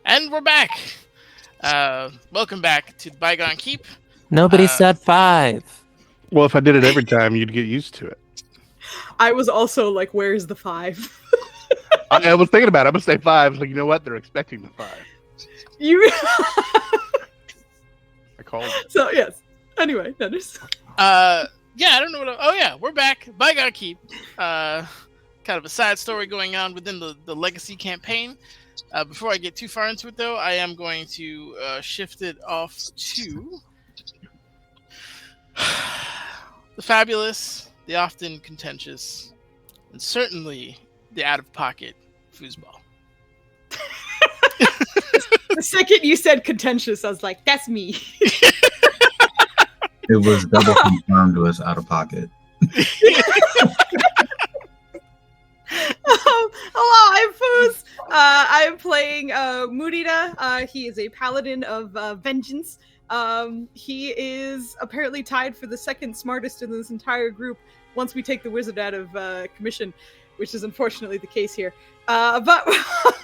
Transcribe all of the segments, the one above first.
And we're back. Welcome back to the Bygone Keep. Nobody said 5. Well, if I did it every time, you'd get used to it. I was also like, where's the 5? I was thinking about it. I'm going to say 5. I was like, you know what? They're expecting the 5. You. I called it. So, yes. Anyway, that is. Yeah, I don't know what. Oh, yeah, we're back. Bygone Keep. Kind of a side story going on within the Legacy campaign. Before I get too far into it, though, I am going to shift it off to the fabulous, the often contentious, and certainly the out-of-pocket foosball. The second you said contentious, I was like, that's me. It was double confirmed with out of pocket. Hello, I'm Foos. I am playing Murida. He is a paladin of vengeance. He is apparently tied for the second smartest in this entire group once we take the wizard out of commission, which is unfortunately the case here. But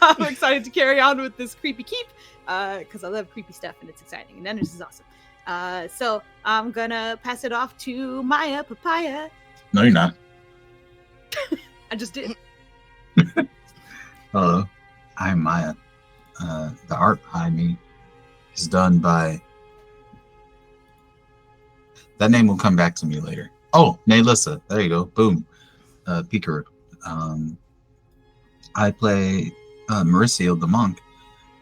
I'm excited to carry on with this creepy keep because I love creepy stuff and it's exciting and Dennis is awesome. So I'm gonna pass it off to Maya Papaya. No, you're not. I just did. Hello, I'm Maya. The art behind me is done by... That name will come back to me later. Oh, Naylissa. There you go. Boom. Pikaru. I play Mauricio the monk.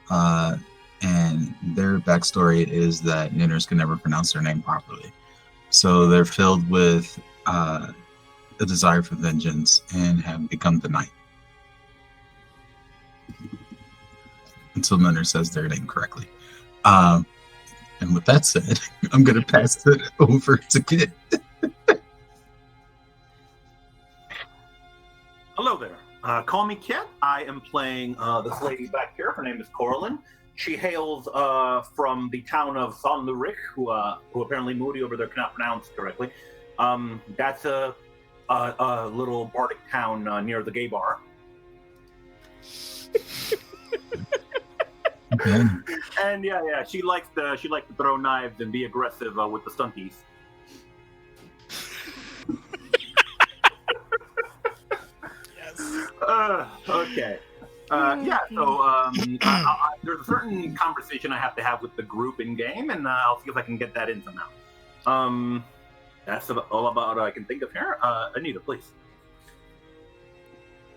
And their backstory is that Ninners can never pronounce their name properly. So they're filled with a desire for vengeance and have become the knight. Until Ninner says their name correctly. And with that said, I'm going to pass it over to Kit. Hello there. Call me Kit. I am playing this lady back here. Her name is Coraline. She hails from the town of San Lurich, who apparently Moody over there cannot pronounce correctly. That's a little bardic town near the gay bar. Okay. And yeah, she likes to throw knives and be aggressive with the stunties. Yes. Okay. So there's a certain conversation I have to have with the group in game, and I'll see if I can get that in somehow. That's all about I can think of here. Anita, please.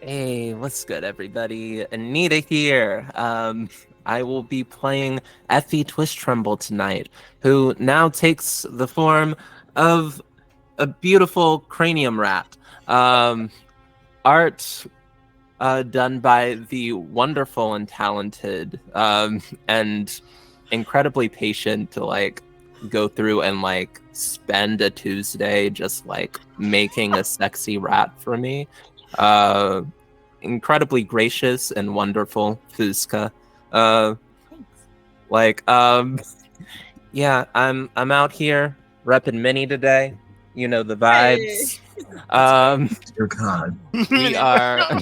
Hey, what's good, everybody? Anita here. I will be playing Effie Twist Tremble tonight, who now takes the form of a beautiful cranium rat. Art done by the wonderful and talented and incredibly patient to go through and spend a Tuesday just making a sexy rat for me. Incredibly gracious and wonderful Foozca. Yeah, I'm out here repping Mini today. You know the vibes. Dear God. We are.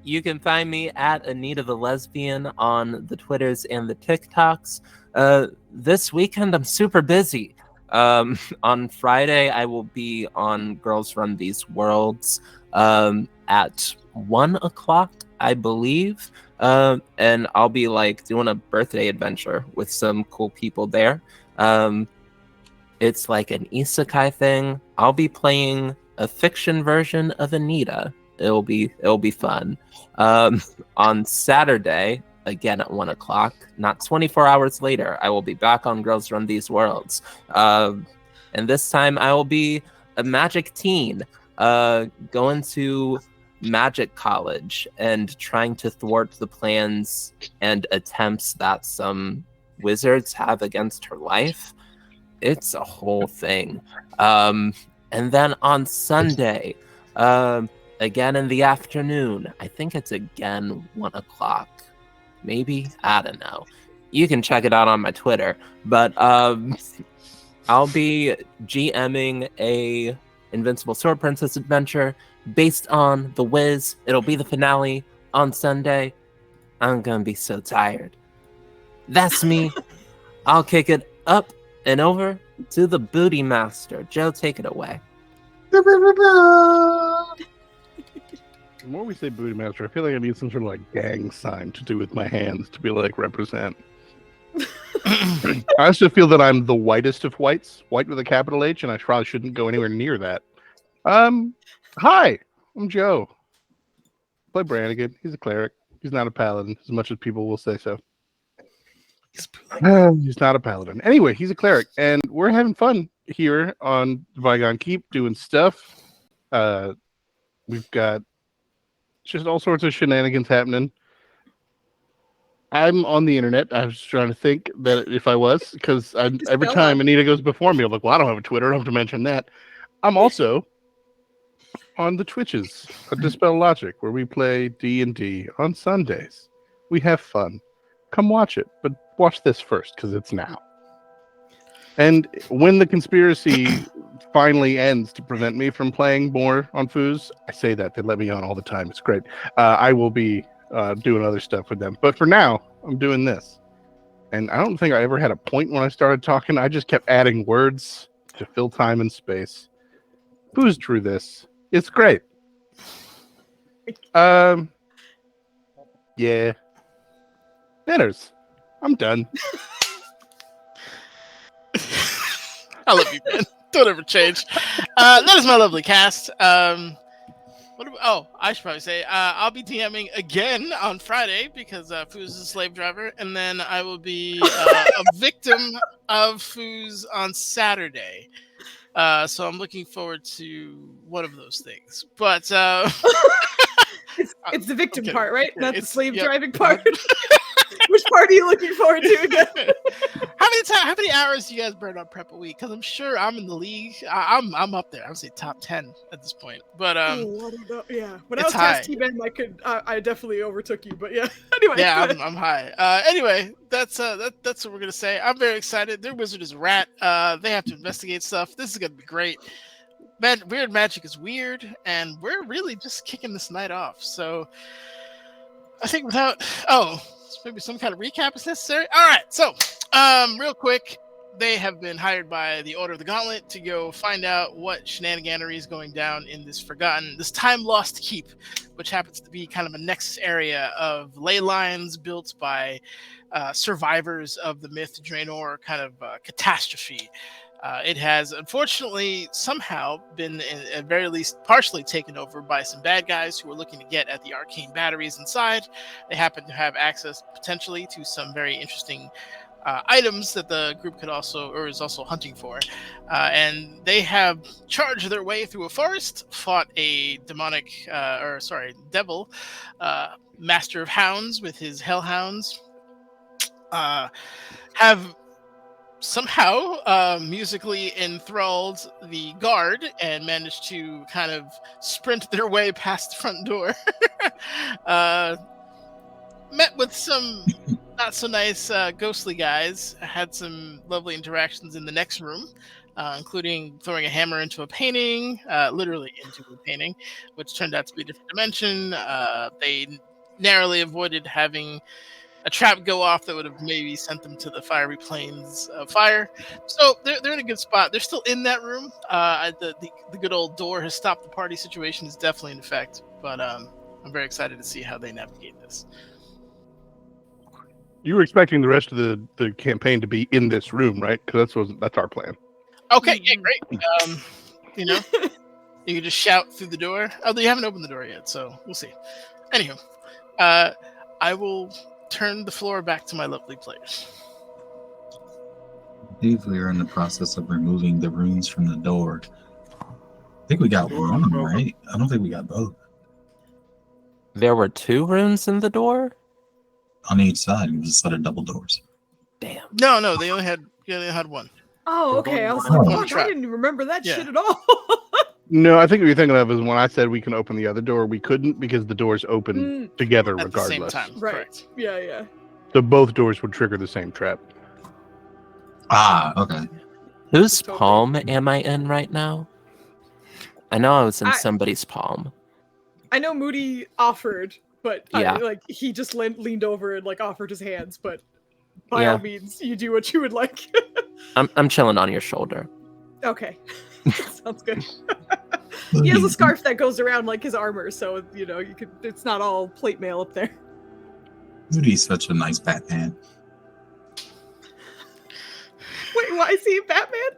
You can find me at Anita the Lesbian on the Twitters and the TikToks. This weekend I'm super busy. On Friday I will be on Girls Run These Worlds at 1:00, I believe. And I'll be doing a birthday adventure with some cool people there. It's like an isekai thing. I'll be playing a fiction version of Anita. It'll be fun. On Saturday, again at 1:00, not 24 hours later, I will be back on Girls Run These Worlds. And this time I will be a magic teen, going to magic college and trying to thwart the plans and attempts that some wizards have against her life. It's a whole thing. And then on Sunday, again in the afternoon, I think it's again 1:00, maybe, I don't know. You can check it out on my Twitter, but I'll be GMing a Invincible Sword Princess adventure based on The Wiz. It'll be the finale on Sunday. I'm gonna be so tired. That's me. I'll kick it up and over to the booty master. Joe, take it away. The more we say booty master, I feel like I need some sort of like gang sign to do with my hands to be like represent. I also feel that I'm the whitest of whites, white with a capital H, and I probably shouldn't go anywhere near that. Hi, I'm Joe. Play Brannigan. He's a cleric. He's not a paladin, as much as people will say so. He's not a paladin. Anyway, he's a cleric, and we're having fun here on Bygone Keep doing stuff. We've got just all sorts of shenanigans happening. I'm on the internet. I was trying to think that if I was, because every time Anita goes before me, I'm like, well, I don't have a Twitter. I don't have to mention that. I'm also on the Twitches of Dispel Logic, where we play D&D on Sundays. We have fun. Come watch it, but watch this first, because it's now. And when the conspiracy finally ends to prevent me from playing more on Foos, I say that. They let me on all the time. It's great. I will be doing other stuff with them. But for now, I'm doing this. And I don't think I ever had a point when I started talking. I just kept adding words to fill time and space. Foos drew this. It's great. Yeah. Manners. I'm done. I love you, man. Don't ever change. That is my lovely cast. I should probably say I'll be DMing again on Friday because Foos is a slave driver, and then I will be a victim of Foos on Saturday. So I'm looking forward to one of those things. But it's the victim part, right? Okay, Not the slave yep. driving part. Which part are you looking forward to again? How many hours do you guys burn on prep a week? Because I'm sure I'm in the league. I'm up there. I would say top 10 at this point. But Ooh, I don't know. Yeah, when I it's was cast T-Man, I definitely overtook you. But yeah, anyway. Yeah, I'm high. Anyway, that's what we're gonna say. I'm very excited. Their wizard is a rat. They have to investigate stuff. This is gonna be great. Man, weird magic is weird, and we're really just kicking this night off. So I think maybe some kind of recap is necessary. All right, so real quick, they have been hired by the Order of the Gauntlet to go find out what shenaniganery is going down in this time lost keep, which happens to be kind of a nexus area of ley lines built by survivors of the myth Draenor kind of catastrophe. It has unfortunately somehow been, at very least, partially taken over by some bad guys who are looking to get at the arcane batteries inside. They happen to have access potentially to some very interesting items that the group is also hunting for. And they have charged their way through a forest, fought a devil, master of hounds with his hellhounds, have somehow musically enthralled the guard and managed to kind of sprint their way past the front door. Met with some not so nice ghostly guys, had some lovely interactions in the next room, including throwing a hammer into a painting, literally into a painting, which turned out to be a different dimension. They narrowly avoided having a trap go off that would have maybe sent them to the fiery plains of fire. So they're in a good spot. They're still in that room. The good old door has stopped the party situation is definitely in effect. But I'm very excited to see how they navigate this. You were expecting the rest of the campaign to be in this room, right? Because that's our plan. Okay, yeah, great. You can just shout through the door. Although you haven't opened the door yet, so we'll see. Anywho, I will turn the floor back to my lovely players. I believe we are in the process of removing the runes from the door. I think we got one, right? I don't think we got both. There were 2 runes in the door? On each side, we just set of double doors. Damn. No, they only had one. Oh, okay. I was Oh. like, fuck, I didn't remember that shit at all. No, I think what you're thinking of is when I said we can open the other door, we couldn't because the doors open together At the regardless. same time, Right. correct. Yeah. So both doors would trigger the same trap. Ah, okay. Whose palm am I in right now? I know I was in somebody's palm. I know Moody offered, but Yeah. he just leaned over and like offered his hands. But by Yeah. all means, you do what you would like. I'm chilling on your shoulder. Okay, sounds good. He has a scarf that goes around like his armor, so you know you could. It's not all plate mail up there. Moody's such a nice Batman. Wait, why is he Batman?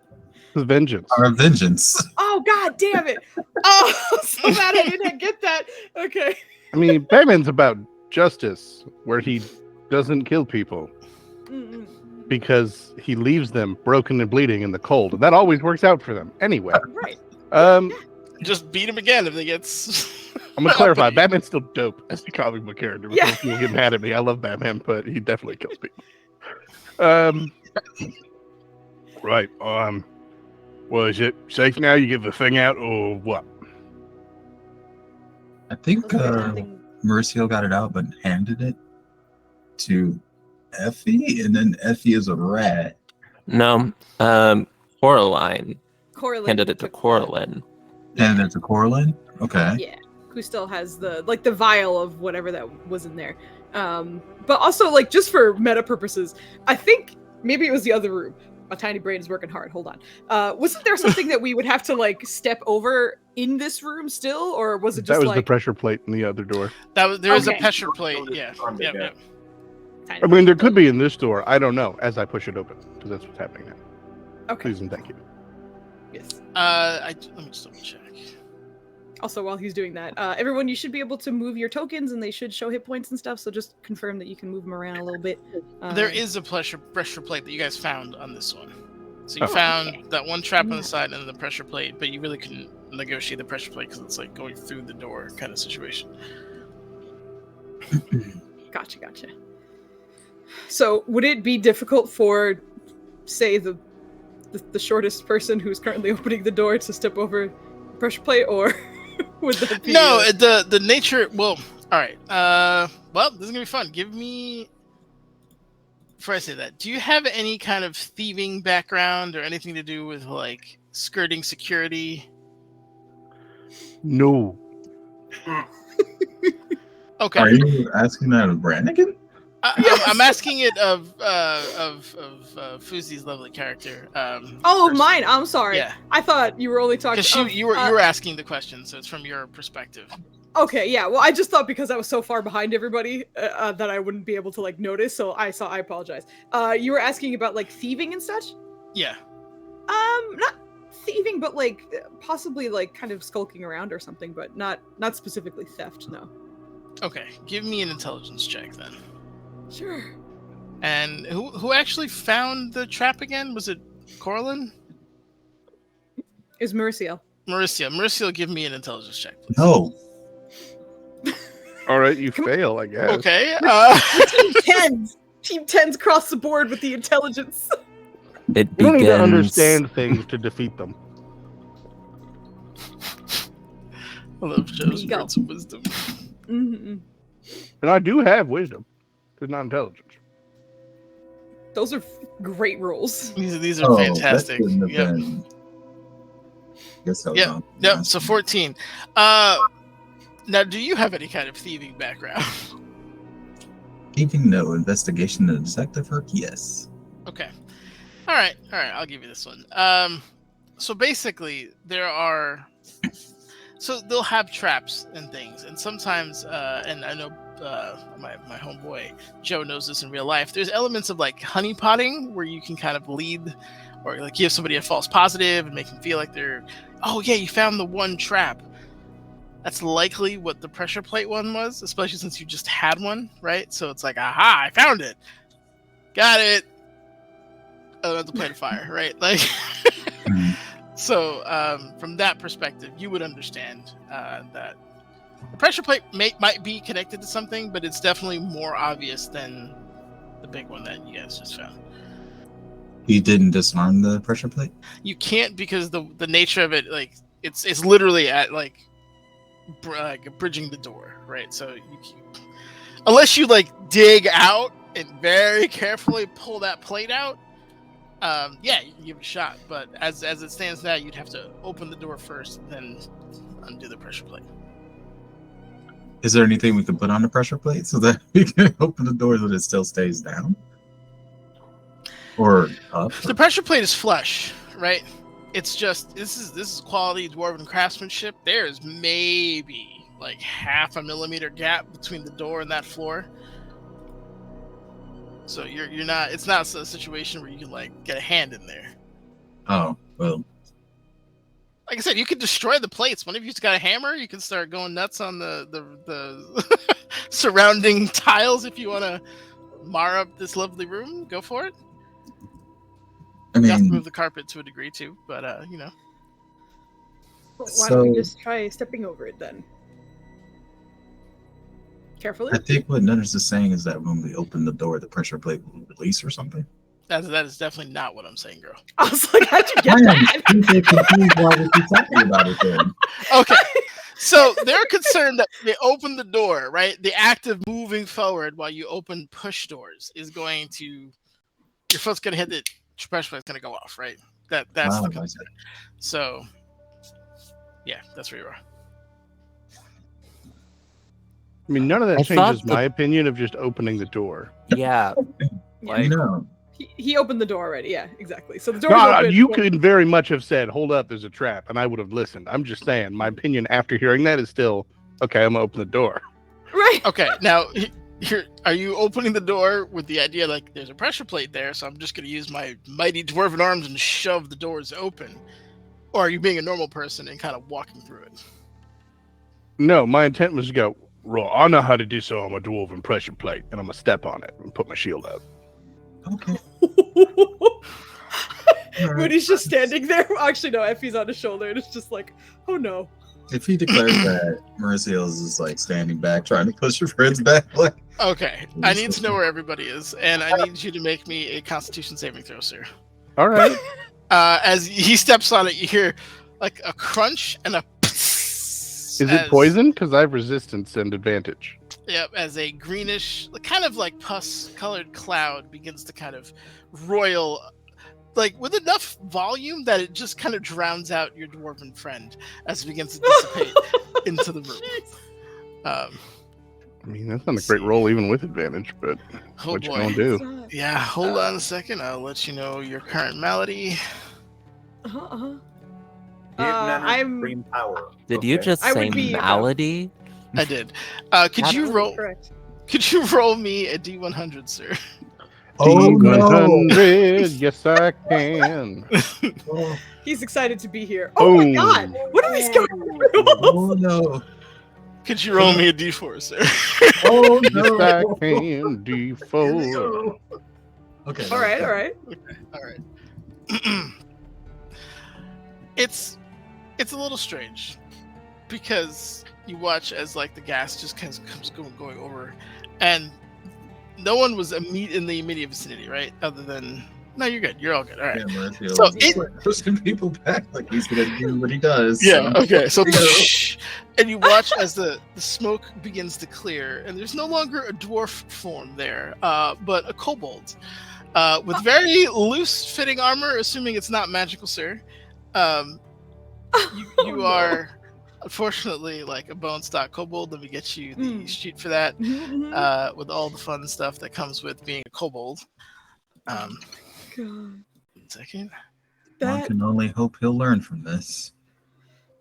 The vengeance. Our vengeance. Oh god damn it! Oh, I'm so mad I didn't get that. Okay. I mean, Batman's about justice, where he doesn't kill people Mm-mm. because he leaves them broken and bleeding in the cold, and that always works out for them. Anyway, Right. Just beat him again if they get. I'm gonna clarify. Batman's still dope as a comic book character. Yeah. People get mad at me. I love Batman, but he definitely kills people. Right. Well, is it safe now? You give the thing out, or what? I think Was there anything- Mauricio got it out, but handed it to Effie, and then Effie is a rat. No, Coraline handed it to took that. Coraline. And it's a Coraline? Okay. Yeah, who still has the vial of whatever that was in there. But also like just for meta purposes, I think maybe it was the other room. My tiny brain is working hard. Hold on. Wasn't there something that we would have to like step over in this room still, or was it just That was like the pressure plate in the other door. There is a Okay. pressure plate. Yeah. Yep. tiny I mean, there brain? could be in this door. I don't know. As I push it open, because that's what's happening now. Okay. Please and thank you. Yes. Let me just double check. Also, while he's doing that, everyone, you should be able to move your tokens, and they should show hit points and stuff. So just confirm that you can move them around a little bit. There is a pressure plate that you guys found on this one. So you Oh. found Okay. that one trap on the side and the pressure plate, but you really couldn't negotiate the pressure plate because it's like going through the door kind of situation. Gotcha. So, would it be difficult for, say, the shortest person who's currently opening the door to step over the pressure plate, or would that be? No, the nature. Well, all right. Well, this is gonna be fun. Give me. Before I say that, do you have any kind of thieving background or anything to do with like skirting security? No. Okay. Are you asking that of Brannigan? I'm asking it of Foozie's lovely character. Oh, first. mine. I'm sorry. Yeah. I thought you were only talking. Because you were asking the question, so it's from your perspective. Okay, yeah. Well, I just thought because I was so far behind everybody that I wouldn't be able to like notice. So I apologize. You were asking about like thieving and such. Yeah. Not thieving, but like possibly like kind of skulking around or something, but not specifically theft. No. Okay. Give me an intelligence check then. Sure. And who actually found the trap again? Was it Coraline? Is Mauricio. Mauricio, give me an intelligence check, please. No. All right, you fail, I guess. Okay. Team 10s across the board with the intelligence. It You don't need to begins. understand things to defeat them. I love Joe's Bygone. words of wisdom. Mm-hmm. And I do have wisdom, just not intelligence. Those are great rolls. These are fantastic. That couldn't have Yep. been- Guess that was Yep. on- Yep. So 14. Now, do you have any kind of thieving background? Even though investigation and detective work, yes. Okay. All right. I'll give you this one. So basically, so they'll have traps and things, and sometimes, and I know my homeboy Joe knows this in real life. There's elements of like honeypotting where you can kind of lead, or like give somebody a false positive and make them feel like they're, oh yeah, you found the one trap. That's likely what the pressure plate one was, especially since you just had one, right? So it's like, aha, I found it. Got it. Oh, that's a plate of fire, right? Like, so from that perspective, you would understand that the pressure plate might be connected to something, but it's definitely more obvious than the big one that you guys just found. You didn't disarm the pressure plate? You can't because the nature of it, like it's literally at like bridging the door, right? So unless you like dig out and very carefully pull that plate out, yeah, you can give it a shot. But as it stands now, you'd have to open the door first, and then undo the pressure plate. Is there anything we can put on the pressure plate so that we can open the door so that it still stays down? Or up? The pressure plate is flush, right? It's just this is quality dwarven craftsmanship. There's maybe like 0.5 millimeter gap between the door and that floor. So you're not. It's not a situation where you can like get a hand in there. Oh, well. Like I said, you could destroy the plates. One of you's got a hammer. You can start going nuts on the surrounding tiles if you want to mar up this lovely room. Go for it. I You have to mean, move the carpet to a degree too, but you know. Why don't we So- just try stepping over it then? Carefully. I think what Nutters is saying is that when we open the door, the pressure plate will release or something. That is definitely not what I'm saying, girl. I was like, how'd you get I that? am super confused why we keep talking about it then. Okay. So they're concerned that they open the door, right? The act of moving forward while you open push doors is going to your foot's gonna hit the pressure plate's gonna go off, right? That's Wow, the I concern. So yeah, that's where you are. I mean, none of that I thought changes my opinion of just opening the door. Yeah. You know, He opened the door already. Yeah, exactly. So the door. No, open. you could very much have said, "Hold up, there's a trap," and I would have listened. I'm just saying, my opinion after hearing that is still okay. I'm gonna open the door. Right. Okay, now here are you opening the door with the idea like there's a pressure plate there, so I'm just gonna use my mighty dwarven arms and shove the doors open? Or are you being a normal person and kind of walking through it? No, my intent was to go. Well, I know how to disarm a dwarven pressure plate, and I'm gonna step on it and put my shield up. okay. All When right. he's just standing there. Actually, no, Effie's on his shoulder, and it's just like, oh no. If he declares that Merciel's is like standing back, trying to push her friends back, like Okay, I need to know where everybody is, and I need you to make me a Constitution saving throw, sir. All right. As he steps on it, you hear like a crunch and a. Is it poison? Because I have resistance and advantage. Yep, as a greenish, kind of like pus-colored cloud begins to kind of roil, like with enough volume that it just kind of drowns out your dwarven friend as it begins to dissipate into the room. I mean, that's not a great roll even with advantage, but Oh what you boy. gonna do? Yeah, hold on a second. I'll let you know your current malady. Uh-huh. Give Nana I'm- supreme power. Did you Okay. just I say would be about- malady? I did. Could you How- roll? Correct. Could you roll me a D100, sir? oh no. D100, yes I can. Oh, He's excited to be here. Oh my Boom. god! What are these going through? oh no. Could you roll me a D4, sir? Oh Yes no. I can. D4. Okay. All right, all right. All right. It's a little strange because you watch as like the gas just kind of comes going over, and no one was in the immediate vicinity, right? Other than no, you're good. You're all good. All right. Yeah, Merciel So is it- like pushing people back like he's gonna do what he does. Yeah. so- Okay. So, Yeah. and you watch as the smoke begins to clear, and there's no longer a dwarf form there, but a kobold, with very loose-fitting armor. Assuming it's not magical, sir. You no. are unfortunately like a bone stock kobold. Let me get you the Mm. sheet for that, Mhm. with all the fun stuff that comes with being a kobold. God, 1 second. One that can only hope he'll learn from this.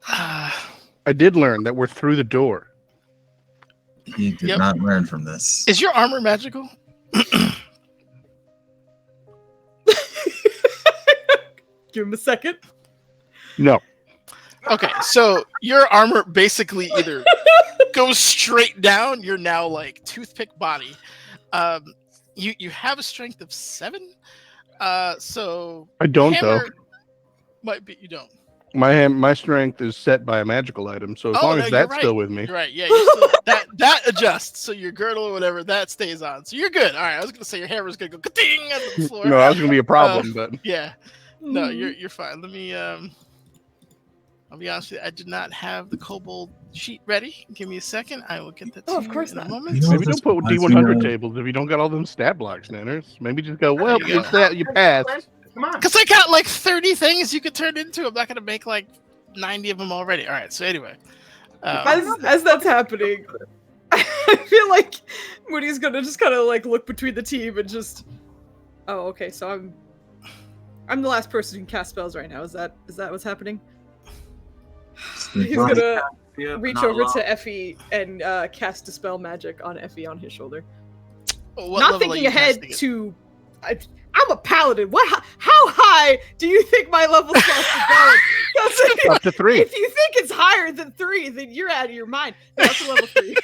I did learn that we're through the door. He did Yep. not learn from this. Is your armor magical? give him a second. No. Okay, so your armor basically either goes straight down. You're now like toothpick body. You have a strength of 7. So I don't though. hammer might be you don't. My strength is set by a magical item, so as Oh, long no, as you're that's right. still with me. You're right. Yeah, you're still, that adjusts. So your girdle or whatever that stays on. So you're good. All right. I was gonna say your hammer's gonna go ka-ding on the floor. No, that was gonna be a problem, but Yeah. No, Mhm. you're fine. Let me I'll be honest with you, I did not have the kobold sheet ready. Give me a second. I will get that to Oh, of you course in a not. moment. You know, maybe this don't put reminds me D100 of- tables if you don't got all them stat blocks, Nanners. Maybe just go, well, There you go. it's that you passed. Come on. Because I got like 30 things you could turn into. I'm not gonna make like 90 of them already. All right. So anyway, As that's happening, I feel like Moody's gonna just kind of like look between the team and just. Oh, okay. So I'm the last person who can cast spells right now. Is that what's happening? He's gonna reach over to Effie and cast Dispel Magic on Effie on his shoulder. Not thinking ahead to. I'm a paladin. How high do you think my level's supposed to go? Up to 3. If you think it's higher than 3, then you're out of your mind. That's a level 3.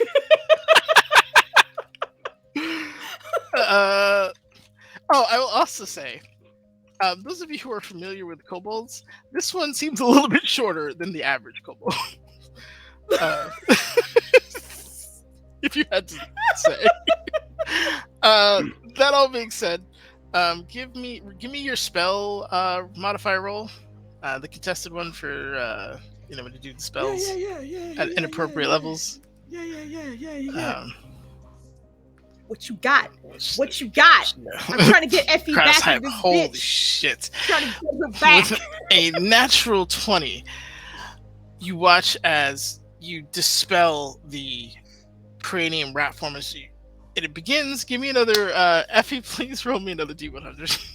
I will also say, those of you who are familiar with kobolds, this one seems a little bit shorter than the average kobold. If you had to say. That all being said, give me your spell modifier roll, the contested one for when you do the spells at inappropriate levels. Yeah. What you got? What you got? I'm trying to get Effie back in this holy bitch. Shit! Trying to get her back. With a natural 20, you watch as you dispel the cranium rat form as it begins. Give me another Effie, please roll me another D100.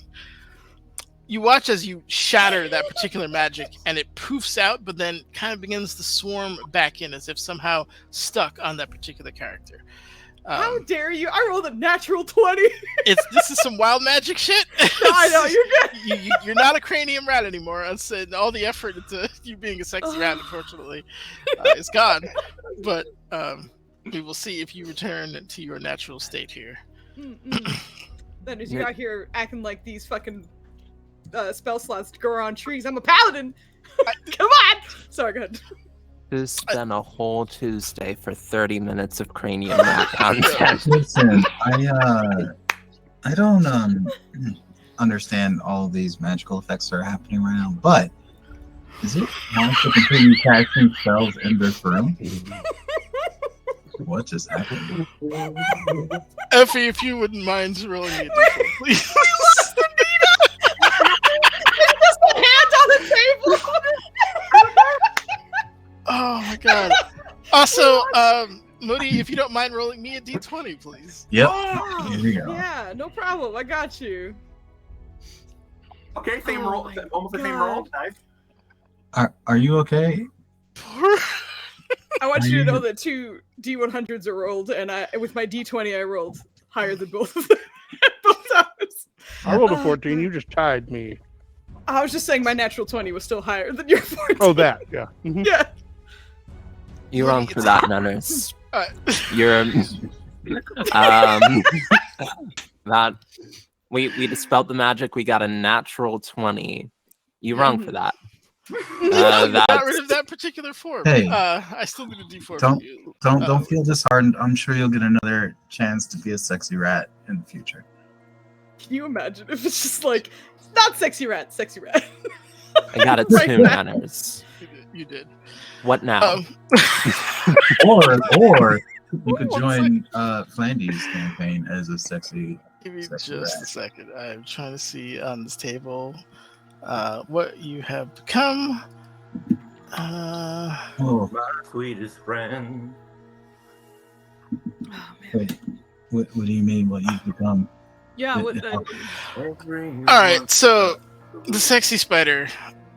You watch as you shatter that particular magic and it poofs out, but then kind of begins to swarm back in as if somehow stuck on that particular character. How dare you? I rolled a natural 20. This is some wild magic shit. No, I know, you're good. You're not a cranium rat anymore. I said all the effort into you being a sexy rat, unfortunately, is gone. But we will see if you return to your natural state here. Then as you out here acting like these fucking spell slots grow on trees, I'm a paladin. Come on. Sorry, go ahead. Just spent a whole Tuesday for 30 minutes of cranium rat content. Listen, I don't understand all these magical effects that are happening right now, but is it wrong to continue casting spells in this room? What just happened? Effie, if you wouldn't mind rolling me a d4, please. Just a hand on the table. Oh my god. Also, Moody, if you don't mind rolling me a d20, please. Yep. Oh, here we go. Yeah, no problem. I got you. Okay, same roll. Almost the same roll. Nice. Are you okay? I want you to know that 2 D100s are rolled, and with my D20 I rolled higher than both of them. Both times. I rolled a 14. You just tied me. I was just saying my natural 20 was still higher than your 14. Oh, that. Yeah. Mm-hmm. Yeah. You're wrong for that, Nunners. Alright. You're that we dispelled the magic. We got a natural 20. You're wrong for that. Got rid of that particular form. Hey, I still need a d4. Don't feel disheartened. I'm sure you'll get another chance to be a sexy rat in the future. Can you imagine if it's just like not sexy rat, sexy rat? I got it Right too, back. Nunners. You did. What now? or you could join Flandy's campaign as a sexy. Give me sexy just rat. a second. I'm trying to see on this table what you have become. Oh, My sweetest friend. Oh, man. wait. What do you mean? What you've become? Yeah, what All right, so the sexy spider,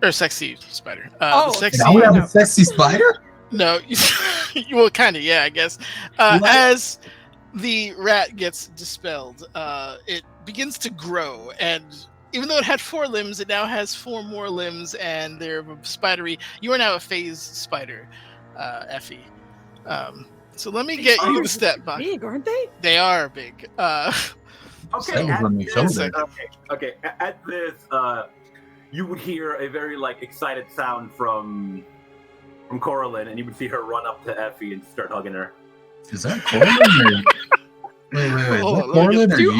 or sexy spider. Oh, The sexy. Now we have a sexy spider? No, well, kind of, yeah, I guess. As the rat gets dispelled, it begins to grow, and even though it had 4 limbs, it now has 4 more limbs, and they're spidery. You are now a phase spider, Effie. So let me get you the stat box. big, aren't they? They are big. Okay, That was on the shoulder. okay. At this, you would hear a very excited sound from Coraline, and you would see her run up to Effie and start hugging her. Is that Coraline? Wait. Hold Is on, that Coraline or Do you?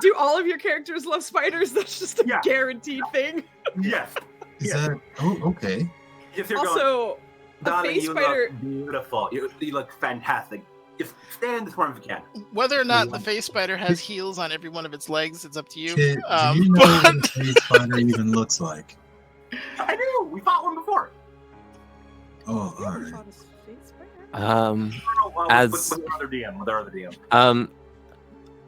do all of your characters love spiders? That's just a Yeah. guaranteed thing. Yes. Is yes. that? Oh, okay. Yes, you're going, Also, a darling, phase you spider. look beautiful. You look fantastic. Just stay in this form if you can. Whether or not the face spider has heels on every one of its legs, it's up to you. Kid, do you know what a face spider even looks like? I do. We fought one before. Oh, You all haven't right. fought a phase spider? As with our other DM.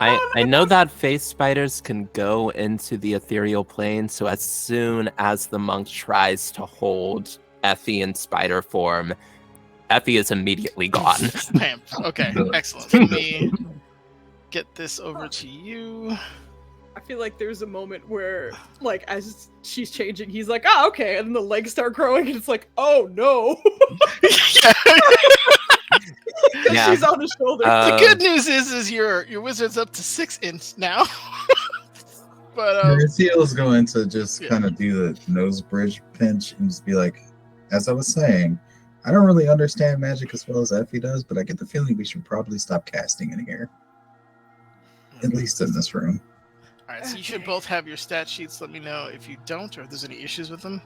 I know that face spiders can go into the ethereal plane, so as soon as the monk tries to hold Effie in spider form, Effie is immediately gone. Bam. Okay, excellent. Let me get this over to you. I feel like there's a moment where, like, as she's changing, he's like, "Oh, okay," and then the legs start growing, and it's like, "Oh no!" Yeah. She's on his shoulder. The good news is your wizard's up to 6 inch now. But Lucille's going to just yeah. kind of do the nose bridge pinch and just be like, as I was saying, I don't really understand magic as well as Effie does, but I get the feeling we should probably stop casting in here. At least in this room. All right, so you should both have your stat sheets. Let me know if you don't, or if there's any issues with them.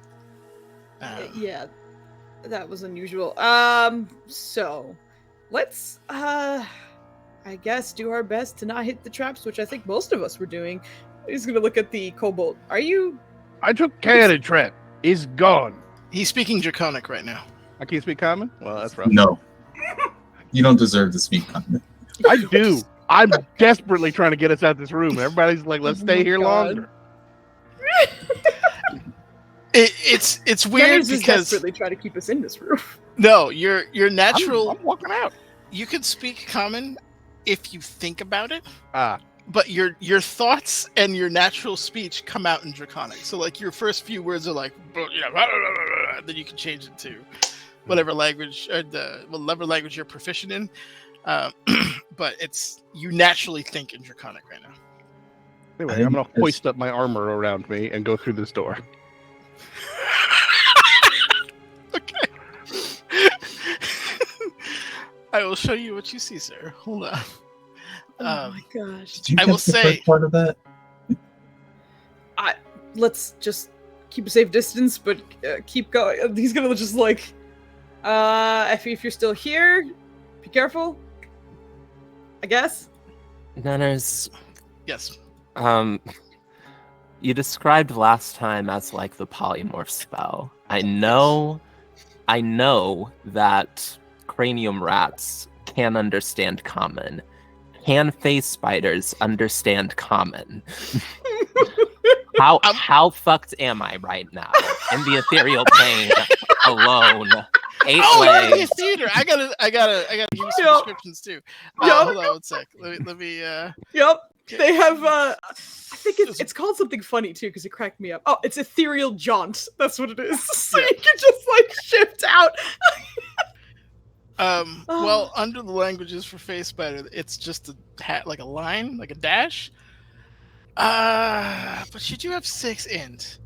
Yeah, that was unusual. So let's, I guess, do our best to not hit the traps, which I think most of us were doing. He's gonna look at the kobold. Are you? I took cannon trap. He's gone. He's speaking Draconic right now. I can't speak common? Well, that's rough. No. You don't deserve to speak common. I do. I'm desperately trying to get us out of this room. Everybody's like, let's stay here longer. It's weird Dennis is because desperately trying to keep us in this room. no, your natural. I'm walking out. You can speak common if you think about it. Ah. But your thoughts and your natural speech come out in Draconic. So like your first few words are like, then you can change it to whatever language or whatever language you're proficient in. But you naturally think in Draconic right now. Anyway, I'm gonna hoist up my armor around me and go through this door. Okay. I will show you what you see, sir. Hold on. Oh my gosh! Did you I catch will the say- first part of that? Let's just keep a safe distance, but keep going. He's gonna just like, if you're still here, be careful. I guess. Nanners, Yes. you described last time as like the polymorph spell. I know that cranium rats can understand common. Can face spiders understand common? How fucked am I right now? In the ethereal plane alone. 8 You're in the legs. theater. I gotta give you some Yep. descriptions too. Yep. Hold on one sec. Let me. Yep. They have. I think it's called something funny too because it cracked me up. Oh, it's ethereal jaunt. That's what it is. So you can just like shift out. Well, under the languages for face spider, it's just like a line, like a dash. But should you have 6 int?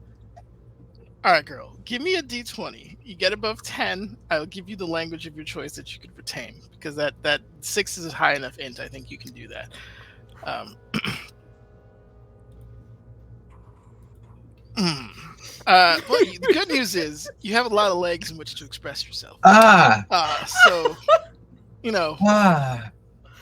All right, girl. Give me a d20. You get above 10, I'll give you the language of your choice that you could retain because that 6 is a high enough int. I think you can do that. Well, the good news is you have a lot of legs in which to express yourself. So,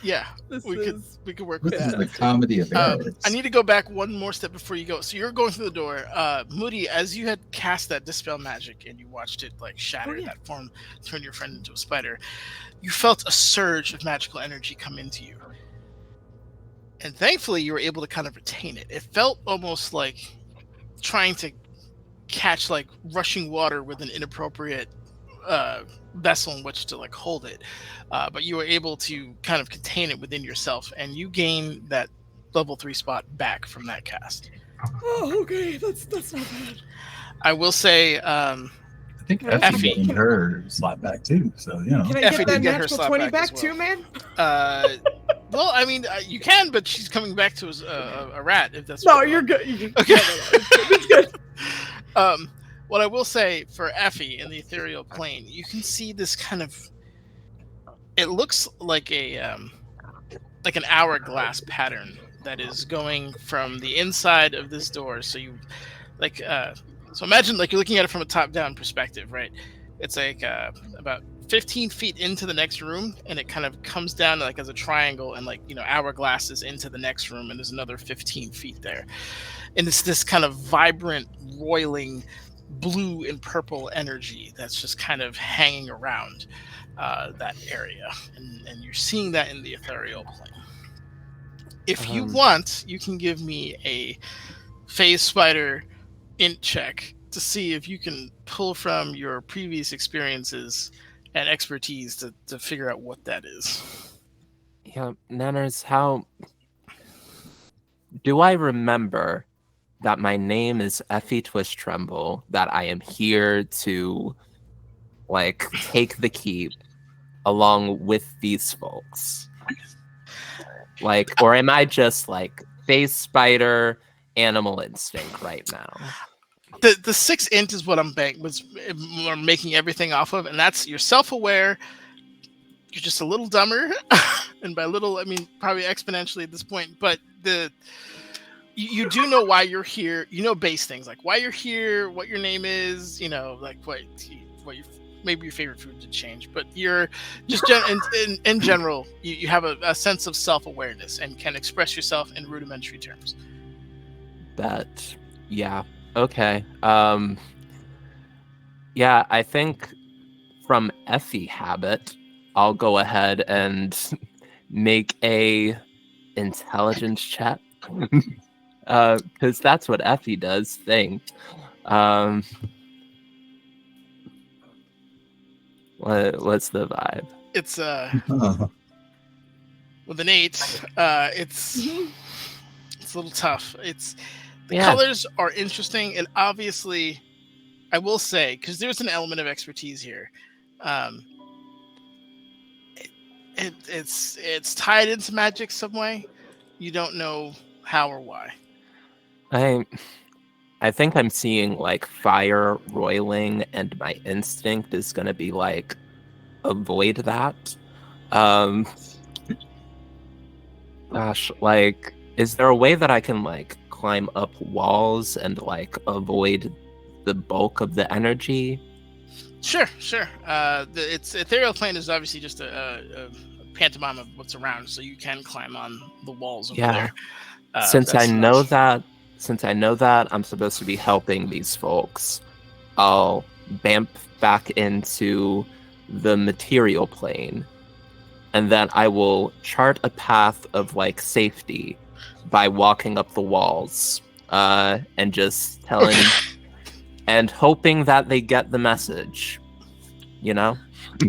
yeah, we could work with This is that. the comedy of errors. I need to go back one more step before you go. So you're going through the door. Moody, as you had cast that dispel magic and you watched it like shatter that form, turn your friend into a spider, you felt a surge of magical energy come into you. And thankfully you were able to kind of retain it. It felt almost like trying to catch like rushing water with an inappropriate vessel in which to like hold it. But you were able to kind of contain it within yourself, and you gain that level 3 spot back from that cast. Oh, okay, that's not bad. I will say, I think Effie getting her slap back too. So Can I Effie get that did get her natural slap 20 back back as too, man? well, I mean, you can, but she's coming back to as a rat. If that's No, what you you're want. good. Okay. It's good. What I will say for Effie in the ethereal plane, you can see this kind of. It looks like an hourglass pattern that is going from the inside of this door. So you, so imagine like you're looking at it from a top-down perspective, right? It's like about 15 feet into the next room, and it kind of comes down like as a triangle, and hourglasses into the next room, and there's another 15 feet there, and it's this kind of vibrant, roiling, blue and purple energy that's just kind of hanging around that area, and you're seeing that in the ethereal plane. If you want, you can give me a phase spider int check to see if you can pull from your previous experiences and expertise to figure out what that is. Yeah, Nanners, how do I remember that my name is Effie Twist Tremble, that I am here to like take the keep along with these folks? Like, or am I just like phase spider animal instinct right now? The 6 int is what I'm making everything off of, and that's you're self-aware, you're just a little dumber, and by little I mean probably exponentially at this point, but you do know why you're here. You know base things like why you're here, what your name is, like what maybe your favorite food did change, but you're just in general you have a sense of self-awareness and can express yourself in rudimentary terms. That, yeah, okay. Yeah, I think from Effie habit, I'll go ahead and make a intelligence check. Because that's what Effie does think. What's the vibe? It's with an 8, it's a little tough. The colors are interesting, and obviously, I will say, because there's an element of expertise here. It's tied into magic some way. You don't know how or why. I think I'm seeing like fire roiling, and my instinct is gonna be like avoid that. Gosh, like, is there a way that I can like climb up walls and like avoid the bulk of the energy? Sure. Its ethereal plane is obviously just a pantomime of what's around, so you can climb on the walls over there. Since I know that, I'm supposed to be helping these folks, I'll bamf back into the material plane, and then I will chart a path of like safety by walking up the walls, and just telling and hoping that they get the message.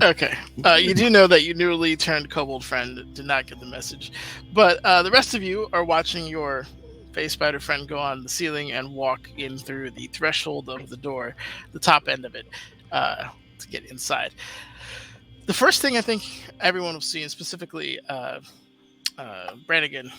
Okay. You do know that your newly turned kobold friend did not get the message, but the rest of you are watching your phase spider friend go on the ceiling and walk in through the threshold of the door, the top end of it, to get inside. The first thing I think everyone will see, and specifically Brannigan,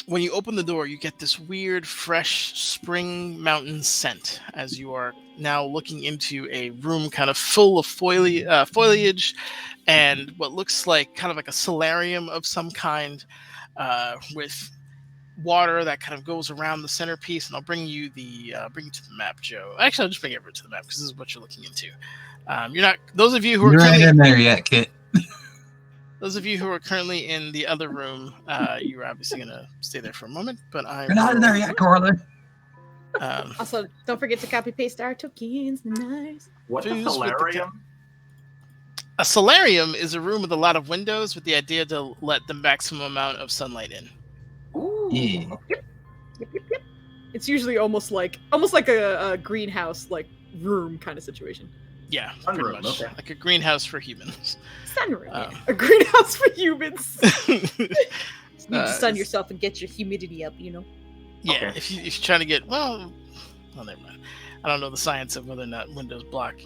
when you open the door, you get this weird, fresh spring mountain scent as you are now looking into a room kind of full of foliage and what looks like kind of like a solarium of some kind, with water that kind of goes around the centerpiece. And I'll bring you to the map, Joe. Actually, I'll just bring it over to the map because this is what you're looking into. You're not. Those of you who are currently in there yet, Kit. Those of you who are currently in the other room, you're obviously going to stay there for a moment, but You're not in there yet, Corlin. Also, don't forget to copy paste our tokens. Nice. What's a solarium? A solarium is a room with a lot of windows with the idea to let the maximum amount of sunlight in. Ooh. Yeah. Yep. It's usually almost like a greenhouse like room kind of situation. Yeah, Sunroom, pretty much. okay. Like a greenhouse for humans. Sunroom. A greenhouse for humans. You just sun it's- yourself and get your humidity up, Yeah, Okay. if you're trying to get well, never mind. I don't know the science of whether or not windows block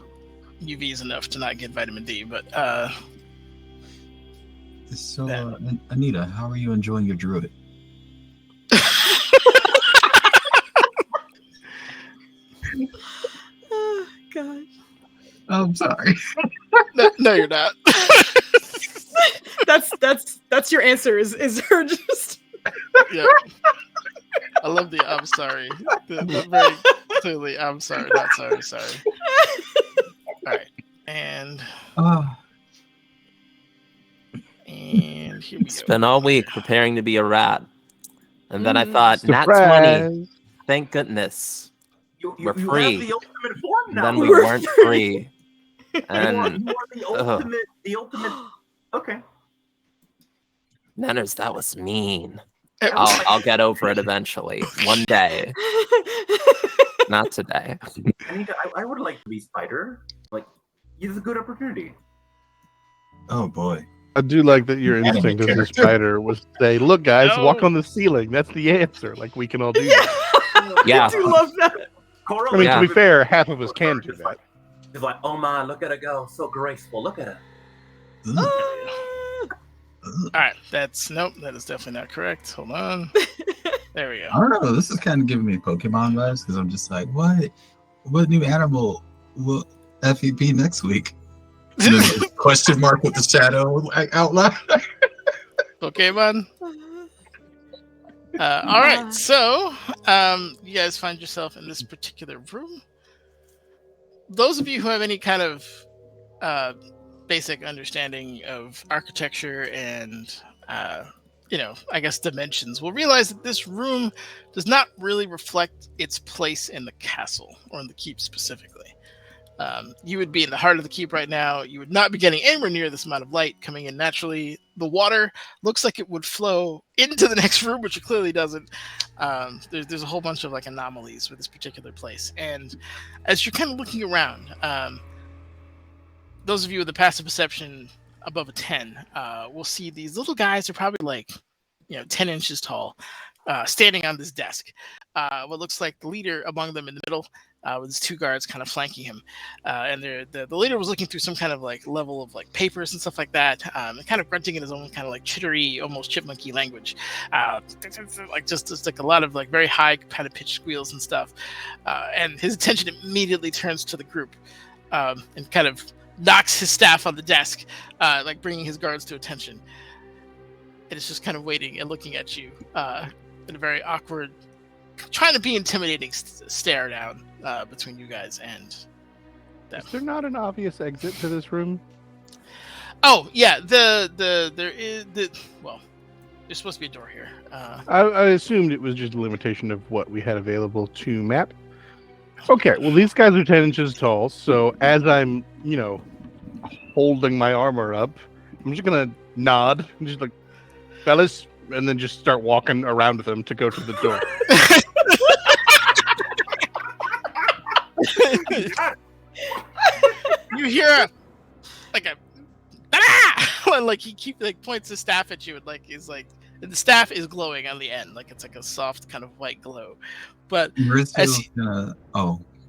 UVs enough to not get vitamin D, but So, Anita, how are you enjoying your druid? Oh gosh. Oh, I'm sorry. no, you're not. That's your answer. Is her just? Yeah. I love the I'm sorry. The very clearly I'm sorry, not sorry. All right, and here we go. Spent all week preparing to be a rat, and then I thought, nat Surprise! 20. Thank goodness. We're you free. have the ultimate form now. Then we We're weren't free. And you are the ultimate. Okay. Nanners, that was mean. It- I'll get over it eventually. One day. Not today. I would like to be Spider. Like, it's a good opportunity. Oh boy. I do like that your Anime instinct as a character. spider was to say, "Look, guys, walk No. on the ceiling. That's the answer. Like we can all do that." Yeah. I do love that. Coral, I mean, Yeah. to be fair, half of us can do that. It's like, oh my, look at her go, so graceful. Look at her. Ugh. Ah. Ugh. All right, that's nope. That is definitely not correct. Hold on. There we go. I don't know. This is kind of giving me Pokemon vibes because I'm just like, what new animal will FEP next week? And then there's a question mark with the shadow out loud. Pokemon. All right, so you guys find yourself in this particular room. Those of you who have any kind of basic understanding of architecture and I guess dimensions will realize that this room does not really reflect its place in the castle or in the keep specifically. You would be in the heart of the keep right now. You would not be getting anywhere near this amount of light coming in naturally. The water looks like it would flow into the next room, which it clearly doesn't. There's a whole bunch of like anomalies with this particular place. And as you're kind of looking around, those of you with the passive perception above a 10 will see these little guys are probably like 10 inches tall, standing on this desk. What looks like the leader among them in the middle, with his 2 guards kind of flanking him. And the leader was looking through some kind of like level of like papers and stuff like that, and kind of grunting in his own kind of like chittery, almost chipmunky language. Like just like a lot of like very high kind of pitched squeals and stuff. And his attention immediately turns to the group, and kind of knocks his staff on the desk, like bringing his guards to attention. And it's just kind of waiting and looking at you in a very awkward, trying to be intimidating stare down between you guys and them. Is there not an obvious exit to this room? Oh yeah, there's supposed to be a door here. I assumed it was just a limitation of what we had available to map. Okay, well, these guys are 10 inches tall, so as I'm, holding my armor up, I'm just gonna nod and just like, fellas, and then just start walking around them to go to the door. You hear like a and like he points his staff at you and like is like, and the staff is glowing on the end, like it's like a soft kind of white glow. But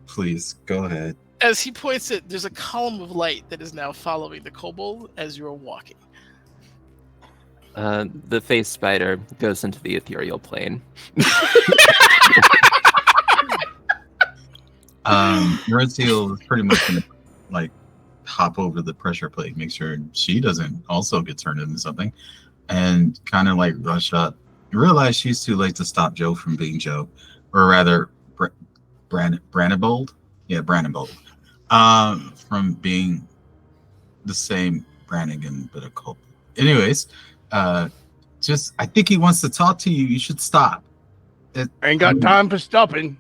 Please go ahead. As he points it, there's a column of light that is now following the kobold as you're walking. The face spider goes into the ethereal plane. Maurizio is pretty much gonna like hop over the pressure plate, make sure she doesn't also get turned into something, and kind of like rush up. Realize she's too late to stop Joe from being Joe, or rather, Brandenbold. Yeah, Brandenbold. From being the same Brannigan but a culprit. Anyways, I think he wants to talk to you. You should stop. Ain't got time for stopping.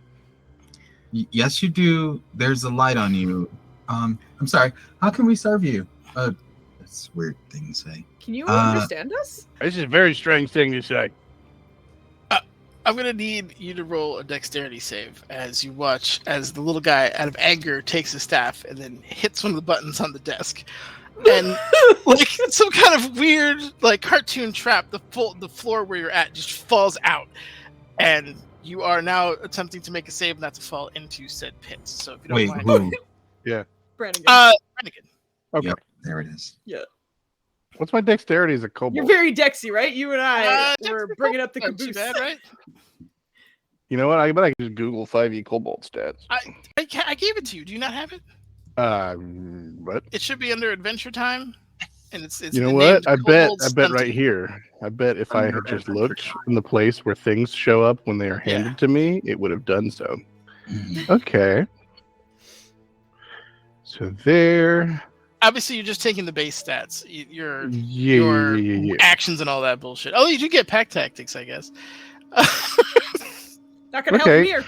Yes, you do. There's a light on you. I'm sorry. How can we serve you? That's a weird thing to say. Can you understand us? This is a very strange thing to say. I'm gonna need you to roll a dexterity save as you watch as the little guy, out of anger, takes his staff and then hits one of the buttons on the desk, and like some kind of weird, like cartoon trap, the floor where you're at just falls out, and you are now attempting to make a save not to fall into said pit. So if you don't mind, who? Brannigan. Brannigan. Okay. Yep, there it is. Yeah. What's my dexterity as a kobold? You're very dexy, right? You and I were Dexter bringing up the Not too caboose. bad, right? You know what? I bet I can just Google 5e kobold stats. I gave it to you. Do you not have it? What? It should be under Adventure Time, and it's You know the what? named Kobold I bet right Stunting. here. I bet if I Under had just Adventure looked Time. in the place where things show up when they are handed to me, it would have done so. Mhm. Okay. So there. Obviously, you're just taking the base stats. Your Yeah. actions and all that bullshit. Oh, you do get pack tactics, I guess. Not gonna Okay. help me here.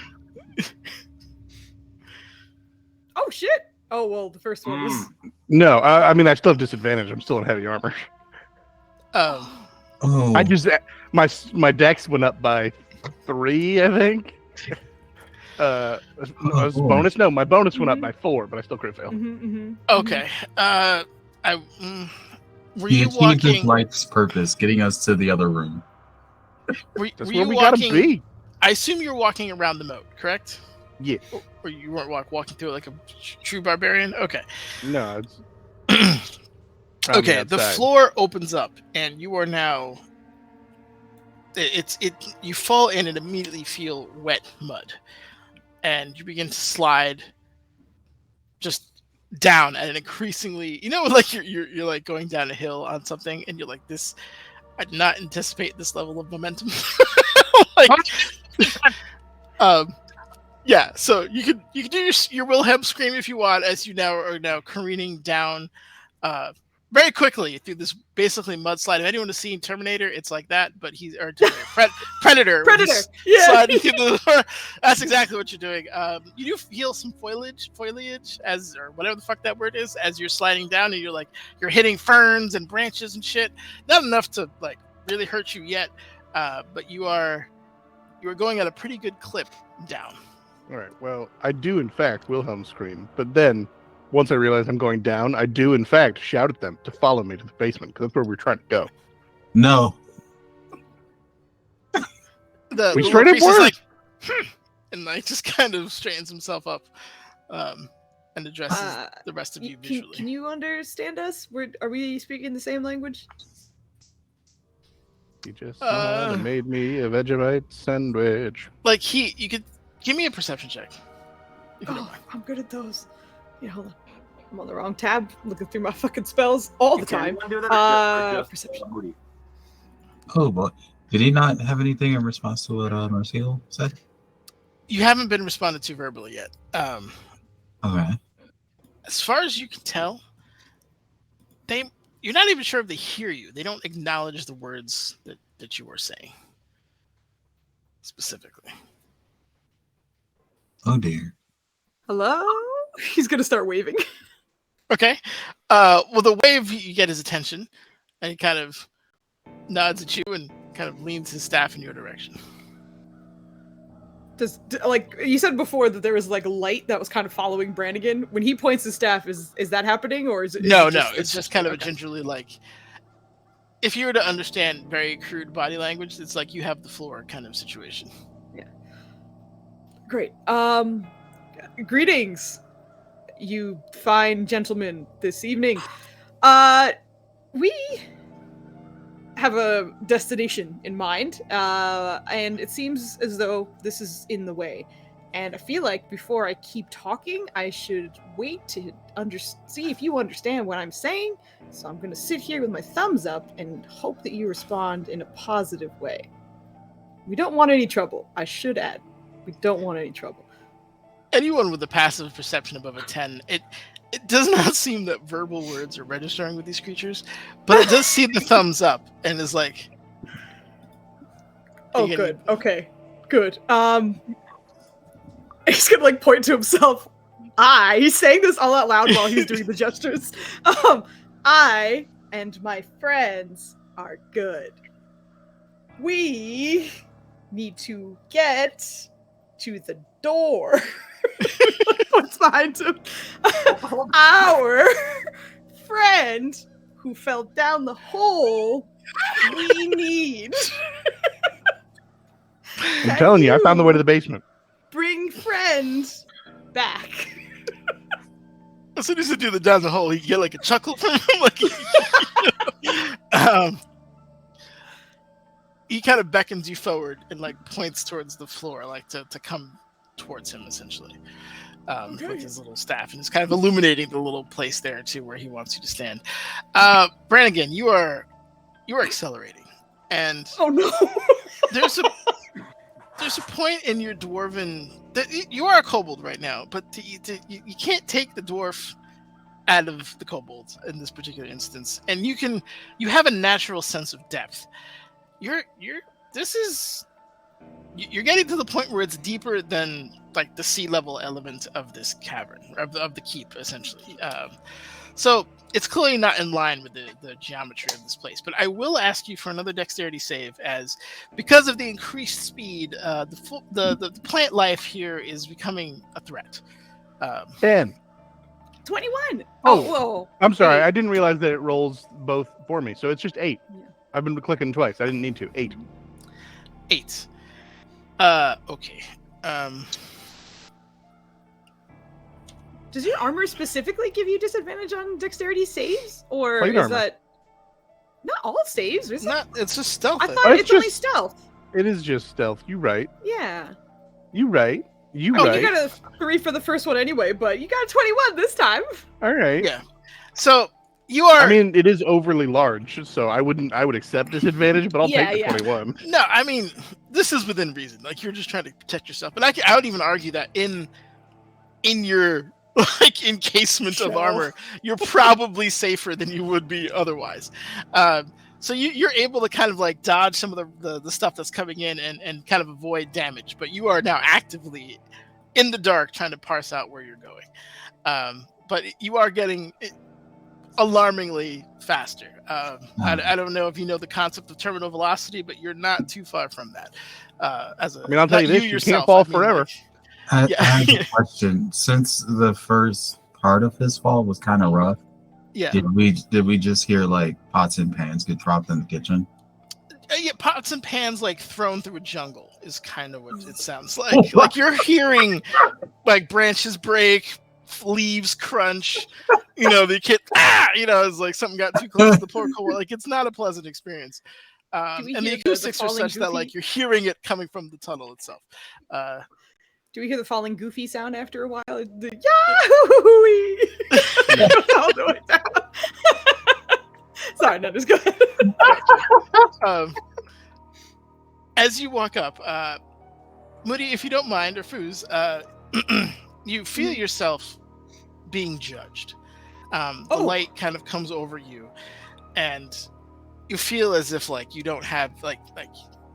shit. Oh well, the first one was. No, I mean I still have disadvantage. I'm still in heavy armor. Oh, I just my dex went up by 3, I think. As boy. bonus? No, my bonus went up by 4, but I still crit fail. Okay. Were He you achieved his walking? life's purpose, getting us to the other room. Were That's you where we gotta walking? be. I assume you're walking around the moat, correct? Yeah. Or you weren't walking through it like a true barbarian? Okay. No, it's Okay, the outside. floor opens up, and you are now. You fall in and immediately feel wet mud, and you begin to slide just down at an increasingly, like you're like going down a hill on something, and you're like, this. I did not anticipate this level of momentum. Yeah. So you can do your Wilhelm scream if you want, as you are now careening down, very quickly through this basically mudslide. If anyone has seen Terminator, it's like that, but Predator. Predator. Yeah. Sliding through the that's exactly what you're doing. You do feel some foliage or whatever the fuck that word is, as you're sliding down, and you're hitting ferns and branches and shit. Not enough to like really hurt you yet, but you are going at a pretty good clip down. All right. Well, I do in fact Wilhelm scream, but then once I realize I'm going down, I do in fact shout at them to follow me to the basement because that's where we're trying to go. No. The We little straight up priest is were. like, and like just kind of straightens himself up, and addresses the rest of you visually. Can you understand us? Are we speaking the same language? He just made me a Vegemite sandwich. Like you could give me a perception check. If you don't mind. I'm good at those. Yeah, hold on. I'm on the wrong tab, looking through my fucking spells all the time. Perception. Oh boy. Did he not have anything in response to what Marcel said? You haven't been responded to verbally yet. Okay. As far as you can tell, you're not even sure if they hear you. They don't acknowledge the words that you were saying specifically. Oh dear. Hello? He's gonna start waving. Okay. Well, the wave, you get his attention, and he kind of nods at you and kind of leans his staff in your direction. Like you said before that there was like light that was kind of following Brannigan. When he points his staff, is that happening, or is it? No. It's just kind of a gingerly like. If you were to understand very crude body language, it's like you have the floor kind of situation. Yeah. Great. Greetings, you fine gentlemen, this evening. We have a destination in mind, and it seems as though this is in the way. And I feel like before I keep talking, I should wait to see if you understand what I'm saying. So I'm going to sit here with my thumbs up and hope that you respond in a positive way. We don't want any trouble, I should add. We don't want any trouble. Anyone with a passive perception above a 10, it does not seem that verbal words are registering with these creatures, but it does see the thumbs up and is like, oh, good. Okay, good. He's gonna like point to himself. He's saying this all out loud while he's doing the gestures. I and my friends are good. We need to get to the door. What's behind him? Our friend who fell down the hole, we need. I'm telling you, I found the way to the basement. Bring friend back. As soon as you do the down the hole, you get like a chuckle from him. Like, he kind of beckons you forward and like points towards the floor, like to come towards him essentially, with his little staff, and it's kind of illuminating the little place there too where he wants you to stand. Brannigan, you are accelerating, and oh no, there's a point in your dwarven that you are a kobold right now, but you can't take the dwarf out of the kobold in this particular instance, and you have a natural sense of depth. This is you're getting to the point where it's deeper than like the sea level element of this cavern, of the keep, essentially. So it's clearly not in line with the geometry of this place. But I will ask you for another dexterity save, as because of the increased speed, the plant life here is becoming a threat. 10. 21. Oh, whoa. I'm sorry. Eight. I didn't realize that it rolls both for me. So it's just 8. Yeah. I've been clicking twice. I didn't need to. 8. 8. Okay. Does your armor specifically give you disadvantage on dexterity saves, or Plate is armor. that not all saves? Is it? Not. It's just stealth. I I thought think. it's only stealth. It is just stealth. You right. Yeah. You right. You Oh, right. you got a 3 for the first one anyway, but you got a 21 this time. All right. Yeah. So you are. I mean, it is overly large, so I would accept disadvantage, but I'll Yeah, take the yeah. 21. No, I mean, this is within reason. Like, you're just trying to protect yourself. But I would even argue that in your like encasement of Shell. armor, you're probably safer than you would be otherwise. So you're able to kind of like dodge some of the stuff that's coming in and kind of avoid damage. But you are now actively in the dark trying to parse out where you're going. But you are getting alarmingly faster. I don't know if you know the concept of terminal velocity, but you're not too far from that. I'll tell you this, you can't fall forever. I Yeah. have a question. Since the first part of his fall was kind of rough, Yeah. did we just hear like pots and pans get dropped in the kitchen? Yeah, pots and pans like thrown through a jungle is kind of what it sounds like. Like you're hearing like branches break, leaves crunch. The kid, it's like something got too close to the poor coal. Like it's not a pleasant experience. Do we And the hear acoustics are falling such that like Goofy? you're hearing it coming from the tunnel itself. Do we hear the falling Goofy sound after a while? The Yahoo! All the way down. Sorry, no, just go ahead. As you walk up, Moody, if you don't mind, or Foos, you feel yourself being judged. The light kind of comes over you, and you feel as if like you don't have like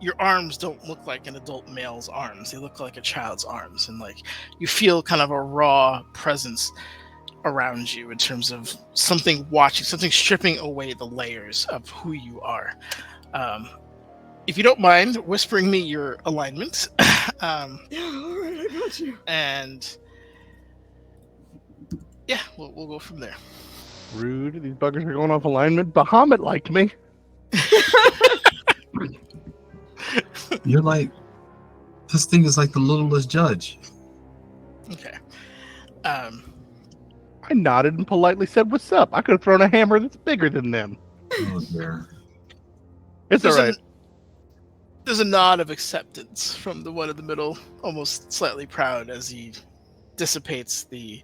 your arms don't look like an adult male's arms. They look like a child's arms, and like you feel kind of a raw presence around you in terms of something stripping away the layers of who you are. If you don't mind whispering me your alignment, Yeah, all right, I got you. and yeah, we'll go from there. Rude. These buggers are going off alignment. Bahamut liked me. You're like, this thing is like the littlest judge. Okay. I nodded and politely said, "What's up?" I could have thrown a hammer that's bigger than them. Oh dear. It's all right. There's a nod of acceptance from the one in the middle, almost slightly proud as he dissipates the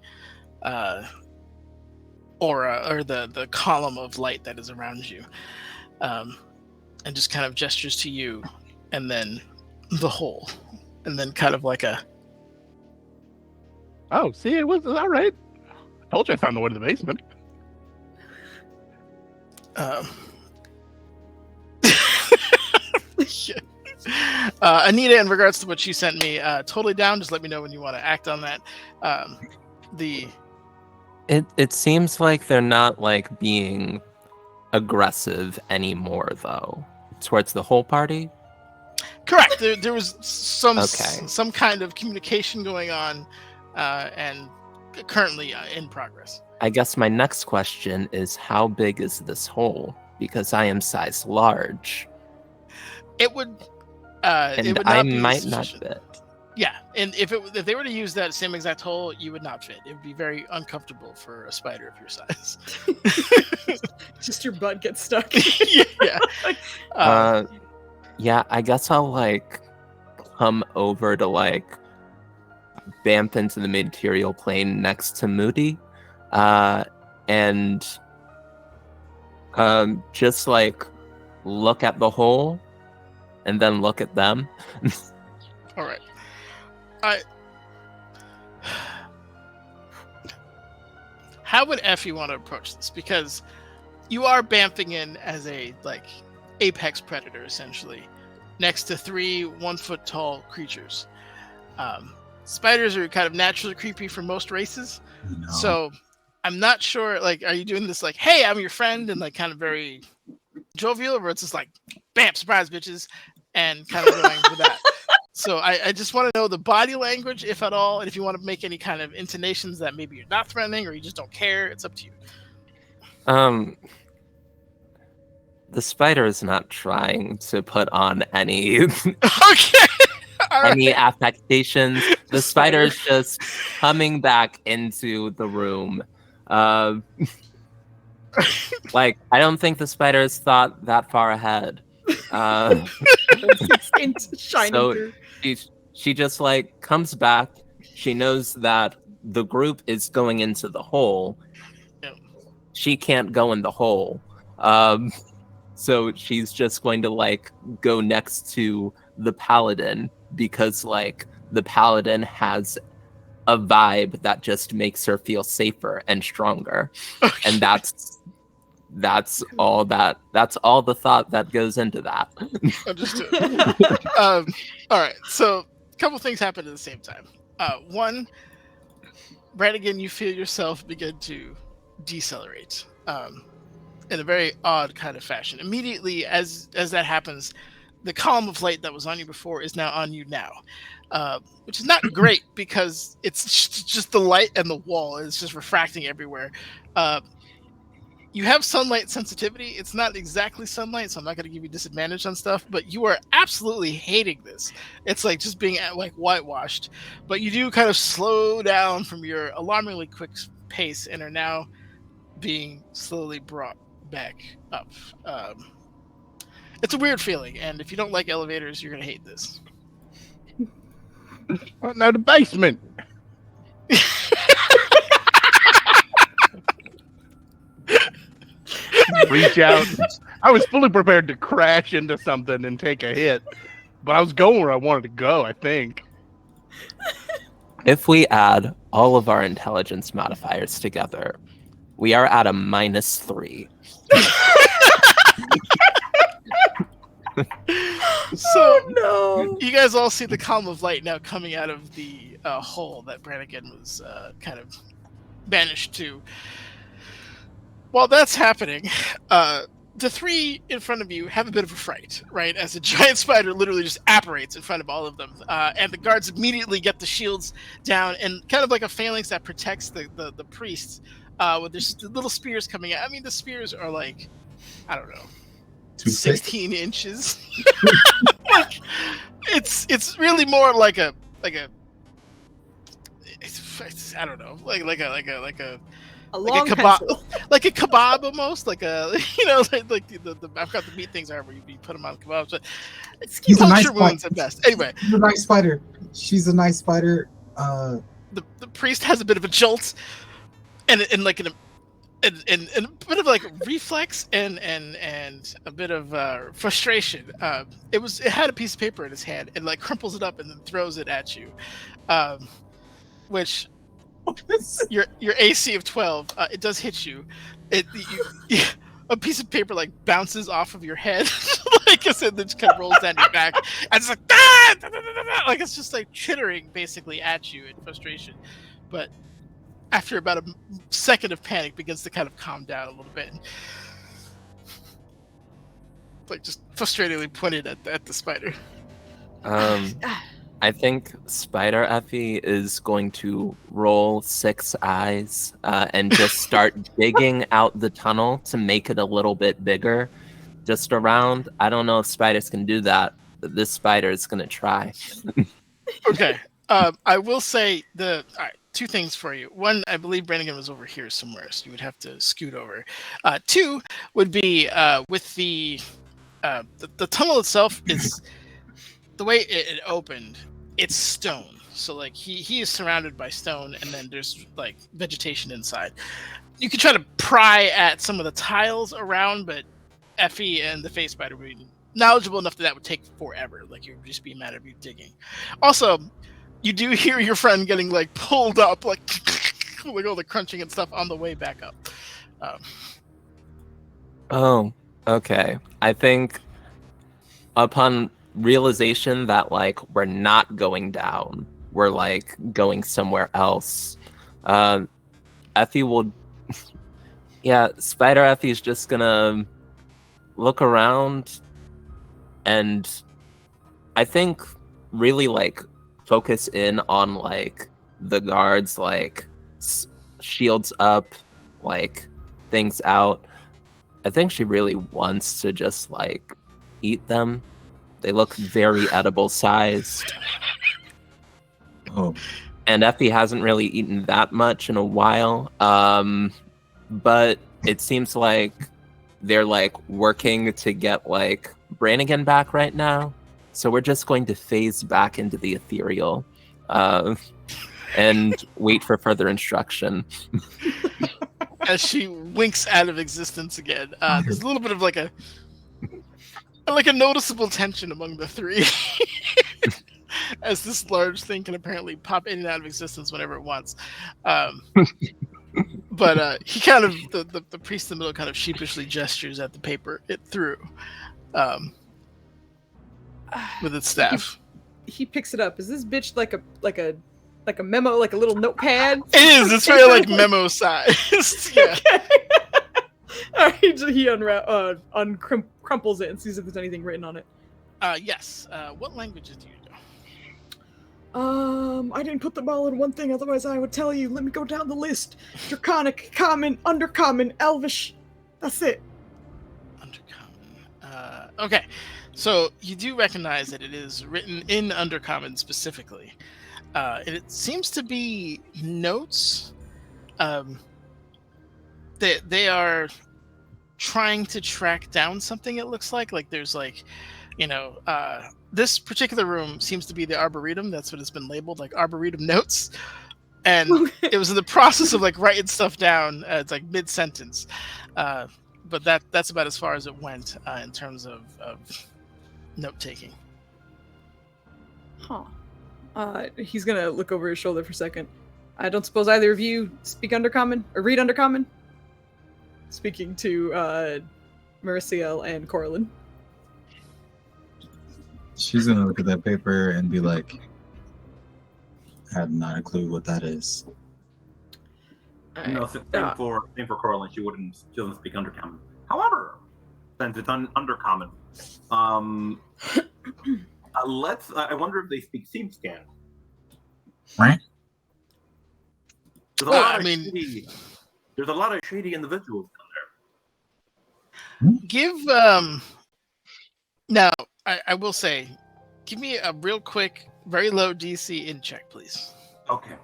aura or the column of light that is around you, and just kind of gestures to you, and then the hole, and then kind of like a. Oh, see, it was all right. I told you I found the way to the basement. Anita, in regards to what she sent me, totally down. Just let me know when you want to act on that. It seems like they're not like being aggressive anymore, though, towards the whole party. Correct. There was some Okay. some kind of communication going on, and currently in progress. I guess my next question is, how big is this hole? Because I am size large, It would. and it would I not be might not sufficient. fit. Yeah, and if they were to use that same exact hole, you would not fit. It would be very uncomfortable for a spider of your size. Just your butt gets stuck. Yeah. Yeah, I guess I'll like come over to like bamp into the material plane next to Moody, and just like look at the hole, and then look at them. All right. How would Effie want to approach this? Because you are bamfing in as a like apex predator, essentially, next to 3 1-foot tall creatures. Spiders are kind of naturally creepy for most races, so I'm not sure. Like, are you doing this like, "Hey, I'm your friend," and like kind of very jovial, or it's just like, "Bam, surprise, bitches," and kind of going with that? So I just want to know the body language, if at all, and if you want to make any kind of intonations that maybe you're not threatening or you just don't care. It's up to you. The spider is not trying to put on any Okay. All any right. affectations. The spider is just coming back into the room. Like, I don't think the spider has thought that far ahead. Instinct shining So through. she just like comes back. She knows that the group is going into the hole. Yep. She can't go in the hole. So she's just going to like go next to the paladin because like the paladin has a vibe that just makes her feel safer and stronger. And that's all the thought that goes into that. Understood. All right. So a couple things happen at the same time. One, Brannigan, you feel yourself begin to decelerate. In a very odd kind of fashion. Immediately as that happens, the column of light that was on you before is now on you now, which is not great because it's just the light and the wall is just refracting everywhere. You have sunlight sensitivity. It's not exactly sunlight, so I'm not going to give you disadvantage on stuff, but you are absolutely hating this. It's like just being like whitewashed, but you do kind of slow down from your alarmingly quick pace and are now being slowly brought back up. It's a weird feeling, and if you don't like elevators, you're gonna hate this. Oh, no, the basement. Reach out. I was fully prepared to crash into something and take a hit, but I was going where I wanted to go, I think. If we add all of our intelligence modifiers together, we are at a -3. So No. you guys all see the column of light now coming out of the hole that Brannigan was kind of banished to. While that's happening, the 3 in front of you have a bit of a fright, right? As a giant spider literally just apparates in front of all of them. And the guards immediately get the shields down and kind of like a phalanx that protects the priests with their little spears coming out. I mean, the spears are like, I don't know, 16 inches. Like, it's really more like a it's, I don't know, like A long kebab, pencil. like a kebab almost, like a like the I've got the meat things are where you put them on kebabs, but He's a nice puncture wounds at best. Anyway, She's a nice spider. She's a nice spider. the priest has a bit of a jolt, and like a bit of like reflex and a bit of frustration. It had a piece of paper in his hand and like crumples it up and then throws it at you, which your AC of 12, it does hit you. A piece of paper like bounces off of your head, like I said, then just kind of rolls down your back, and it's like like it's just like chittering basically at you in frustration, but after about a second of panic, begins to kind of calm down a little bit. Like just frustratingly pointed at the spider. I think Spider Effie is going to roll 6 eyes and just start digging out the tunnel to make it a little bit bigger, just around. I don't know if spiders can do that, but this spider is going to try. Okay. I will say all right, 2 things for you. 1, I believe Brannigan was over here somewhere, so you would have to scoot over. 2 would be with the tunnel itself is the way it opened. It's stone, so like he is surrounded by stone, and then there's like vegetation inside. You could try to pry at some of the tiles around, but Effie and the face spider would be knowledgeable enough that would take forever. Like it would just be a matter of you digging. Also, you do hear your friend getting like pulled up, like like all the crunching and stuff on the way back up. Oh, okay. I think upon realization that like we're not going down, we're like going somewhere else. Effie will Spider Effie's just gonna look around and I think really like focus in on like the guards, like shields up, like things out. I think she really wants to just like eat them. They look very edible sized. Oh, And Effie hasn't really eaten that much in a while. But it seems like they're like working to get like Brannigan back right now. So we're just going to phase back into the ethereal and wait for further instruction. As she winks out of existence again, there's a little bit of like a noticeable tension among the three. As this large thing can apparently pop in and out of existence whenever it wants. But he kind of, the priest in the middle kind of sheepishly gestures at the paper it threw with its staff. He picks it up. Is this bitch like a memo, like a little notepad? It is. It's very like memo sized. Yeah. Okay. All right, he uncrumples it and sees if there's anything written on it. Yes. What languages do you know? I didn't put them all in one thing, otherwise I would tell you. Let me go down the list. Draconic, common, undercommon, elvish. That's it. Undercommon. Okay. So you do recognize that it is written in undercommon specifically. And it seems to be notes. They are trying to track down something, it looks like. Like there's like, this particular room seems to be the Arboretum. That's what it's been labeled, like Arboretum notes. And it was in the process of like writing stuff down. It's like mid-sentence. But that's about as far as it went in terms of note-taking. Huh. He's gonna look over his shoulder for a second. I don't suppose either of you speak Undercommon or read Undercommon? Speaking to Mariciel and Coraline. she's gonna look at that paper and be like, I have not a clue what that is. No, same for Coraline. She doesn't speak undercommon. However, since it's undercommon, I wonder if they speak seam scan. Right? There's a lot of shady individuals down there. Give now I will say, give me a real quick, very low DC in check, please. Okay.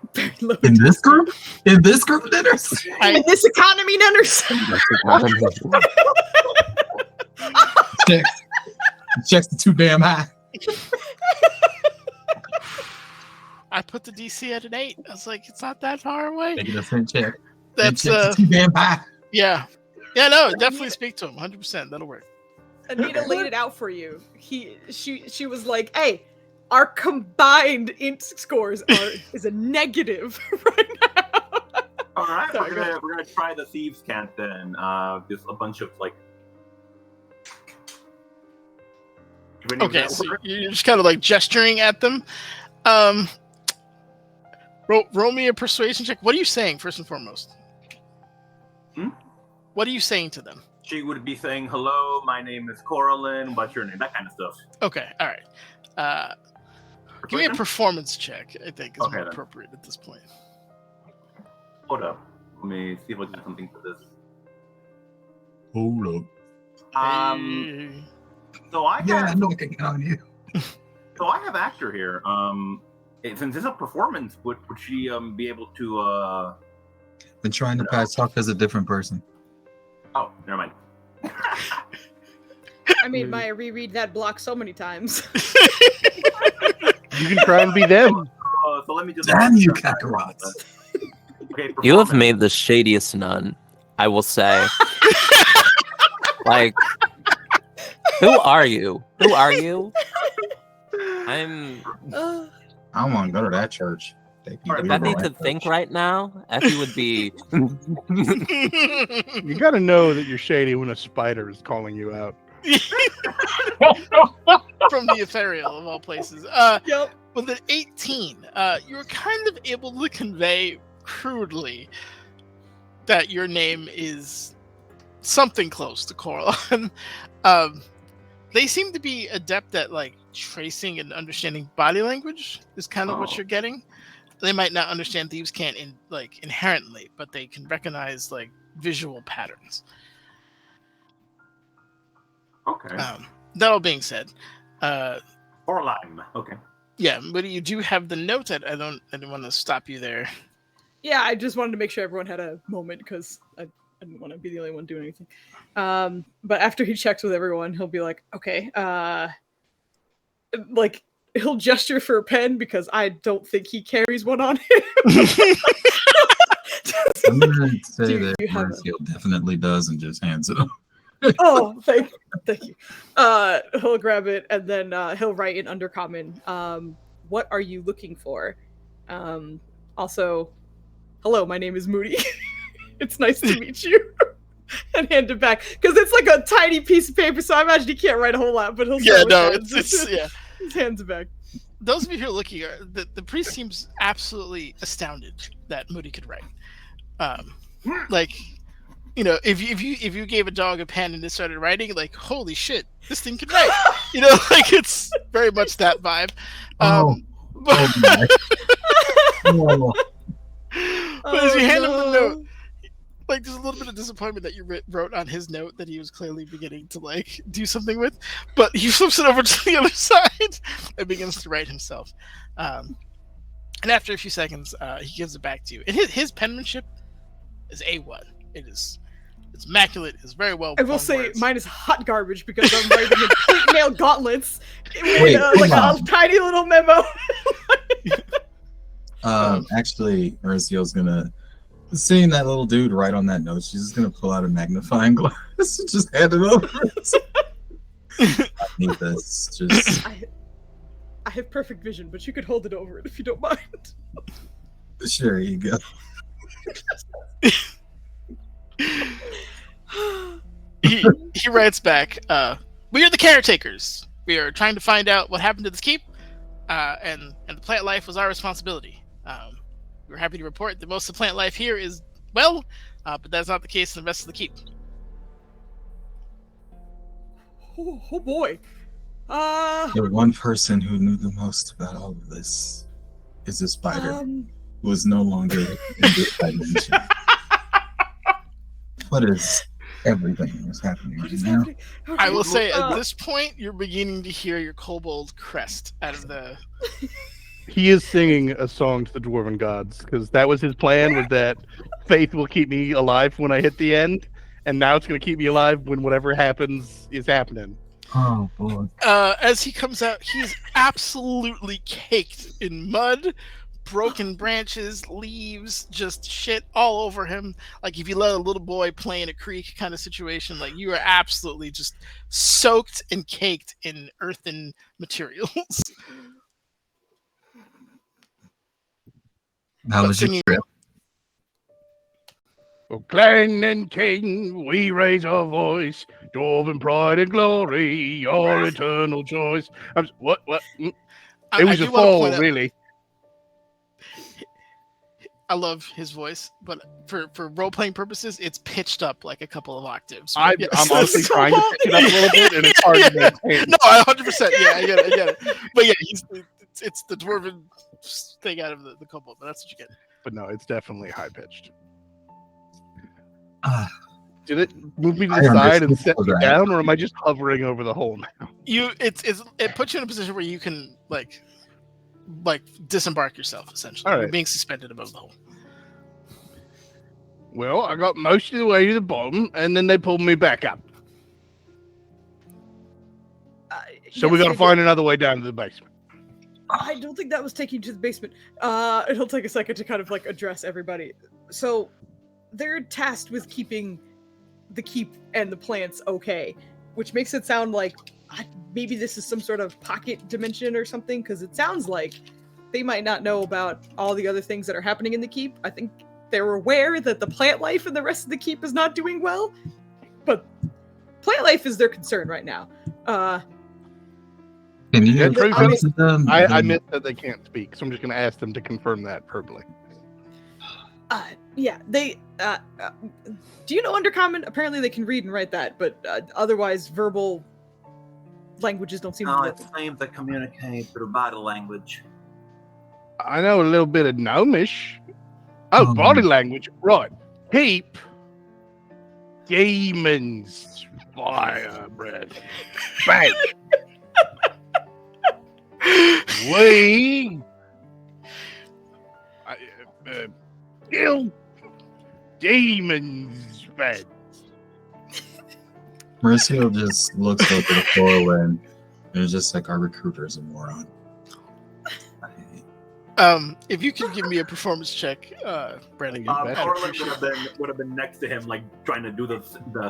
In this group? In this group of dinners? In this economy, dinners. Checks too damn high. I put the DC at an 8. I was like, it's not that far away. Taking a cent check. That's too damn high. yeah. Yeah, no, definitely speak to him. 100%. That'll work. Anita laid it out for you. She was like, hey, our combined int scores is a negative right now. All right, Sorry, we're gonna try the thieves' cant then. Just a bunch of like. Okay, so you're just kind of like gesturing at them. Roll me a persuasion check. What are you saying, first and foremost? What are you saying to them? She would be saying, hello, my name is Coraline, what's your name? That kind of stuff. Okay, all right. Give me a performance check, I think, is more appropriate at this point. Hold up. Let me see if I can do something for this. Hold up. So I have, yeah, I'm looking on you. So I have actor here. Since it's a performance, would she be able to Been trying to pass off as a different person. Oh, never mind. I made Maya reread that block so many times. You can try and be them. So let me just. Damn you, Kakarots. Okay, You have made the shadiest nun, I will say. Like, who are you? Who are you? I don't want to go to that church. If Effie could think right now, Effie would be. You got to know that you're shady when a spider is calling you out. From the ethereal of all places. Yep. With an 18, you're kind of able to convey crudely that your name is something close to Coraline. They seem to be adept at like tracing and understanding body language. Is kind of what you're getting. They might not understand thieves can't inherently, but they can recognize like visual patterns. Okay. That all being said, Coraline. Okay. yeah, but you do have the note. I didn't want to stop you there. Yeah, I just wanted to make sure everyone had a moment because I didn't want to be the only one doing anything. But after he checks with everyone, he'll be like, okay, like he'll gesture for a pen because I don't think he carries one on him. I'm gonna say Do that you have Marcial definitely does and just hands it. Oh, thank you. He'll grab it and then he'll write in Undercommon. What are you looking for? Also, hello, my name is Moody. It's nice to meet you. And hand it back because it's like a tiny piece of paper, so I imagine he can't write a whole lot. But he'll His hands it back. Those of you who are looking, the priest seems absolutely astounded that Moody could write. Like, you know, if you gave a dog a pen and it started writing, like, holy shit, this thing can write. You know, like it's very much that vibe. But as you hand him the note, like there's a little bit of disappointment that you wrote on his note that he was clearly beginning to like do something with, but he flips it over to the other side and begins to write himself. And after a few seconds, he gives it back to you. And his penmanship is A1. It's immaculate. It's very well. I will say words. mine is hot garbage because I'm writing in pink nail gauntlets with Wait, like come a tiny little memo. Actually, Marcial's gonna, seeing that little dude write on that note, she's just gonna pull out a magnifying glass and just hand it over. I need this. Just I have perfect vision, but you could hold it over it if you don't mind. sure, you go. he writes back, we are the caretakers. We are trying to find out what happened to this keep, and the plant life was our responsibility. We're happy to report that most of the plant life here is well, but that's not the case in the rest of the keep. Oh boy. The one person who knew the most about all of this is a spider who is no longer in this dimension. What is everything that's happening right now? I will say at this point, you're beginning to hear your kobold crest out of the. He is singing a song to the dwarven gods because that was his plan. Was that faith will keep me alive when I hit the end, and now it's going to keep me alive when whatever happens is happening. Oh boy! As he comes out, he's absolutely caked in mud, broken branches, leaves, just shit all over him. Like if you let a little boy play in a creek kind of situation, like you are absolutely just soaked and caked in earthen materials. How was your trip? Oh, clan and king, we raise our voice, dwarven pride and glory, your eternal choice. What? It was a fall, really. I love his voice, but for role-playing purposes, it's pitched up like a couple of octaves. I'm Yes. honestly trying to pitch it up a little bit, and it's hard to maintain. No, 100%. Yeah, I get it. But yeah, it's the dwarven thing out of the kobold, but that's what you get. But no, it's definitely high-pitched. Ah, Did it move me to I the side and understand set me that. down, or am I just hovering over the hole now? It puts you in a position where you can like disembark yourself essentially. All right. You're being suspended above the hole. Well, I got most of the way to the bottom, and then they pulled me back up. So we got to find another way down to the basement. I don't think that was taking you to the basement. It'll take a second to kind of like address everybody. So they're tasked with keeping the keep and the plants okay, which makes it sound like maybe this is some sort of pocket dimension or something, because it sounds like they might not know about all the other things that are happening in the keep. I think they're aware that the plant life in the rest of the keep is not doing well, but plant life is their concern right now. Can you Yeah, true, explain to them? I admit that they can't speak, so I'm just going to ask them to confirm that verbally. Yeah, they. Do you know Undercommon? Apparently, they can read and write that, but otherwise, verbal languages don't seem to No, be. it seems they communicate through body language. I know a little bit of Gnomish. Oh, body language. Right. Keep demons fire breath back. We kill demons fed. Mauricio just looks over the floor and it's just like our recruiter's a moron. If you could give me a performance check, Brandon. Corlin would have been next to him, like trying to do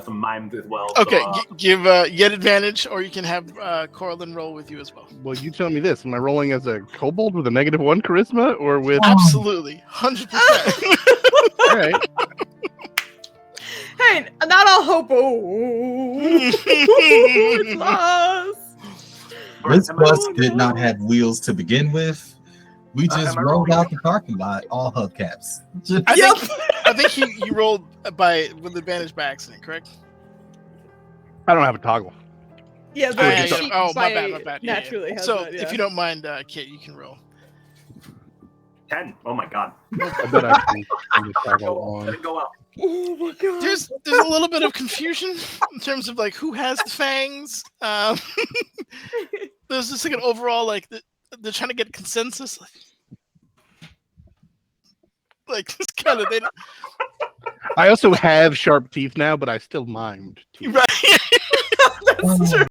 some mimes as well. Okay, So, give Yet advantage, or you can have Corlin roll with you as well. Well, you tell me this. Am I rolling as a kobold with a -1 charisma or with... Absolutely, 100%. All right. Hey, not all hope. Oh, it's lost. This bus did not have wheels to begin with. We just am I rolled wrong? out the parking lot, all hubcaps. I think you rolled with advantage by accident, correct? I don't have a toggle. Yeah, yeah, the sheet oh, my by- bad. Yeah, Naturally has So that, yeah. if you don't mind, Kit, you can roll. 10. Oh my god. I bet I can turn the toggle Let on. it go out. Oh my god. There's a little bit of confusion in terms of like who has the fangs. There's just like an overall like they're trying to get consensus. Like this kind of they. I also have sharp teeth now, but I still mimed teeth. Right. That's true.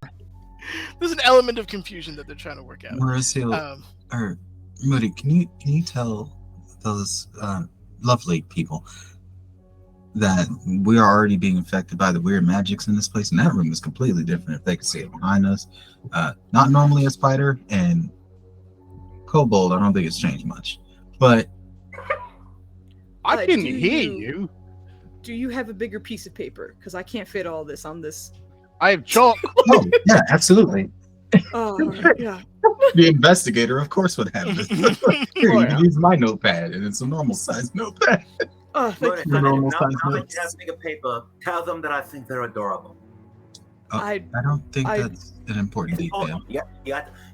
There's an element of confusion that they're trying to work out. Mauricio, or Moody, can you tell those lovely people that we are already being affected by the weird magics in this place? And that room is completely different if they can see it behind us. Not normally a spider, and kobold, I don't think it's changed much. But I can do hear you- you. Do you have a bigger piece of paper? Because I can't fit all this on this. I have chalk. oh yeah, absolutely. Oh yeah. The investigator, of course, would have this. Here, you Oh, yeah. can use my notepad, and it's a normal size notepad. Oh, thank Look, you. You're now normal that size you notes. have a big paper, tell them that I think they're adorable. I don't think I- that's an important detail. You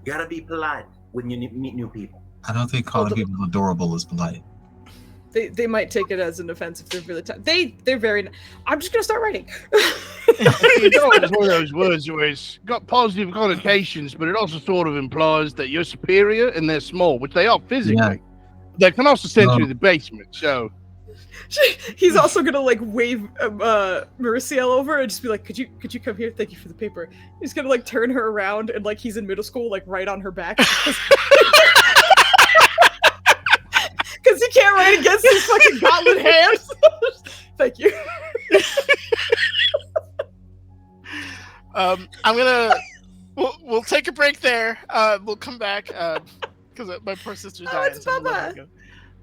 gotta be polite when you meet new people. I don't think calling people adorable is polite. They might take it as an offense if they're really they're very. I'm just gonna start writing. It's one of those words where it's got positive connotations, but it also sort of implies that you're superior and they're small, which they are physically. Yeah. They can also send you No. to the basement, so... He's also gonna like wave Mauricio over and just be like, "Could you come here? Thank you for the paper." He's gonna like turn her around and like he's in middle school, like right on her back. Because he can't write against his fucking gauntlet hands. Thank you. I'm gonna. We'll take a break there. We'll come back because my poor sister's dying. It's so I'm gonna Bubba. let her go.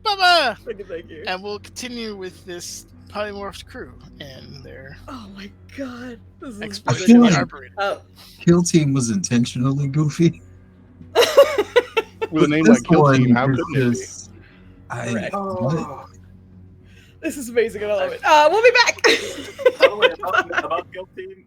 Bubba, Thank you. and we'll continue with this polymorphed crew and their Oh my god. This is exploits feel in the like- Arboretum. Kill Team was intentionally goofy. With a name This like Kill one Team, how is couldn't it be? just- I, Correct. what? This is amazing and I love it. We'll be back. By the way, about Guild Team,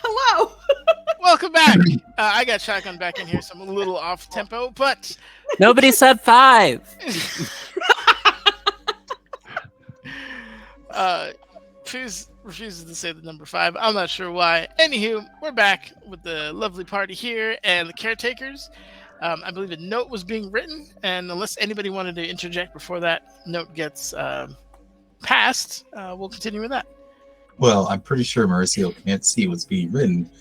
Hello. Welcome back. I got Shotgun back in here, so I'm a little off tempo, but Nobody said 5. Fooz refuses to say the number 5. I'm not sure why. Anywho, we're back with the lovely party here and the caretakers. I believe a note was being written, and unless anybody wanted to interject before that note gets passed, we'll continue with that. Well, I'm pretty sure Mauricio can't see what's being written,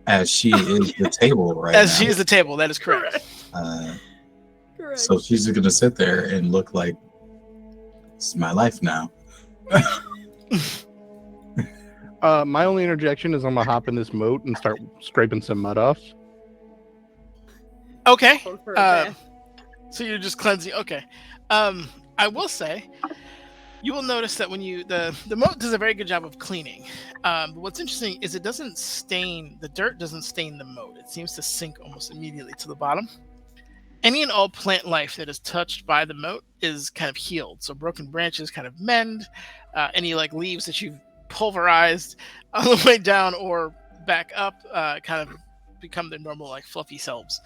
as she is the table right now. As she is the table, that is correct. Correct. So she's just gonna sit there and look like this is my life now. My only interjection is I'm gonna hop in this moat and start scraping some mud off. Okay. For a bath. So you're just cleansing. Okay. I will say, you will notice that when the moat does a very good job of cleaning. But what's interesting is it doesn't stain, the dirt doesn't stain the moat. It seems to sink almost immediately to the bottom. Any and all plant life that is touched by the moat is kind of healed. So broken branches kind of mend. Any like leaves that you've pulverized on the way down or back up kind of become their normal like fluffy selves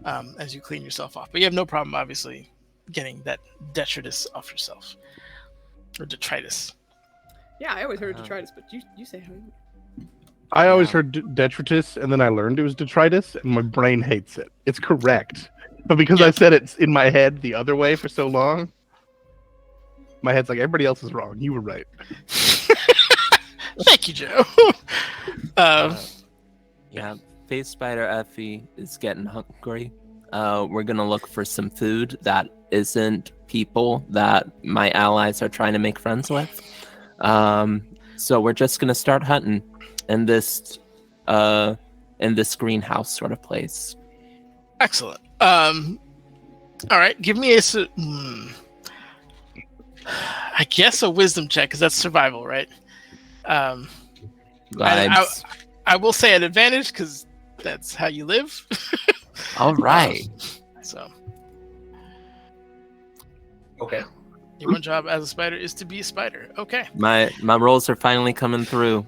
as you clean yourself off. But you have no problem obviously getting that detritus off yourself. Or detritus. Yeah, I always heard detritus, but you say how. I always heard detritus, and then I learned it was detritus, and my brain hates it. It's correct. But because I said it in my head the other way for so long, my head's like, everybody else is wrong. You were right. Thank you, Joe. Yeah, Face Spider Effie is getting hungry. We're gonna look for some food that isn't people that my allies are trying to make friends with. So we're just gonna start hunting in this greenhouse sort of place. Excellent. All right, give me a I guess a wisdom check because that's survival, right? Vibes. I will say an advantage because that's how you live. All right. So, Okay. your one job as a spider is to be a spider. Okay. My rolls are finally coming through.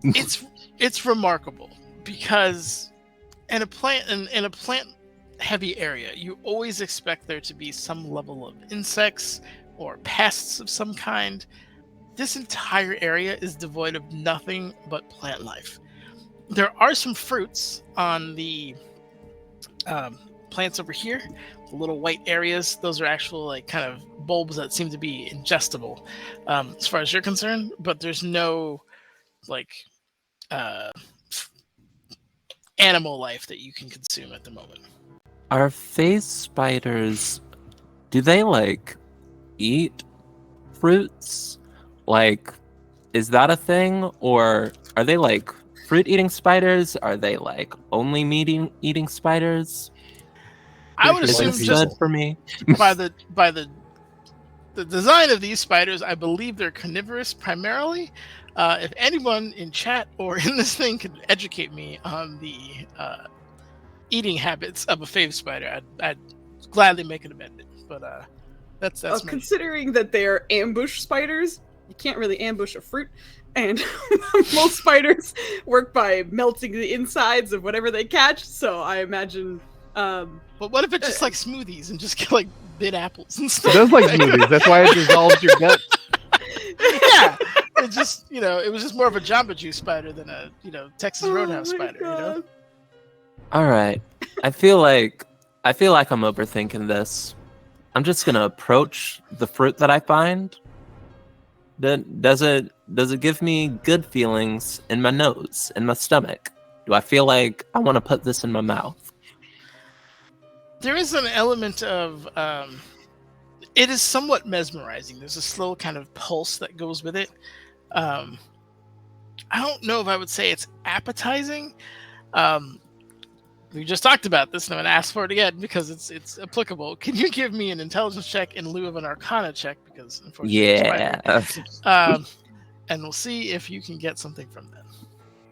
It's remarkable because in a plant heavy area, you always expect there to be some level of insects or pests of some kind. This entire area is devoid of nothing but plant life. There are some fruits on the plants over here, the little white areas. Those are actual like kind of bulbs that seem to be ingestible as far as you're concerned, but there's no like animal life that you can consume at the moment. Are face spiders, do they like eat fruits? Like, is that a thing? Or are they like fruit eating spiders? Are they like only meat eating spiders? I would Is assume it just good for me? by the design of these spiders, I believe they're carnivorous primarily. If anyone in chat or in this thing could educate me on the eating habits of a fave spider, I'd gladly make an amendment. But that's considering that they're ambush spiders, you can't really ambush a fruit, and most spiders work by melting the insides of whatever they catch. So I imagine. But what if it's just like smoothies and just get like bit apples and stuff? It does like smoothies. That's why it dissolves your gut. Yeah, it just it was just more of a Jamba Juice spider than a Texas Roadhouse spider. All right, I feel like I'm overthinking this. I'm just gonna approach the fruit that I find. Does it give me good feelings in my nose, in my stomach? Do I feel like I want to put this in my mouth? There is an element of it is somewhat mesmerizing. There's a slow kind of pulse that goes with it. I don't know if I would say it's appetizing. We just talked about this, and I'm going to ask for it again because it's applicable. Can you give me an intelligence check in lieu of an Arcana check? Because unfortunately, and we'll see if you can get something from that.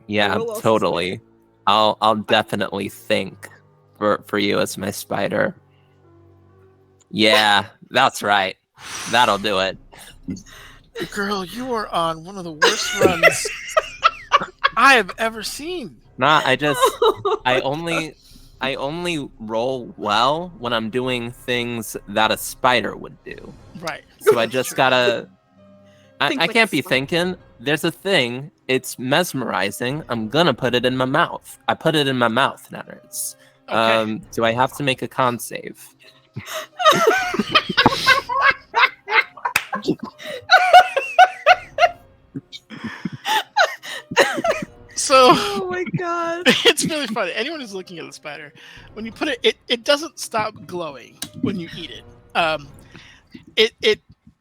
Yeah, totally. I'll definitely think for you as my spider. Yeah, that's right. That'll do it. Girl, you are on one of the worst runs I have ever seen. Nah, I Oh only roll well when I'm doing things that a spider would do. Right. So I That's just true. gotta. Think I like can't a be spider. thinking. There's a thing. It's mesmerizing. I'm gonna put it in my mouth. I put it in my mouth, Nanners. Okay. Do I have to make a con save? So Oh my god. it's really funny. Anyone who's looking at the spider, when you put it, it doesn't stop glowing when you eat it.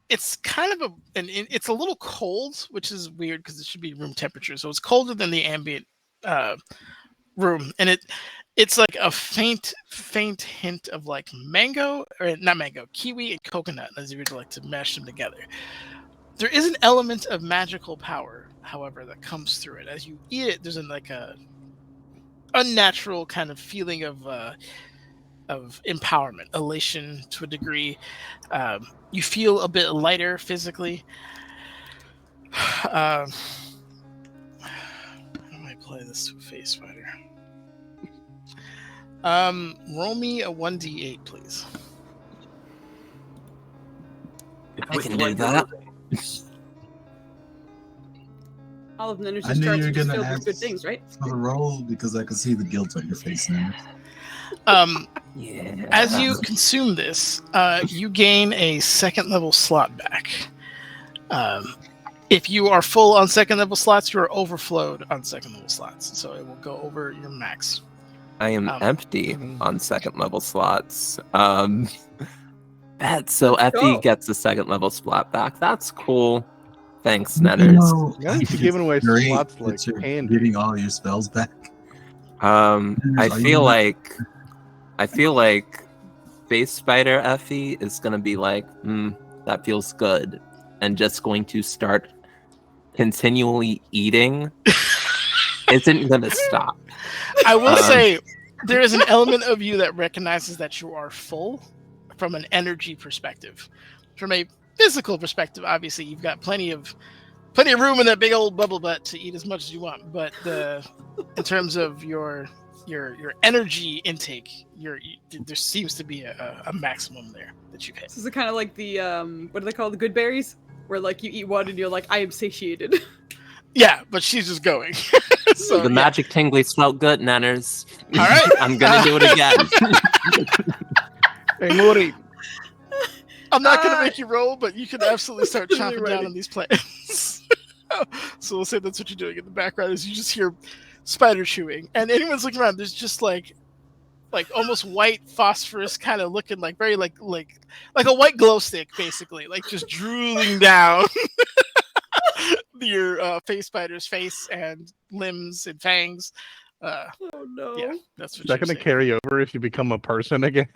It's kind of it's a little cold, which is weird because it should be room temperature. So it's colder than the ambient room, and it's like a faint hint of like mango, or not mango, kiwi and coconut, as you would like to mash them together. There is an element of magical power, however, that comes through it. As you eat it, there's like a unnatural kind of feeling of empowerment, elation to a degree. You feel a bit lighter physically. How do I play this to a face spider? Roll me a 1d8, please. I can do that. All of the I energy knew charts you are were just gonna filled with ask good things, right? for the roll because I could see the guilt on your face now. Yeah. As you consume this, you gain a second level slot back. If you are full on second level slots, you are overflowed on second level slots, so it will go over your max. I am empty Mhm. on second level slots. So Let's Effie go. gets a second level slot back. That's cool. Thanks, You Netters. know, Now I you're think giving it's away great slots that like you're candy. getting all your spells back. I Are feel you- like Face Spider Effie is gonna be like, that feels good, and just going to start continually eating. Isn't gonna stop. I will say there is an element of you that recognizes that you are full from an energy perspective. From a physical perspective, obviously you've got plenty of room in that big old bubble butt to eat as much as you want. But in terms of your energy intake, there seems to be a maximum there that you've hit. This is kind of like the what do they call the good berries? Where like you eat one and you're like, I am satiated. Yeah, but she's just going. So The magic tingly smelled good, Nanners. All right. I'm gonna do it again. Hey, Moody. I'm not going to make you roll, but you can absolutely start Really chomping down on these plants. So we'll say that's what you're doing in the background is you just hear spider chewing. And anyone's looking around, there's just like almost white phosphorus kind of looking like very like a white glow stick, basically, like just drooling down your face spider's face and limbs and fangs. Oh no. Yeah, that's what Is that you're going to saying. carry over if you become a person again?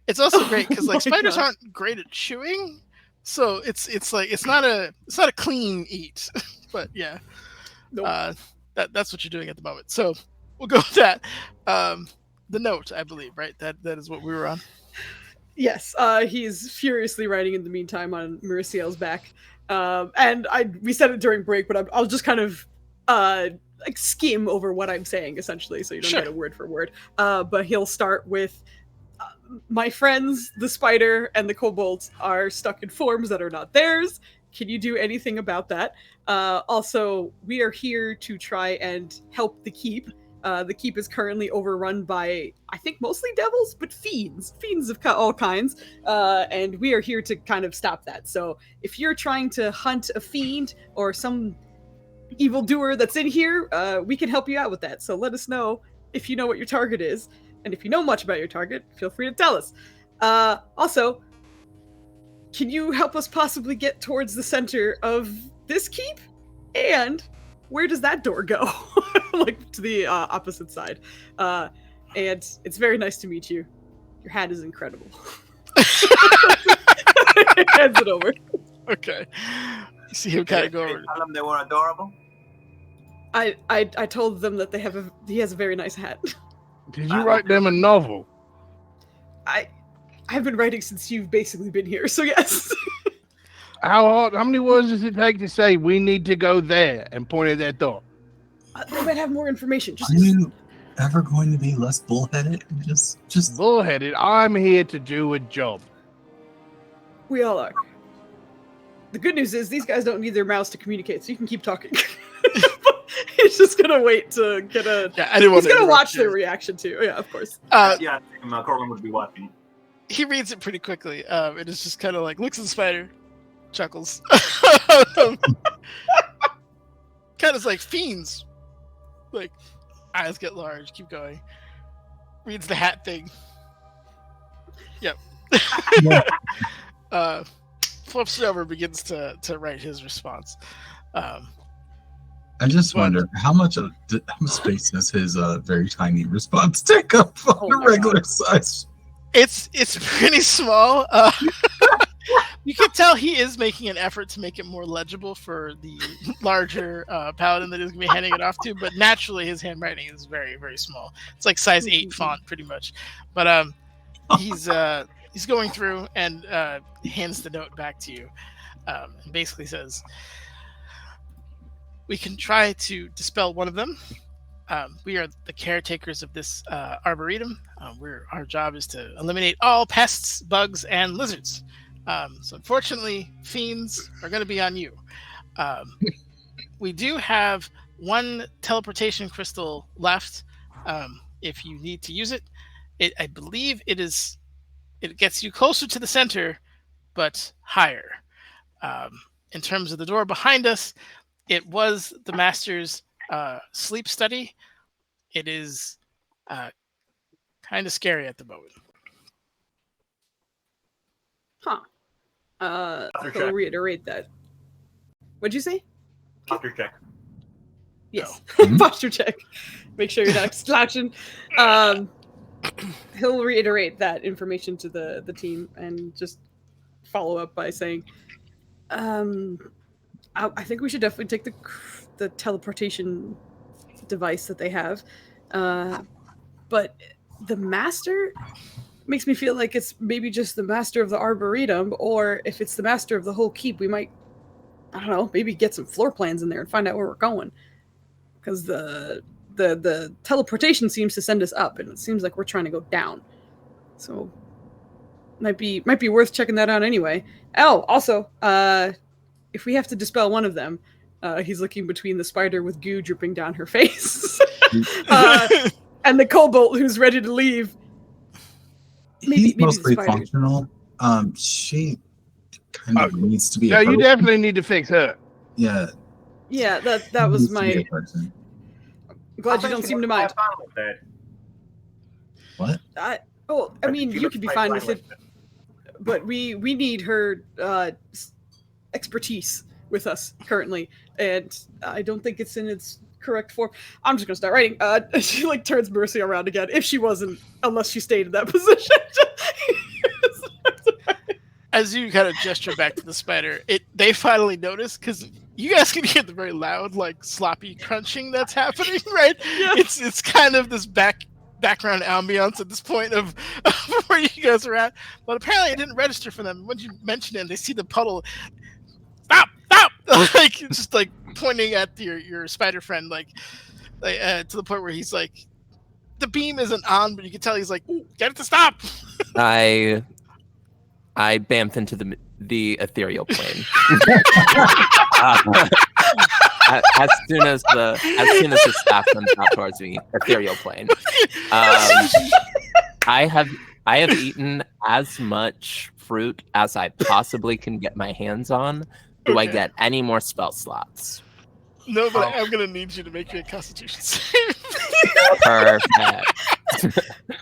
It's also great because Oh like my spiders God. aren't great at chewing, so it's like it's not a clean eat. But yeah, Nope. that's what you're doing at the moment. So we'll go with that. The note, I believe, right? That is what we were on. Yes, he's furiously writing in the meantime on Mariciel's back. And we said it during break, but I'll just kind of like skim over what I'm saying essentially, so you don't Sure. get a word for word. But he'll start with my friends, the spider and the kobolds, are stuck in forms that are not theirs. Can you do anything about that? Also, we are here to try and help the keep. The keep is currently overrun by, I think, mostly devils, but fiends of all kinds. And we are here to kind of stop that. So if you're trying to hunt a fiend or some evildoer that's in here, we can help you out with that. So let us know if you know what your target is. And if you know much about your target, feel free to tell us. Also, can you help us possibly get towards the center of this keep? And where does that door go? Like to the opposite side. And it's very nice to meet you. Your hat is incredible. Hands it over. Okay. See him kind of go over. Tell them they were adorable. I told them that he has a very nice hat. Did you write them a novel? I've been writing since you've basically been here, so yes. How many words does it take to say we need to go there and point at that door? They might have more information. Are you ever going to be less bullheaded? Just Bullheaded. I'm here to do a job. We all are. The good news is these guys don't need their mouths to communicate, so you can keep talking. He's just gonna wait to get a. Yeah, I didn't want He's to gonna watch interrupt you. their reaction too. Yeah, of course. Yeah, Corwin would be watching. He reads it pretty quickly. And it's just kind of like looks at the spider, chuckles. Kind of like fiends. Like eyes get large. Keep going. Reads the hat thing. Yep. Flips it over, begins to write his response. I just wonder how much space does his very tiny response take up on a regular size? It's pretty small. You can tell he is making an effort to make it more legible for the larger paladin that he's going to be handing it off to, but naturally his handwriting is very, very small. It's like size 8 font, pretty much. But he's going through and hands the note back to you, and basically says, "We can try to dispel one of them. We are the caretakers of this arboretum. Our job is to eliminate all pests, bugs, and lizards. So unfortunately, fiends are going to be on you. We do have one teleportation crystal left. If you need to use it, I believe it gets you closer to the center, but higher. In terms of the door behind us, it was the master's sleep study. It is kind of scary at the moment." Huh. He'll reiterate that. What'd you say? Posture check. Yes. No. Posture check. Make sure you're not slouching. He'll reiterate that information to the team and just follow up by saying, I think we should definitely take the teleportation device that they have. But the master makes me feel like it's maybe just the master of the arboretum, or if it's the master of the whole keep, we might, I don't know, maybe get some floor plans in there and find out where we're going. Because the teleportation seems to send us up, and it seems like we're trying to go down. So might be worth checking that out anyway. Oh, also, if we have to dispel one of them, he's looking between the spider with goo dripping down her face, and the kobold who's ready to leave. He's mostly functional. She kind of needs to be. No, you definitely need to fix her. Yeah. Yeah, that was my. I'm glad you don't seem to mind. What? I mean, you could be fine with it, but we need her expertise with us currently, and I don't think it's in its correct form. I'm just gonna start writing. She like turns Mercy around again, if she wasn't, unless she stayed in that position. As you kind of gesture back to the spider, they finally notice, because you guys can hear the very loud, like sloppy crunching that's happening, right? Yeah. It's kind of this background ambience at this point of where you guys are at, but apparently it didn't register for them. Once you mention it, they see the puddle. Stop! Like just like pointing at your spider friend, like to the point where he's like, the beam isn't on, but you can tell he's like, get it to stop. I bamf into the ethereal plane. As soon as the staff comes out towards me, ethereal plane. I have eaten as much fruit as I possibly can get my hands on. Do I get any more spell slots? No, but I'm gonna need you to make me a Constitution save. Perfect.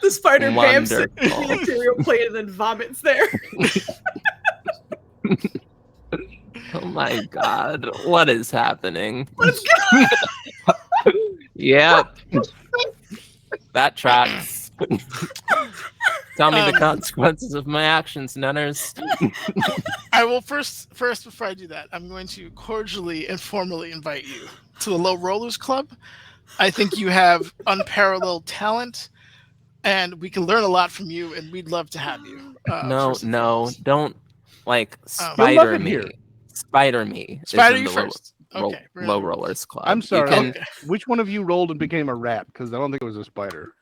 The spider bamps it in the ethereal plane and then vomits there. Oh my god, what is happening? Let's go! Yep. That tracks. Tell me the consequences of my actions, nunners. I will first, before I do that, I'm going to cordially and formally invite you to the Low Rollers Club. I think you have unparalleled talent, and we can learn a lot from you, and we'd love to have you. No, don't like spider me. Spider Me. Spider is in you the first. Low, Okay. we're low gonna- Rollers Club. I'm You sorry. can- Okay. Which one of you rolled and became a rat? Because I don't think it was a spider.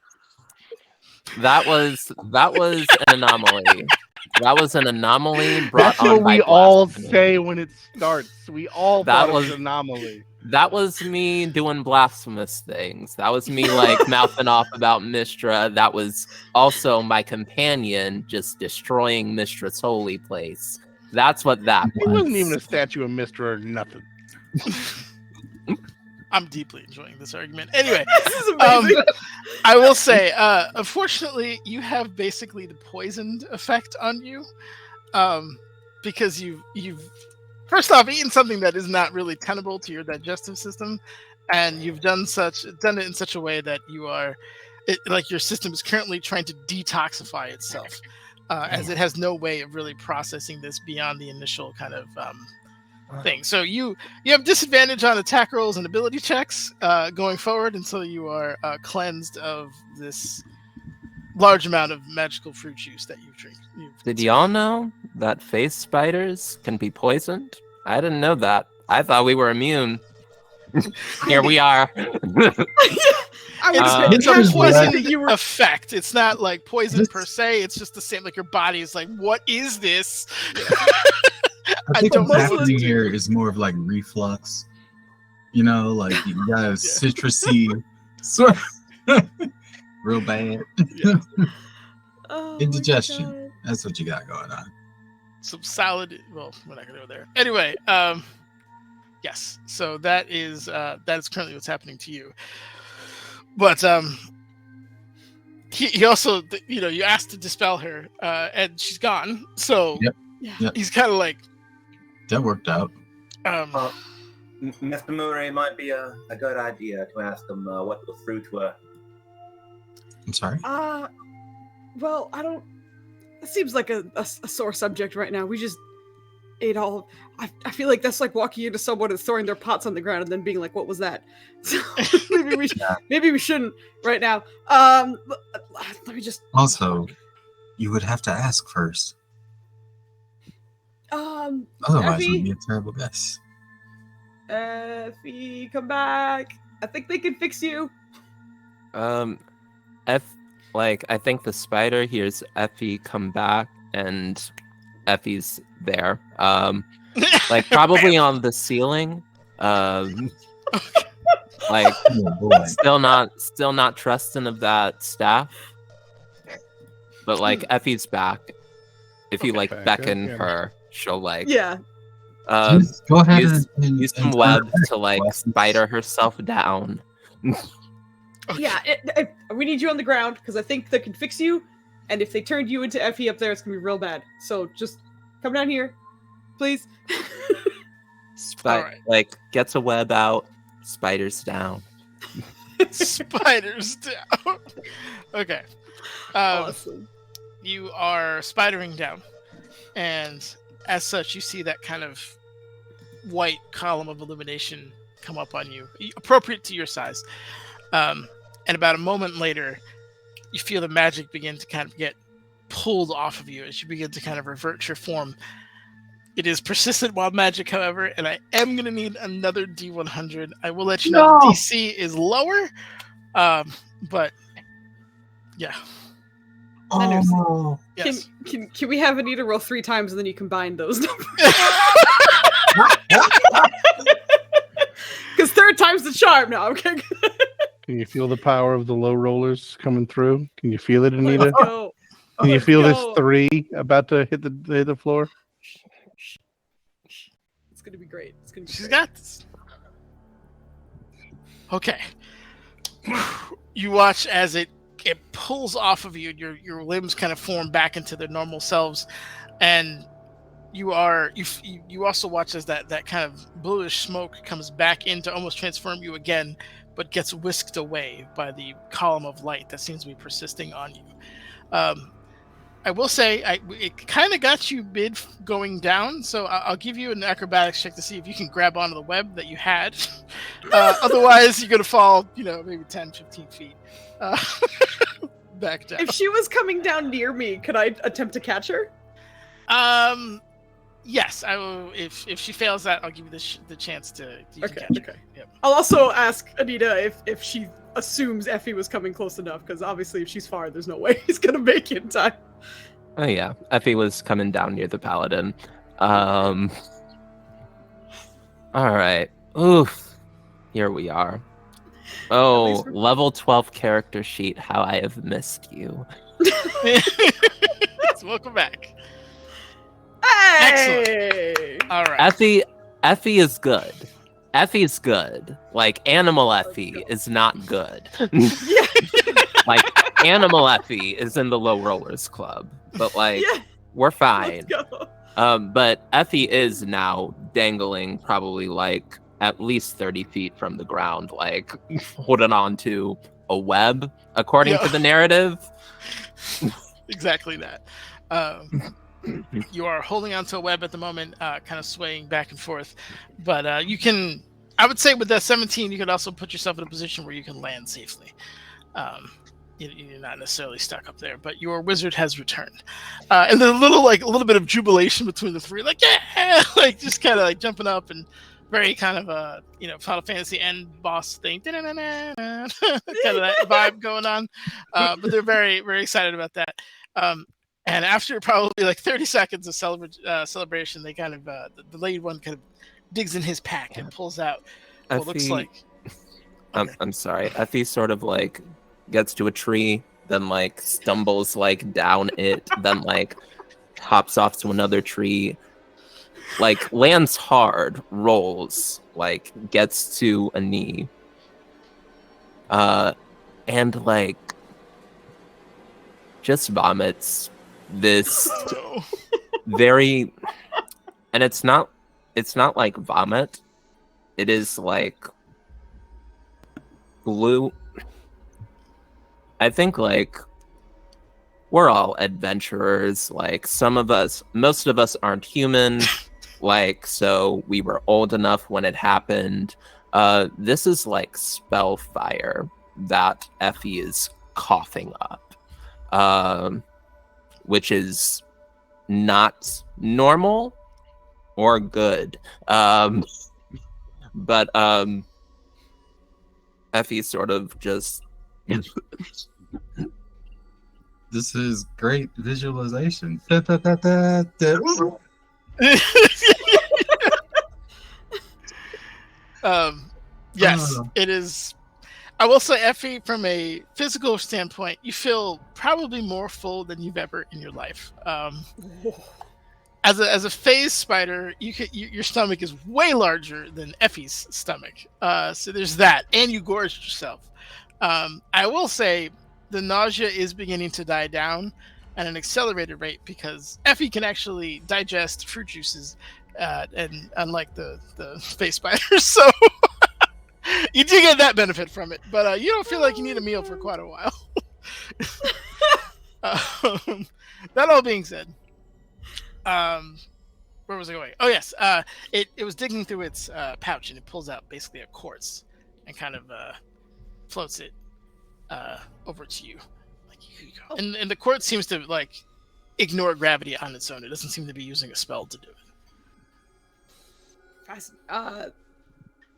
That was an anomaly. That was an anomaly brought That's on what by we all blasphemy. say when it starts. We all That thought it was- was an anomaly. That was me doing blasphemous things. That was me like mouthing off about Mistra. That was also my companion just destroying Mistra's holy place. That's what that It wasn't even a was. statue of Mister or nothing. I'm deeply enjoying this argument. Anyway, This is amazing. I will say, unfortunately, you have basically the poisoned effect on you, because you've first off eaten something that is not really tenable to your digestive system, and you've done it in such a way that you are, like your system is currently trying to detoxify itself, as it has no way of really processing this beyond the initial kind of thing. So you have disadvantage on attack rolls and ability checks going forward until you are cleansed of this large amount of magical fruit juice that you've drank. Did y'all know that face spiders can be poisoned? I didn't know that. I thought we were immune. Here we are. I It's was it's a This is poison that you were effect. It's not like poison This- per se. It's just the same. Like your body is like, what is this? I think don't what's know what to happening do. here is more of like reflux. You know, like you got a citrusy sort real bad Oh my indigestion. God. That's what you got going on. Some salad. Well, we're not gonna go there. Anyway, yes. So that is currently what's happening to you. But he also, you asked to dispel her, and she's gone. So Yep. Yeah. he's kind of like, That worked out. Mr. Murray, might be a good idea to ask them what the fruit were. I'm sorry. Well, I don't. It seems like a sore subject right now. We just ate all. I feel like that's like walking into someone and throwing their pots on the ground and then being like, "What was that?" So maybe we shouldn't right now. Let me just. Also, you would have to ask first. Um. Otherwise, Effie? you'd be a terrible guest. Effie, come back. I think they can fix you. I think the spider hears Effie come back, and Effie's there. Like probably on the ceiling. Like Oh boy. still not trusting of that staff. But like Effie's back. If you Okay. like Back beckon again. her, she'll like Yeah. Just go ahead use- use some and web to like weapons. spider herself down. Okay. Yeah. We need you on the ground because I think they can fix you. And if they turned you into Effie up there, it's gonna be real bad. So just come down here, please. Alright. Like gets a web out, spiders down. Spiders down. Okay. Awesome. You are spidering down, and as such, you see that kind of white column of illumination come up on you, appropriate to your size. And about a moment later, you feel the magic begin to kind of get pulled off of you as you begin to kind of revert your form. It is persistent wild magic, however, and I am going to need another D100. I will let you know the DC is lower, but yeah. Oh, Yes. Can we have Anita roll 3 times and then you combine those numbers? Because 3rd time's the charm. No, okay. Can you feel the power of the low rollers coming through? Can you feel it, Anita? Let's go. Can you Let's feel this go. 3 about to hit the floor? It's gonna be great. It's gonna be She's great. got this. Okay. You watch as it pulls off of you. Your limbs kind of form back into their normal selves, and you also watch as that kind of bluish smoke comes back in to almost transform you again, but gets whisked away by the column of light that seems to be persisting on you. I will say, it kind of got you mid going down, so I'll give you an acrobatics check to see if you can grab onto the web that you had. Otherwise, you're going to fall, maybe 10, 15 feet back down. If she was coming down near me, could I attempt to catch her? Yes, I will. If she fails that, I'll give you the chance to you can Okay, catch her. okay. Yep. I'll also ask Anita if she assumes Effie was coming close enough, because obviously if she's far, there's no way he's gonna make it in time. Oh yeah, Effie was coming down near the paladin. All right. Oof. Here we are. Oh, least we're- level 12 character sheet. How I have missed you. So welcome back. Hey! All right. Effie is good. Effie's good. Like animal Effie is not good. Yeah. Like animal Effie is in the low rollers club, but like Yeah. we're fine. Let's go. But Effie is now dangling probably like at least 30 feet from the ground, like holding on to a web, according to the narrative. Exactly that. You are holding onto a web at the moment, kind of swaying back and forth. But you can, I would say with that 17, you could also put yourself in a position where you can land safely. You're not necessarily stuck up there, but your wizard has returned. And then a little bit of jubilation between the three, like, yeah, like just kind of like jumping up and very kind of Final Fantasy end boss thing, kind of that vibe going on. But they're very, very excited about that. And after probably like 30 seconds of celebration, they kind of the lead one kind of digs in his pack and pulls out what looks like. I'm sorry. Effie sort of like gets to a tree, then like stumbles like down it, then like hops off to another tree, like lands hard, rolls, like gets to a knee, and like just vomits this very, and it's not like vomit, it is like blue. I think like we're all adventurers, like most of us aren't human, like so we were old enough when it happened. This is like spell fire that Effie is coughing up, which is not normal or good. But Effie sort of just This is great visualization. Yes, it is. I will say, Effie, from a physical standpoint, you feel probably more full than you've ever in your life. As a phase spider, your stomach is way larger than Effie's stomach. So there's that, and you gorged yourself. I will say the nausea is beginning to die down at an accelerated rate because Effie can actually digest fruit juices, and unlike the space spiders, so you do get that benefit from it. But you don't feel like you need a meal for quite a while. That all being said, where was I going? Oh yes, it was digging through its pouch and it pulls out basically a quartz and kind of floats it over to you. Like, here you go. And the quartz seems to like ignore gravity on its own. It doesn't seem to be using a spell to do it.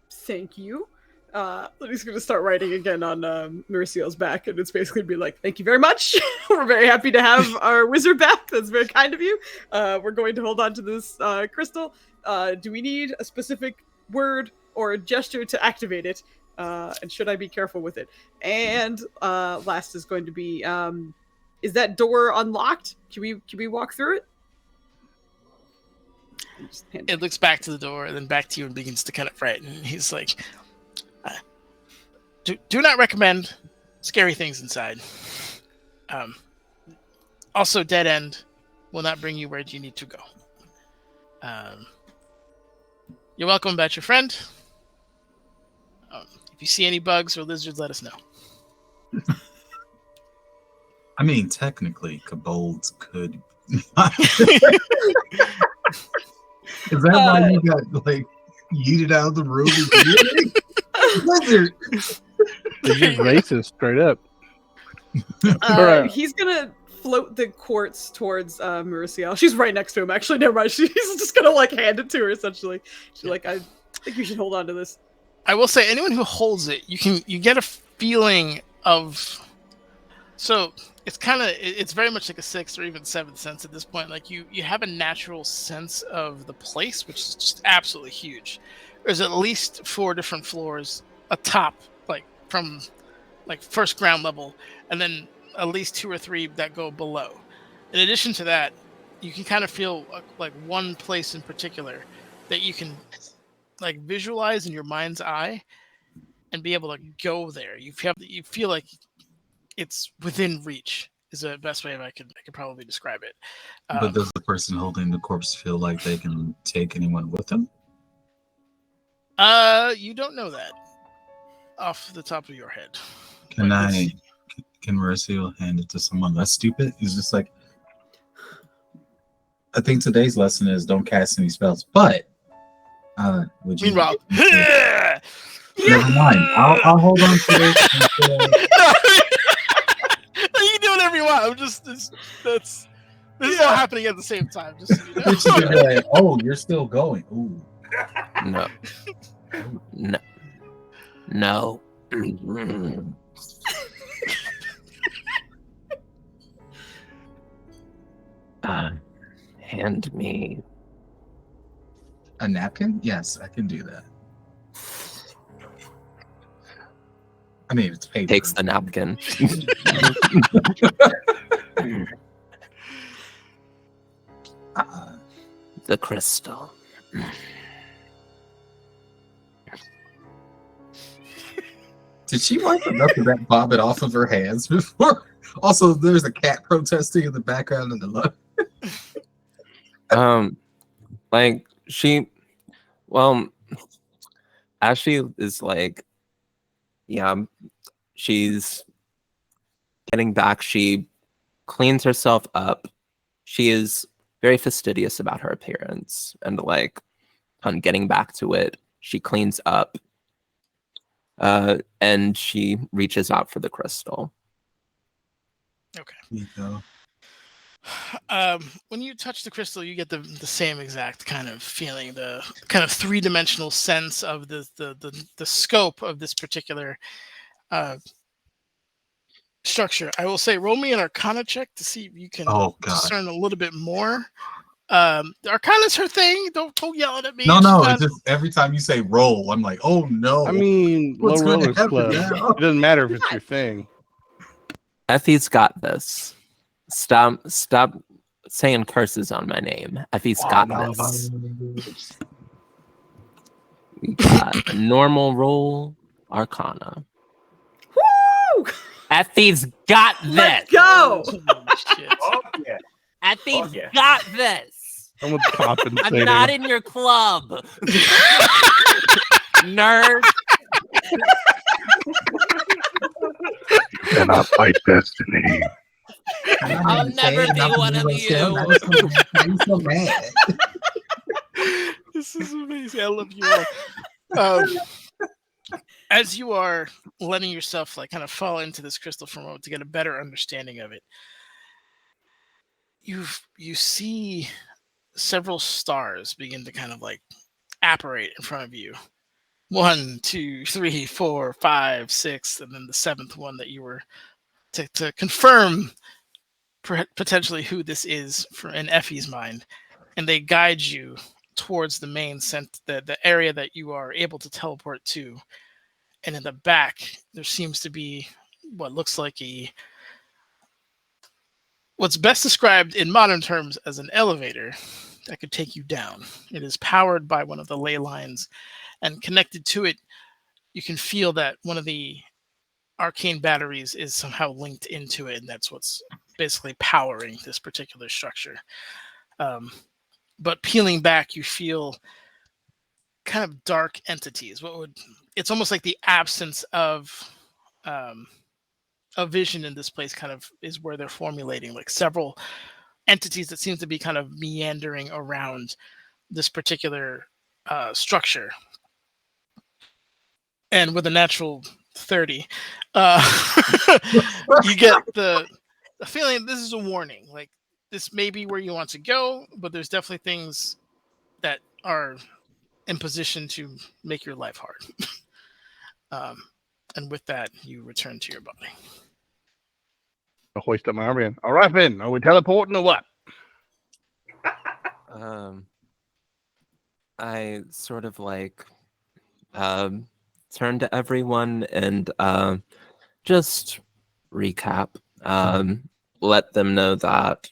Thank you. Lydia's going to start writing again on Mauricio's back, and it's basically be like, thank you very much. We're very happy to have our wizard back. That's very kind of you. We're going to hold on to this crystal. Do we need a specific word or a gesture to activate it? And should I be careful with it? And last is going to be, is that door unlocked? Can we walk through it? It looks back to the door and then back to you and begins to kind of write. And he's like, do not recommend scary things inside. Also, dead end will not bring you where you need to go. You're welcome about your friend. If you see any bugs or lizards, let us know. I mean, technically, kobolds could. Is that why you got like yeeted out of the room? Lizard. They're just racist, straight up. He's gonna float the quartz towards Mauricio. She's right next to him, actually. Never mind. She's just gonna like hand it to her. Essentially, she's like, I think you should hold on to this. I will say, anyone who holds it, you get a feeling of. So it's very much like a sixth or even seventh sense at this point. Like you have a natural sense of the place, which is just absolutely huge. There's at least 4 different floors atop, like from like first ground level, and then at least 2 or 3 that go below. In addition to that, you can kind of feel like one place in particular that you can like visualize in your mind's eye and be able to go there. You feel like it's within reach is the best way I could probably describe it. But does the person holding the corpse feel like they can take anyone with them? You don't know that off the top of your head. Can Mauricio hand it to someone less stupid? It's just like, I think today's lesson is don't cast any spells. But would you? Meanwhile, Never mind. I'll hold on to this. You can do whatever you want. I'm just this is all happening at the same time. Just so you know. Like, oh, you're still going. Ooh. No. No. Hand me A napkin? Yes, I can do that. I mean, it's paper. takes the napkin. The crystal. Did she wipe enough of that vomit off of her hands before? Also, there's a cat protesting in the background of the look. Like she, well, as she is like, yeah, she's getting back. She cleans herself up. She is very fastidious about her appearance, and like on getting back to it, she cleans up. And she reaches out for the crystal. Okay. You go. When you touch the crystal, you get the same exact kind of feeling, the kind of 3-dimensional sense of the scope of this particular structure. I will say, roll me an Arcana check to see if you can discern a little bit more. Arcana's her thing. Don't yell at me. No. It's just every time you say roll, I'm like, oh no. I mean, low What's gonna rollers happen club. now? It doesn't matter if it's your thing. Effie's got this. Stop saying curses on my name. Effie's got this. We got a normal roll, Arcana. Woo! Effie's got this. Let's go! Shit. Oh yeah. Effie's yeah. got this. Someone's compensating. I'm not in your club. Nerd. Cannot fight destiny. I'll never be one of you. I'm so mad. This is amazing. I love you all. As you are letting yourself like kind of fall into this crystal for a moment to get a better understanding of it, you see several stars begin to kind of like apparate in front of you. 1, 2, 3, 4, 5, 6, and then the 7th one that you were to confirm potentially who this is in Effie's mind, and they guide you towards the main the area that you are able to teleport to. And in the back, there seems to be what looks like what's best described in modern terms as an elevator that could take you down. It is powered by one of the ley lines, and connected to it, you can feel that one of the arcane batteries is somehow linked into it, and that's what's basically powering this particular structure. But peeling back, you feel kind of dark entities. It's almost like the absence of a vision in this place kind of is where they're formulating like several entities that seem to be kind of meandering around this particular structure. And with a natural 30, you get the a feeling this is a warning. Like this may be where you want to go, but there's definitely things that are in position to make your life hard. And with that, you return to your body. I hoist up my arm again. All right, Ben. Are we teleporting or what? I sort of like turn to everyone and just recap. Let them know that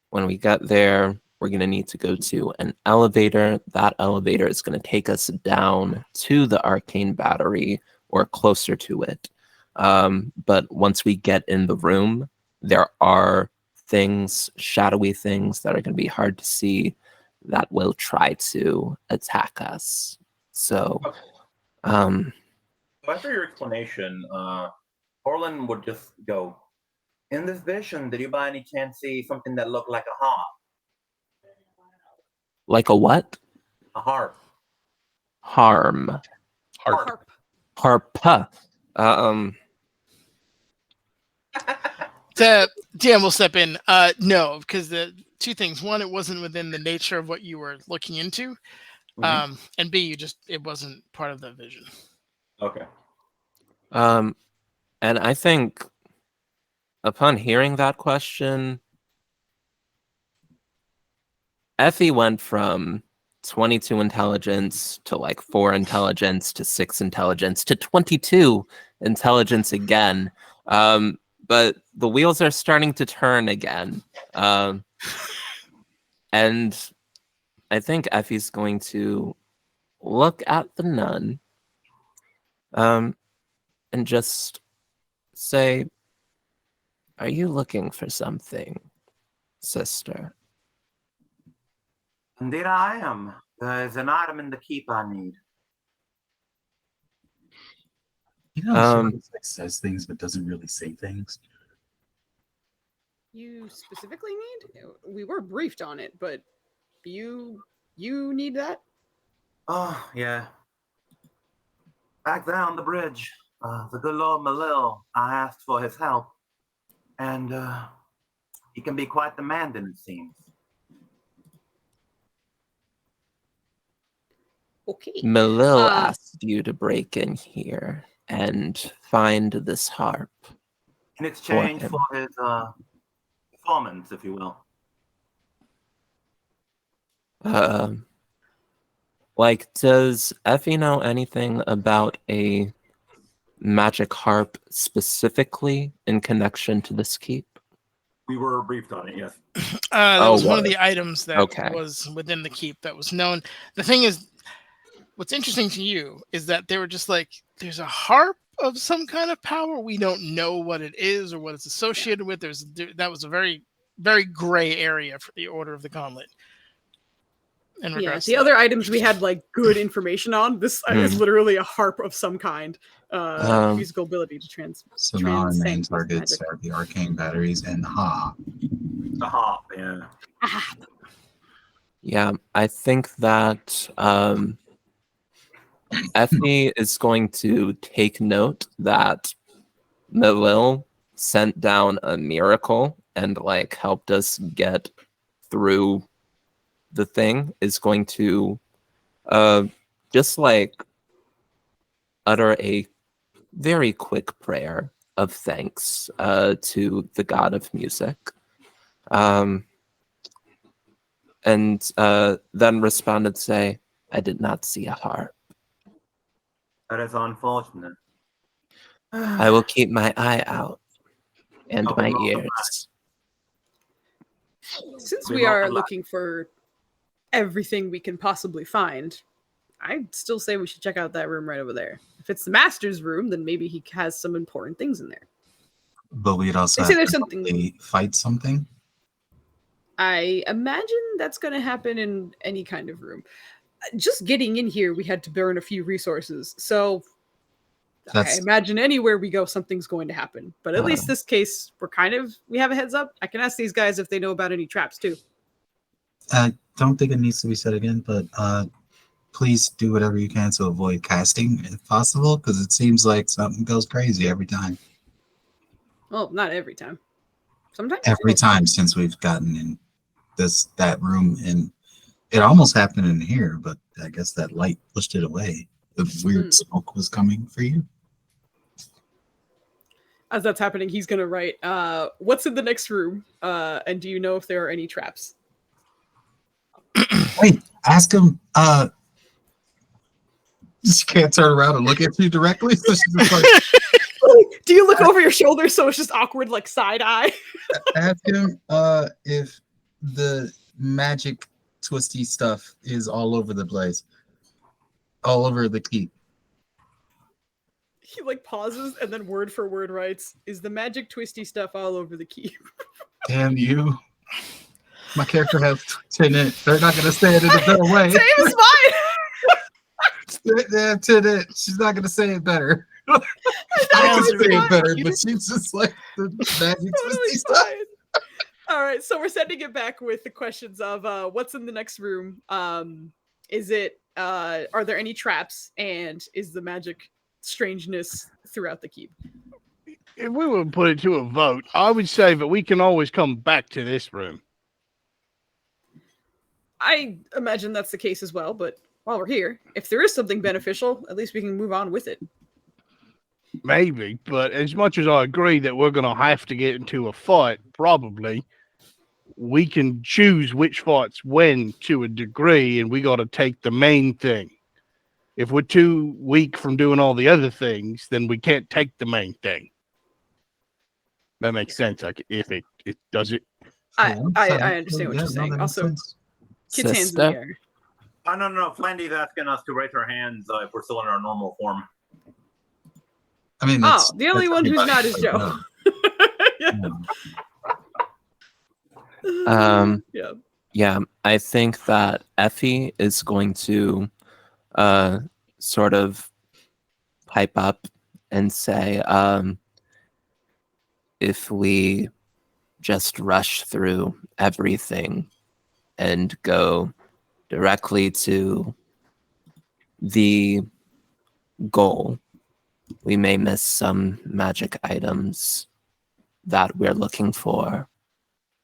when we get there, we're going to need to go to an elevator. That elevator is going to take us down to the arcane battery or closer to it. But once we get in the room, there are things, shadowy things that are going to be hard to see that will try to attack us. So, after your explanation, Orlin would just go, in this vision, did you by any chance see something that looked like a harp? like a what? A harp. Harm. Harp. Harpa. The DM will step in. No, because the two things. One, it wasn't within the nature of what you were looking into. And B, it wasn't part of the vision. Okay. And I think upon hearing that question, Effie went from 22 intelligence to like 4 intelligence to 6 intelligence to 22 intelligence again. But the wheels are starting to turn again. And I think Effie's going to look at the nun and just say, "Are you looking for something, sister?" Indeed, I am. There's an item in the keep I need. You know, she like says things but doesn't really say things. You specifically need? We were briefed on it, but you need that? Oh, yeah. Back there on the bridge, the good Lord Malil, I asked for his help. And he can be quite demanding, it seems. Okay. Malil asked you to break in here and find this harp. In exchange for his performance, if you will. Like, does Effie know anything about a magic harp specifically in connection to this keep? We were briefed on it, yes. That was one of the items that Okay. was within the keep that was known. The thing is, what's interesting to you is that they were just like, there's a harp of some kind of power. We don't know what it is or what it's associated with. That was a very, very gray area for the Order of the Gauntlet. Yeah, the other items we had like good information on. This is literally a harp of some kind. Musical ability to So now our main targets are the arcane batteries and the harp. The harp, yeah. Yeah, I think that Effie is going to take note that Malil sent down a miracle and like helped us get through the thing, is going to just like utter a very quick prayer of thanks to the god of music, and then respond and say, "I did not see a harp. That is unfortunate. I will keep my eye out and Oh, my welcome ears." Since we are looking for everything we can possibly find, I'd still say we should check out that room right over there. If it's the master's room, then maybe he has some important things in there. But we'd also They say have there's to something. fight something. I imagine that's going to happen in any kind of room. Just getting in here, we had to burn a few resources. So I imagine anywhere we go, something's going to happen. But at least this case, we have a heads up. I can ask these guys if they know about any traps too. I don't think it needs to be said again, but please do whatever you can to avoid casting if possible, because it seems like something goes crazy every time. Well, not every time. Sometimes every time since we've gotten in that room, and it almost happened in here, but I guess that light pushed it away. The weird smoke was coming for you. As that's happening, he's gonna write, what's in the next room? And do you know if there are any traps? Wait, ask him. She can't turn around and look at you directly, so she's just like, do you look over your shoulder so it's just awkward, like side eye? ask him if the magic twisty stuff is all over the place, all over the keep. He like pauses and then word for word writes, "Is the magic twisty stuff all over the keep?" Damn you! My character has in it. They're not gonna say it in a better way. Same as mine. Damn it. She's not gonna say it better. I can say it better, but she's just like the magic twisty stuff. All right, so we're sending it back with the questions of what's in the next room. Is it? Are there any traps? And is the magic strangeness throughout the keep? If we were to put it to a vote, I would say that we can always come back to this room. I imagine that's the case as well, but while we're here, if there is something beneficial, at least we can move on with it. Maybe, but as much as I agree that we're going to have to get into a fight, probably, we can choose which fights when to a degree, and we got to take the main thing. If we're too weak from doing all the other things, then we can't take the main thing. That makes sense. Like if it does it. I understand what you're saying. Also, Kit's hands in the air. Oh, no. Flandy's asking us to raise our hands if we're still in our normal form. I mean, the only one who's not is Joe. Yeah, I think that Effie is going to sort of pipe up and say, if we just rush through everything and go directly to the goal, we may miss some magic items that we're looking for.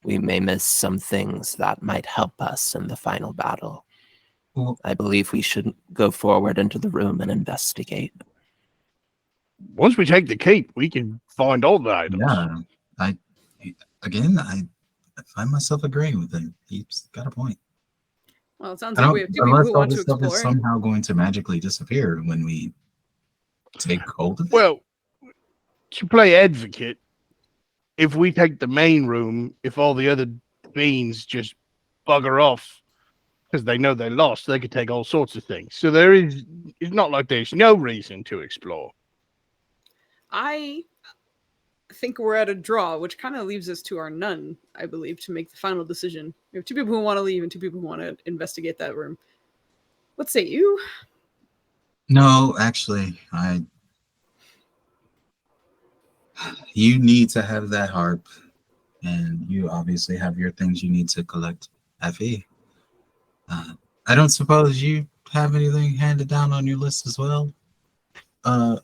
We may miss some things that might help us in the final battle. I believe we should go forward into the room and investigate. Once we take the keep, we can find all the items. Yeah, I find myself agreeing with him. He's got a point. Well, it sounds like we have two people who want to explore. Is somehow going to magically disappear when we take hold of it. Well, to play advocate, if we take the main room, if all the other beans just bugger off because they know they lost, they could take all sorts of things. So it's not like there's no reason to explore. I think we're at a draw, which kind of leaves us to our nun, I believe, to make the final decision. We have two people who want to leave and two people who want to investigate that room. What say you? No, actually, you need to have that harp, and you obviously have your things you need to collect. Effie, I don't suppose you have anything handed down on your list as well. Are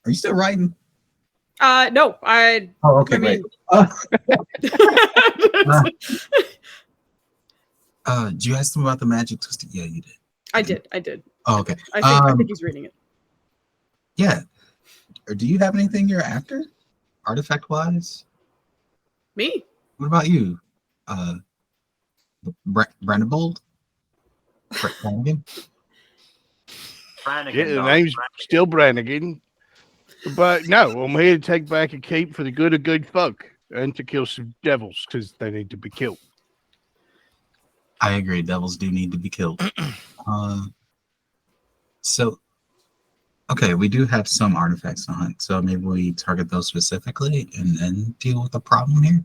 you still writing? No, Oh, okay, great. Did you ask them about the magic twisted? Yeah, you did. I did. Oh, okay. I think he's reading it. Yeah. Or do you have anything you're after, artifact-wise? Me? What about you? Brandenbold? Brannigan? Yeah, the name's still Brannigan. But no, I'm here to take back a keep for the good of good folk and to kill some devils because they need to be killed. I agree. Devils do need to be killed. Okay, we do have some artifacts to hunt, so maybe we target those specifically and then deal with the problem here.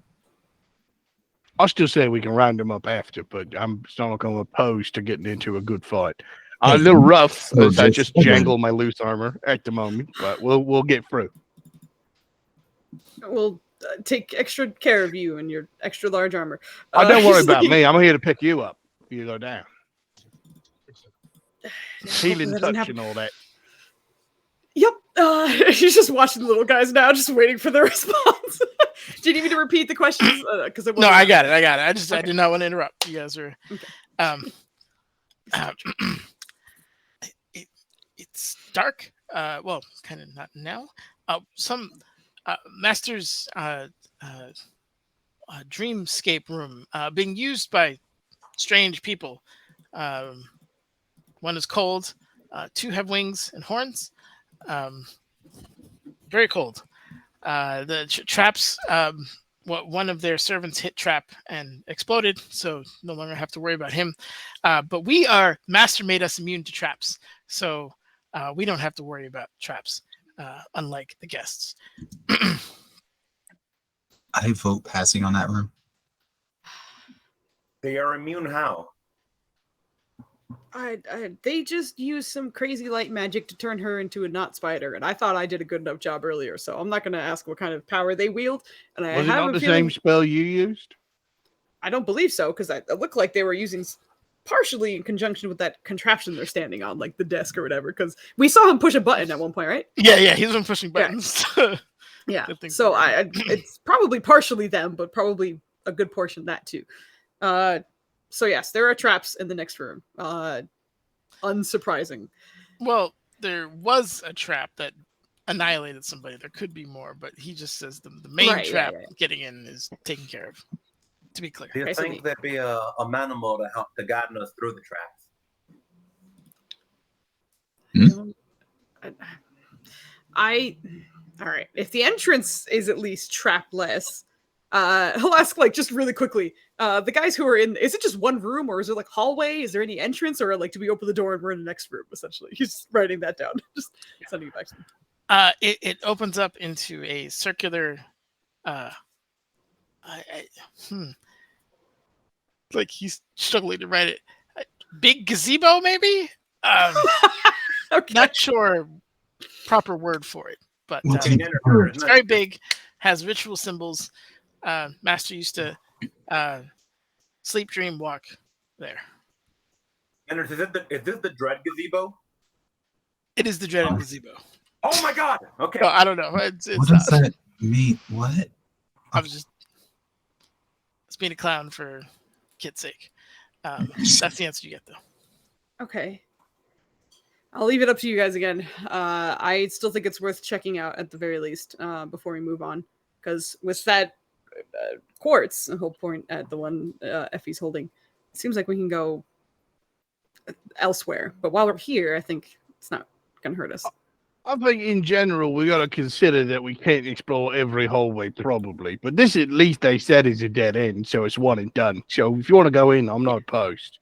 I'll still say we can round them up after, but I'm still not going to oppose to getting into a good fight. A little rough as I just jangle my loose armor at the moment, but we'll get through. We'll take extra care of you and your extra large armor. Don't worry about me. I'm here to pick you up if you go down. Healing touch and all that. Yep. She's just watching the little guys now, just waiting for their response. Do you need me to repeat the questions? Because No, I got it. I did not want to interrupt. You guys are. Okay. It's dark. Well, kind of not now. Some master's dreamscape room being used by strange people. One is cold. Two have wings and horns. Very cold. The traps. One of their servants hit trap and exploded, so no longer have to worry about him. But Master made us immune to traps, so we don't have to worry about traps, unlike the guests. I vote passing on that room. They are immune how? They just used some crazy light magic to turn her into a knot spider, and I thought I did a good enough job earlier, so I'm not going to ask what kind of power they wield. And Was it not the same spell you used? I don't believe so, because it looked like they were using partially in conjunction with that contraption they're standing on, like the desk or whatever, because we saw him push a button at one point, right? Yeah, he's been pushing buttons. Yeah, so it's probably partially them, but probably a good portion that too. So yes, there are traps in the next room. Unsurprising. Well, there was a trap that annihilated somebody. There could be more, but he just says the main trap getting in is taken care of. To be clear. Do you think there'd be a manimal to help to guide us through the traps? All right. If the entrance is at least trapless, he'll ask just really quickly. The guys who are in, is it just one room, or is it hallway? Is there any entrance, or do we open the door and we're in the next room? Essentially, he's writing that down, just sending it back to me. It opens up into a circular. Like he's struggling to write it. Big gazebo, maybe. Okay. Not sure proper word for it, but it's very big. Has ritual symbols. Master used to sleep, dream, walk there. And is this the Dread Gazebo? It is the dreaded gazebo. Oh my god! Okay. No, I don't know. It's what does that mean? What? I was just being a clown for kid's sake. That's the answer you get, though. Okay. I'll leave it up to you guys again. I still think it's worth checking out at the very least before we move on. Because with that quartz, the whole point at the one Effie's holding, it seems like we can go elsewhere. But while we're here, I think it's not going to hurt us. I think in general, we got to consider that we can't explore every hallway, probably. But this, at least, they said is a dead end, so it's one and done. So if you want to go in, I'm not opposed.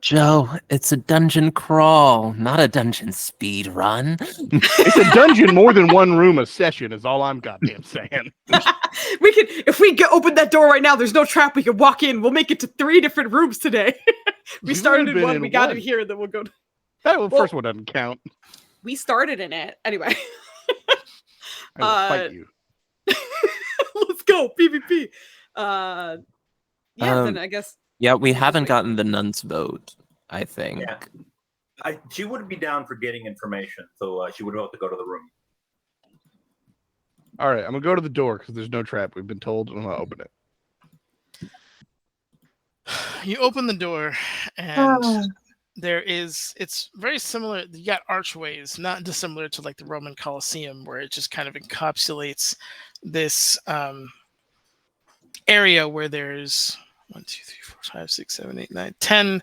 Joe, it's a dungeon crawl, not a dungeon speed run. It's a dungeon more than one room a session, is all I'm goddamn saying. We can, if we open that door right now, there's no trap. We can walk in. We'll make it to 3 different rooms today. We started in one, we got in here, then we'll go. Well, first one doesn't count. We started in it anyway. I will fight you. Let's go PvP. Then I guess. Yeah, we haven't gotten the nun's vote, I think. Yeah. She would be down for getting information, so she would have to go to the room. All right, I'm gonna go to the door because there's no trap. We've been told, and I'm gonna open it. You open the door, and it's very similar. You got archways, not dissimilar to the Roman Colosseum, where it just kind of encapsulates this area where there's 1, 2, 3, 4, 5, 6, 7, 8, 9, 10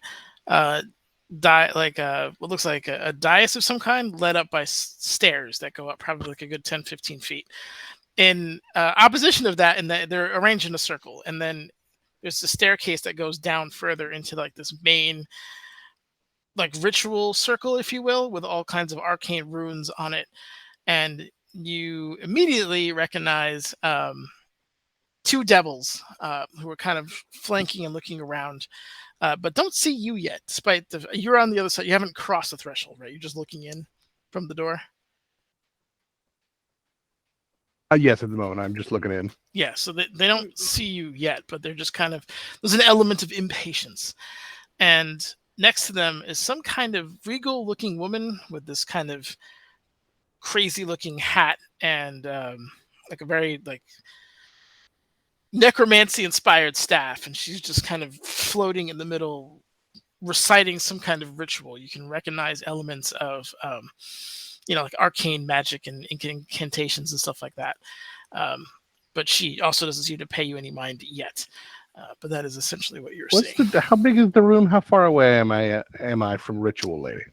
what looks like a dais of some kind, led up by stairs that go up probably a good 10, 15 feet. In opposition of that, and they're arranged in a circle, and then there's a staircase that goes down further into this main ritual circle, if you will, with all kinds of arcane runes on it. And you immediately recognize 2 devils who are kind of flanking and looking around, but don't see you yet, despite you're on the other side. You haven't crossed the threshold, right? You're just looking in from the door. Yes, at the moment, I'm just looking in. Yeah, so they don't see you yet, but they're just kind of, there's an element of impatience. And next to them is some kind of regal-looking woman with this kind of crazy-looking hat and a very necromancy-inspired staff, and she's just kind of floating in the middle, reciting some kind of ritual. You can recognize elements of, like arcane magic and incantations and stuff like that. But she also doesn't seem to pay you any mind yet. But that is essentially what you're seeing. How big is the room? How far away am I from Ritual Lady?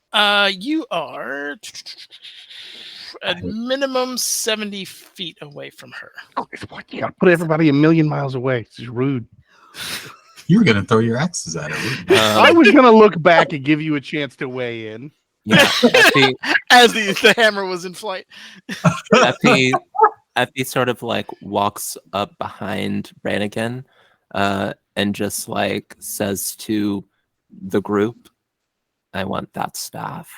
You are at minimum 70 feet away from her. You gotta put everybody a million miles away. It's just rude. You were gonna throw your axes at her. I was gonna look back and give you a chance to weigh in. Yeah, as the hammer was in flight. Effie sort of like walks up behind Brannigan, and just like says to the group, "I want that staff."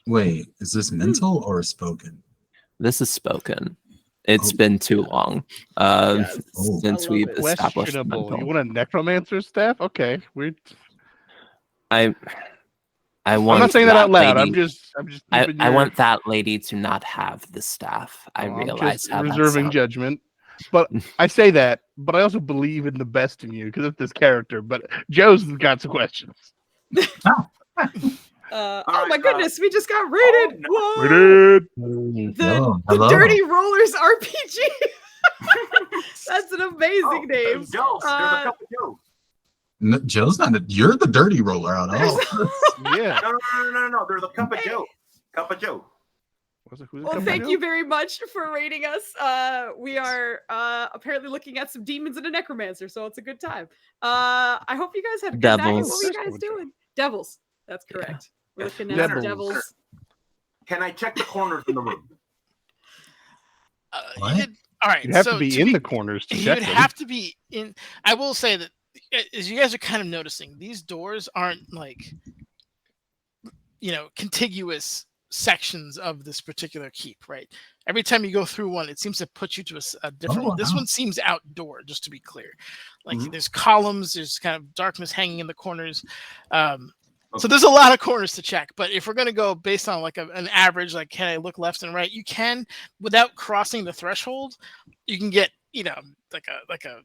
Wait, is this mental or spoken? This is spoken. It's been too long since we've established mental. You want a necromancer staff? Okay, weird. I want. I'm not saying that out loud. Lady, I'm just. I want that lady to not have the staff. I realize how reserving judgment, but I say that. But I also believe in the best in you because of this character. But Joe's got some questions. Oh my goodness, we just got raided! Whoa! Raided! The Dirty Rollers RPG! That's an amazing name. Joe, there's a couple Joes. No, Joe's not. You're the dirty roller out of Yeah. No. There's a cup of Joe. Cup of Joe. Well, thank you very much for raiding us. We are apparently looking at some demons and a necromancer, so it's a good time. I hope you guys had a good night. What were you guys doing? Devils. That's correct. We're looking at some devils. Can I check the corners in the room? All right. You'd have to be in the corners to check them. You'd have to be in. I will say that, as you guys are kind of noticing, these doors aren't like, contiguous sections of this particular keep, right? Every time you go through one, it seems to put you to a different one. This one seems outdoor, just to be clear. Like there's columns, there's kind of darkness hanging in the corners. So there's a lot of corners to check, but if we're going to go based on like an average, like can I look left and right, you can, without crossing the threshold. You can get like a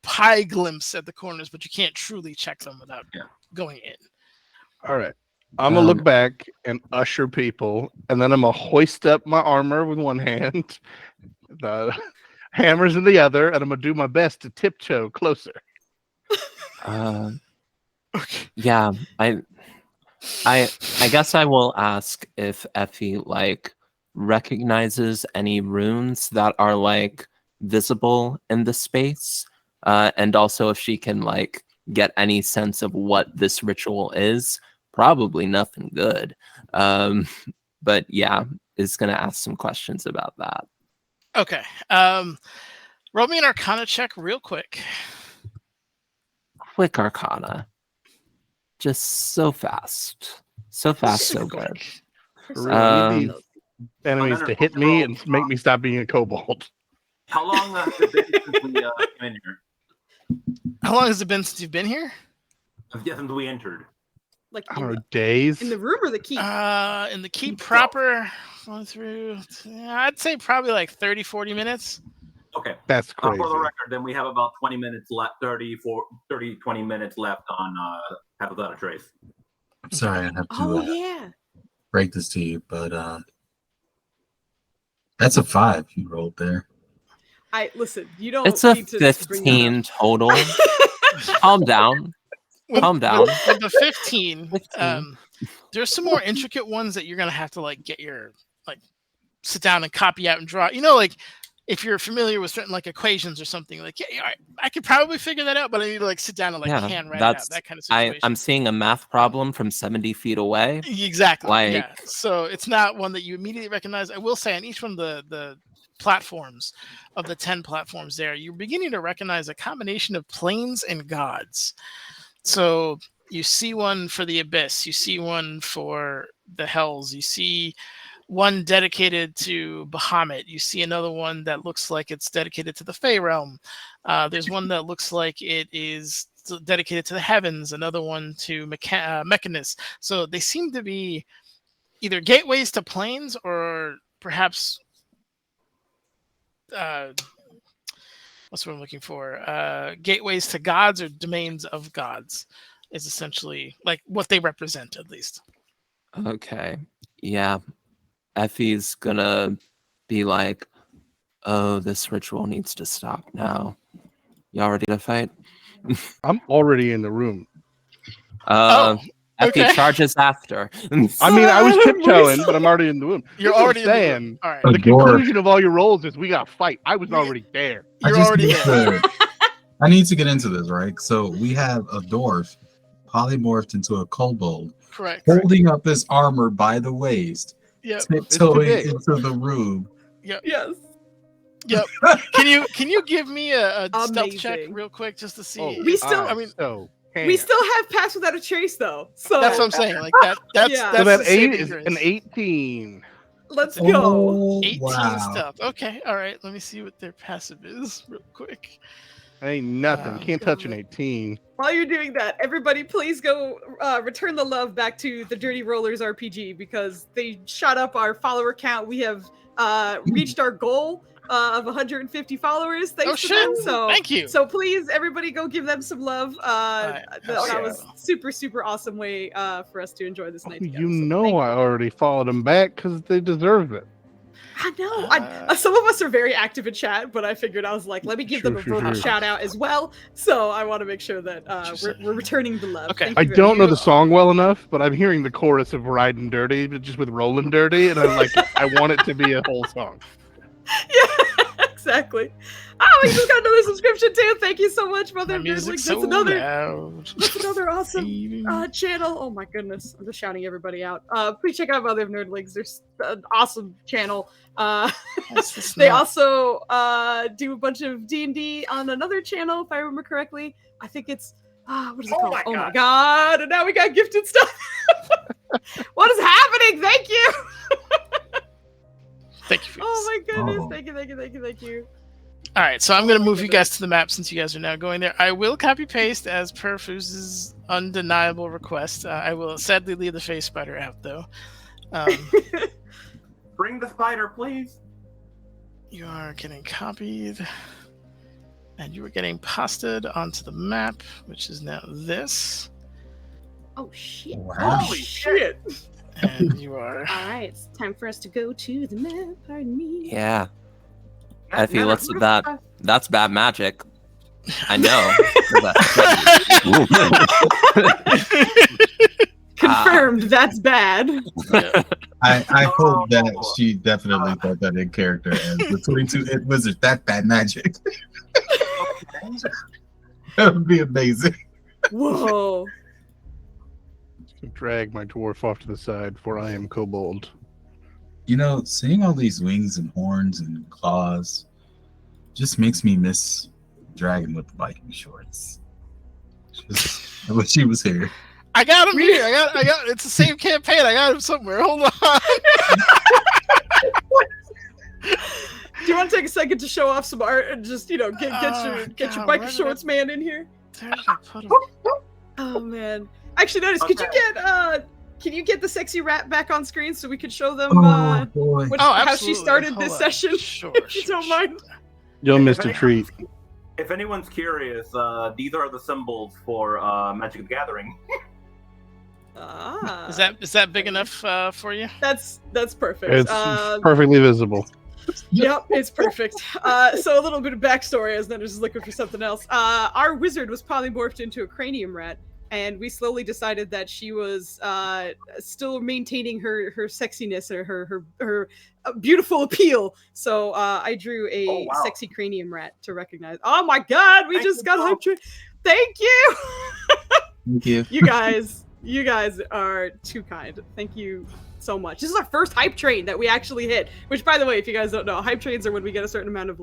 pie glimpse at the corners, but you can't truly check them without going in. All right, I'm gonna look back and usher people, and then I'm gonna hoist up my armor with one hand, the hammers in the other, and I'm gonna do my best to tiptoe closer. Yeah, I guess I will ask if Effie like recognizes any runes that are like visible in the space, and also if she can like get any sense of what this ritual is. Probably nothing good, but yeah, is gonna ask some questions about that. Okay, roll me an Arcana check real quick. Quick Arcana. Just so fast, so good. Need these enemies to hit me and make me stop being a kobold. How long has it been since we came in here? How long has it been since you've been here? Since we entered. Like I don't know, days. In the room or the keep? In the keep proper, going through. I'd say probably like 30-40 minutes. Okay. That's crazy. For the record, then we have about 20 minutes left, 20 minutes left on Path Without a Trace. I'm sorry, I have to break this to you, but that's a 5 you rolled there. Listen, you don't. It's a 15 total. Calm down. Calm down. With the 15, there's some more intricate ones that you're gonna have to like get your sit down and copy out and draw. Like if you're familiar with certain like equations or something, like I could probably figure that out, but I need to like sit down and hand write it out. That kind of situation. I'm seeing a math problem from 70 feet away. Exactly. So it's not one that you immediately recognize. I will say on each one of the platforms of the 10 platforms there, you're beginning to recognize a combination of planes and gods. So you see one for the abyss, you see one for the hells, you see one dedicated to Bahamut, you see another one that looks like it's dedicated to the Fey realm. There's one that looks like it is dedicated to the heavens, another one to Mechanus. So they seem to be either gateways to planes or perhaps what's what I'm looking for? Gateways to gods or domains of gods is essentially like what they represent, at least. Okay. Yeah. Effie's gonna be like, oh, this ritual needs to stop now. Y'all ready to fight? I'm already in the room. Effie okay. charges after. I mean, I was tiptoeing, but I'm already in the room. You're That's what already I'm in the saying. room. All right. A The door. conclusion of all your rolls is we got to fight. I was already there. I You're just already need there. I need to get into this, right? So we have a dwarf polymorphed into a kobold, Correct. holding up this armor by the waist, Yep. tiptoeing big. into the room. Yep. Yes. Yep. Can you give me a stealth check Amazing. real quick just to see? Oh, We still- I mean, We still have Pass Without a Trace, though. So that's what I'm saying. Like that's Yeah. So that's that the 8 saving is grace. an 18. let's go. Oh, 18 wow. stealth. Okay. All right. Let me see what their passive is real quick. Ain't nothing. Can't touch an 18. While you're doing that, everybody, please go return the love back to the Dirty Rollers RPG because they shot up our follower count. We have reached our goal of 150 followers. Thanks to them. shit. So Thank you. So please, everybody, go give them some love. Right, That was absolutely. super awesome way for us to enjoy this night. together. You So know thank I already followed them back because they deserve it. I know. Some of us are very active in chat, but I figured I was like, let me give them a vocal shout out as well. So I want to make sure that we're returning the love. Okay. Thank I you very don't know much. the song well enough, but I'm hearing the chorus of Riding Dirty, but just with Rolling Dirty, and I'm like, I want it to be a whole song. Yeah, exactly. Oh, we just got another subscription too. Thank you so much, Mother My of music's Nerdlings. so That's another awesome loud. channel. Oh my goodness, I'm just shouting everybody out. Please check out Mother of Nerdlings. There's an awesome channel. They also do a bunch of D&D on another channel, if I remember correctly. I think it's what is it called? Oh my god! And now we got gifted stuff. What is happening? Thank you. Thank you. For Oh my goodness! Oh. Thank you. All right, so I'm going to my move you goodness. guys to the map since you guys are now going there. I will copy paste as per Fooz's undeniable request. I will sadly leave the face spider out though. Bring the spider, please. You are getting copied, and you are getting pasted onto the map, which is now this. Oh shit! Wow. Holy shit! And you are. All right, it's time for us to go to the map. Pardon me. Yeah. Effie, what's with that? That's bad magic. I know. Confirmed. That's bad. I hope that she definitely thought that in character as the 22-hit wizard. That bad magic. That would be amazing. Whoa. Drag my dwarf off to the side, for I am kobold. You know, seeing all these wings and horns and claws just makes me miss Dragon with the Viking shorts. I wish he was here. I got him here. I got. It's the same campaign. I got him somewhere. Hold on. Do you want to take a second to show off some art and just, get your God, biker shorts man in here? There I put him. Oh man. Actually, notice. Could you get can you get the sexy rat back on screen so we could show them Oh, boy. how she absolutely. started Hold this on. session? Sure, If you sure, don't sure. mind. You'll miss a treat. If anyone's curious, these are the symbols for Magic the Gathering. Ah. Is that big enough for you? That's perfect. It's perfectly visible. Yep, it's perfect. So a little bit of backstory as Ned is looking for something else. Our wizard was polymorphed into a cranium rat, and we slowly decided that she was still maintaining her sexiness or her beautiful appeal. So I drew a sexy cranium rat to recognize. Oh my god, we just got hype train. Thank you. Thank you. You guys are too kind. Thank you so much. This is our first hype train that we actually hit, which, by the way, if you guys don't know, hype trains are when we get a certain amount of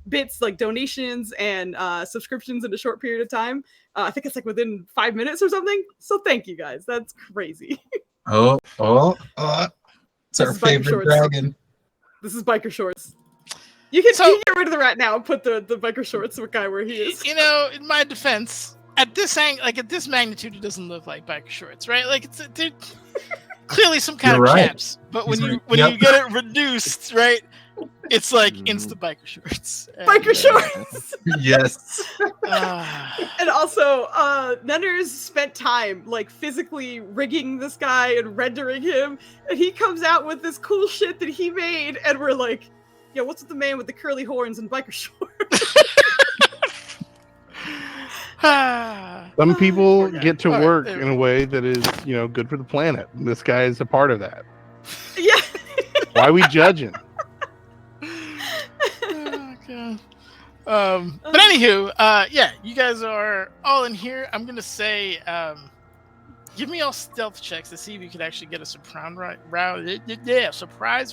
bits, donations and subscriptions in a short period of time. I think it's within 5 minutes or something. So thank you guys. That's crazy. Oh, it's our This is Biker favorite Shorts. dragon. This is biker shorts. You can get rid of the rat now and put the biker shorts guy where he is. In my defense, at this at this magnitude, it doesn't look like biker shorts, right? They're clearly some kind You're of right. caps. But He's when right. you get it reduced, right? It's like Insta biker shorts. Biker shorts. Yes. And also, Nunners spent time like physically rigging this guy and rendering him, and he comes out with this cool shit that he made, and we're like, "Yeah, what's with the man with the curly horns and biker shorts?" Some people get to All right, work there in a way that is, good for the planet. And this guy is a part of that. Yeah. Why are we judging? Oh, God. But anywho, yeah, you guys are all in here. I'm gonna say, give me all stealth checks to see if you could actually get a surprise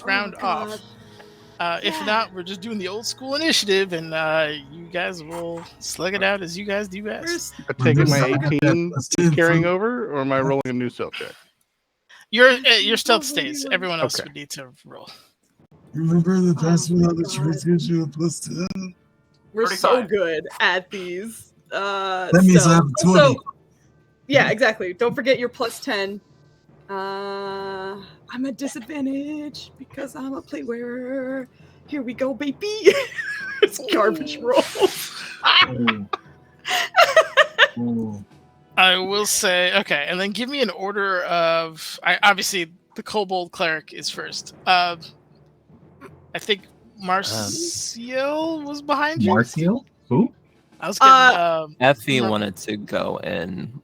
round off. If not, we're just doing the old school initiative, and you guys will slug it out as you guys do best. I'm taking my 18 carrying over, or am I rolling a new stealth check? Your stealth stays. Everyone else would need to roll. Remember the password on the choice gives you a +10? We're so good at these. That means I have a 20. Also, yeah, exactly. Don't forget your +10. I'm at disadvantage because I'm a play wearer. Here we go, baby. It's garbage roll. I will say, okay, and then give me an order of. Obviously, the kobold cleric is first. I think Marcial was behind you. Marcial? Who? I was getting. Effie wanted to go in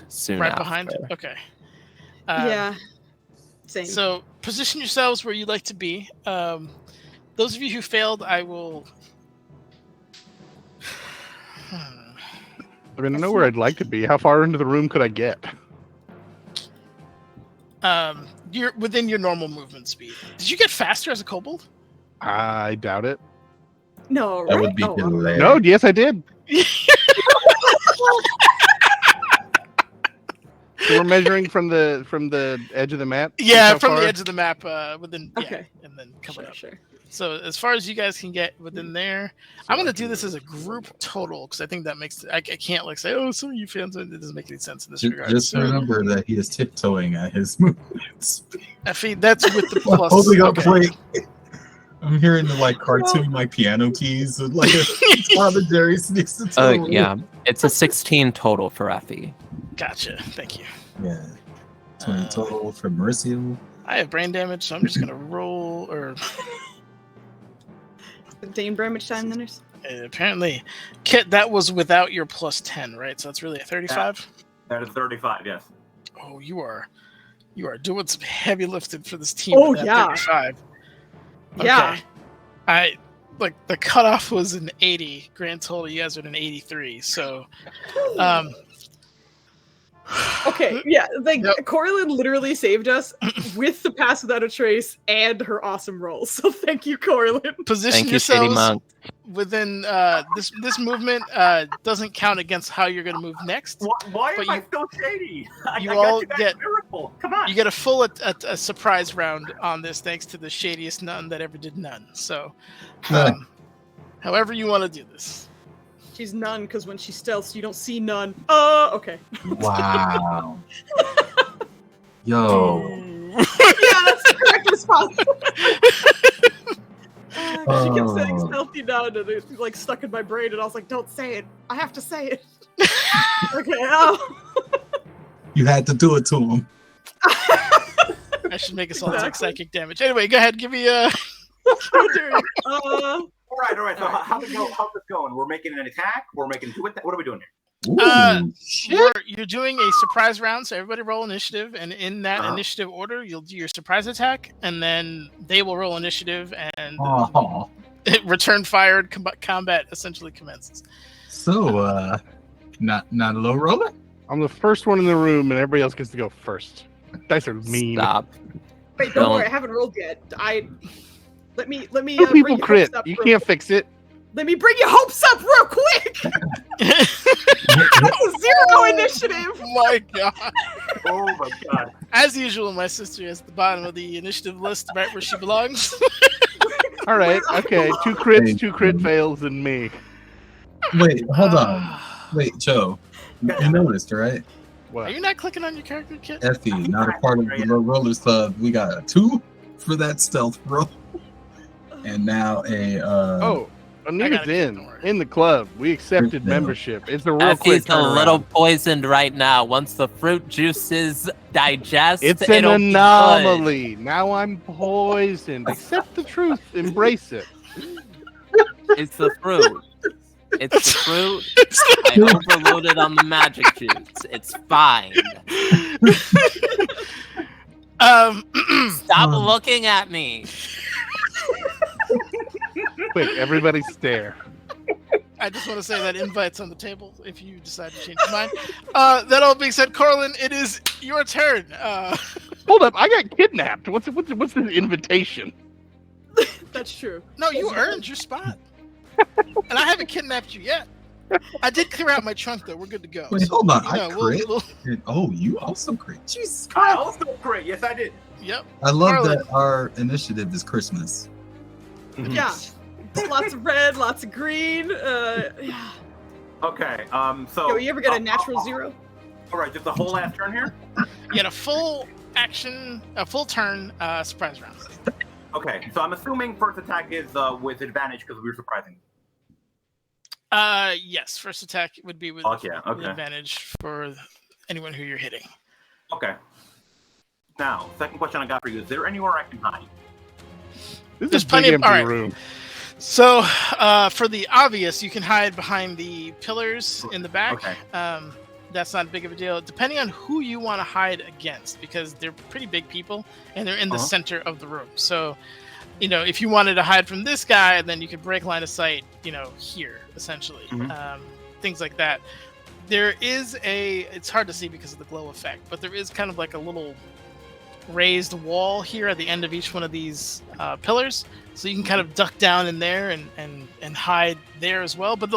soon right after. behind him. Okay. Yeah. Same. So position yourselves where you'd like to be. Those of you who failed, I will. I mean, I know where I'd like to be. How far into the room could I get? You're within your normal movement speed. Did you get faster as a kobold? I doubt it. No, right? That would be hilarious. No, yes, I did. So we're measuring from the edge of the map. Yeah, How from far? the edge of the map, within. Okay. Yeah, and then come up. Sure. So as far as you guys can get within there, I'm gonna do this as a group total because I think that makes I can't say, oh, some of you fans, it doesn't make any sense in this regard. Just remember that he is tiptoeing at his movements. That's with the plus. Holding up plate. I'm hearing the cartoon piano keys and a Tom and Jerry sneaks to toe. Yeah, it's a 16 total for Effie. Gotcha. Thank you. Yeah. 20 total for Mercial. I have brain damage, so I'm just gonna roll or. Dane Bramage time, Nunners? Apparently, Kit, that was without your +10, right? So that's really a 35. That is 35. Yes. Oh, you are doing some heavy lifting for this team. Oh, with that yeah. 35. Yeah. Okay. The cutoff was an 80 grand total. You guys are at an 83. So, Okay, yeah, Corlin literally saved us with the pass without a trace and her awesome roll. So thank you, Corlin. Position Thank you, Shady yourselves Monk. within this movement. Doesn't count against how you're going to move next. Why But am I so shady? you I all got get- miracle. Come on. You get a full a surprise round on this, thanks to the shadiest nun that ever did none. So, however you want to do this. She's none because when she stealths, you don't see none. Okay. Wow. Yo. Yeah, that's the correct response. She kept saying stealthy none, and it stuck in my brain, and I was like, "Don't say it. I have to say it." Okay. You had to do it to him. I should make us all take psychic damage. Anyway, go ahead. Give me a. All right. So how's this going? We're making an attack. We're making what are we doing here? You're doing a surprise round, so everybody roll initiative, and in that initiative order, you'll do your surprise attack, and then they will roll initiative, and return fire. Combat essentially commences. So, not a low roller? I'm the first one in the room, and everybody else gets to go first. Dice are mean. Stop. Wait, don't worry. I haven't rolled yet. Let me. Two people bring your crit. hopes up You real- can't fix it. Let me bring your hopes up real quick. 0 initiative. My God. Oh my God. As usual, my sister is at the bottom of the initiative list, right where she belongs. All right. Okay. 2 crits, 2 crit fails, and me. Wait, hold on. Wait, Joe. You noticed, right? Are What? you not clicking on your character, kid? Effie, not a part of the Low Rollers Club. We got a 2 for that stealth roll. And now a Anita's gotta keep going. in the club. We accepted No. membership. It's a real If quick he's a turnaround. little poisoned right now, once the fruit juices digest, It's an it'll be good. anomaly. Now I'm poisoned. Accept the truth. Embrace it. It's the fruit. It's the fruit. I overloaded on the magic juice. It's fine. Stop looking at me. Quick, everybody stare. I just want to say that invite's on the table if you decide to change your mind. That all being said, Corlin, it is your turn. Hold up, I got kidnapped. What's this invitation? That's true. No, you earned your spot. And I haven't kidnapped you yet. I did clear out my trunk, though. We're good to go. Wait, So, hold on. you I know, crit. we'll- Oh, you also crit. Jesus I Christ. also great. Yes, I did. Yep. I love Carlin. that our initiative is Christmas. Yeah. Lots of red, lots of green. Yeah. Okay. So. Yo, you ever get a natural zero? All right, just a whole last turn here. You get a full action, a full turn surprise round. Okay, so I'm assuming first attack is with advantage because we were surprising. Yes. First attack would be with Okay. with advantage for anyone who you're hitting. Okay. Now, second question I got for you: is there anywhere I can hide? This There's is a plenty big of- empty all right. room. So, for the obvious, you can hide behind the pillars in the back. Okay. That's not big of a deal. Depending on who you want to hide against, because they're pretty big people and they're in the center of the room. So, if you wanted to hide from this guy, then you could break line of sight, here, essentially. Mhm. Things like that. There is it's hard to see because of the glow effect, but there is kind of like a little raised wall here at the end of each one of these pillars. So you can kind of duck down in there and hide there as well. But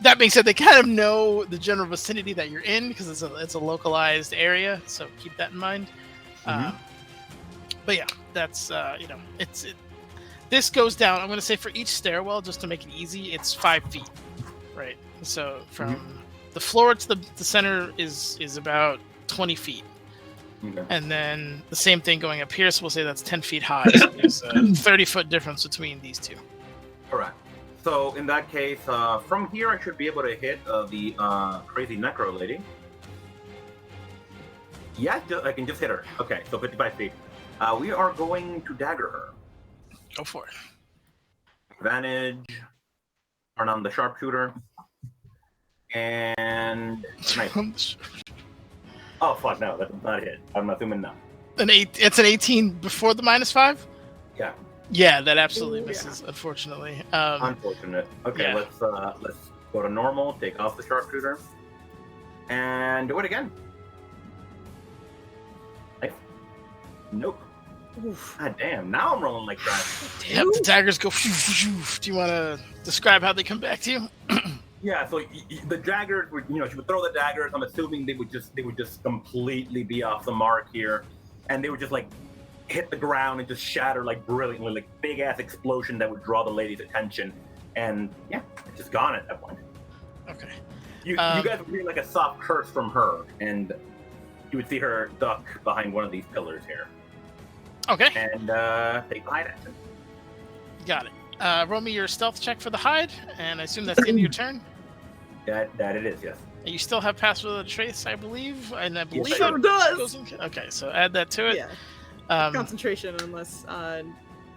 that being said, they kind of know the general vicinity that you're in because it's a localized area. So keep that in mind. But yeah, that's this goes down. I'm going to say for each stairwell, just to make it easy, it's 5 feet, right? So from the floor to the center is about 20 feet. Okay. And then the same thing going up here, so we'll say that's 10 feet high. So there's a 30-foot difference between these two. Correct. So in that case, from here I should be able to hit the crazy necro lady. Yeah, I can just hit her. Okay, so 55 feet. We are going to dagger her. Go for it. Advantage. Turn on the sharpshooter. And nice. Oh fuck no, that's not a hit. I'm assuming no. It's an 18 before the -5? Yeah. Yeah, that absolutely Ooh, misses, unfortunately. Unfortunate. Okay, yeah. let's go to normal, take off the sharpshooter, and do it again. Nice. Nope. Oof. God damn, now I'm rolling like that. Yep, the daggers go. Do you want to describe how they come back to you? Yeah, so the daggers would, she would throw the daggers. I'm assuming they would just completely be off the mark here, and they would just like hit the ground and just shatter like brilliantly, like big ass explosion that would draw the lady's attention, and yeah, it's just gone at that point. Okay. You guys would hear like a soft curse from her, and you would see her duck behind one of these pillars here, Okay. and take the hide action. Got it. Roll me your stealth check for the hide, and I assume that's the end of your turn. That it is, yes. And you still have pass without a trace, I believe, and I believe I Sure it does. goes in. Okay, so add that to it. Yeah. Concentration, unless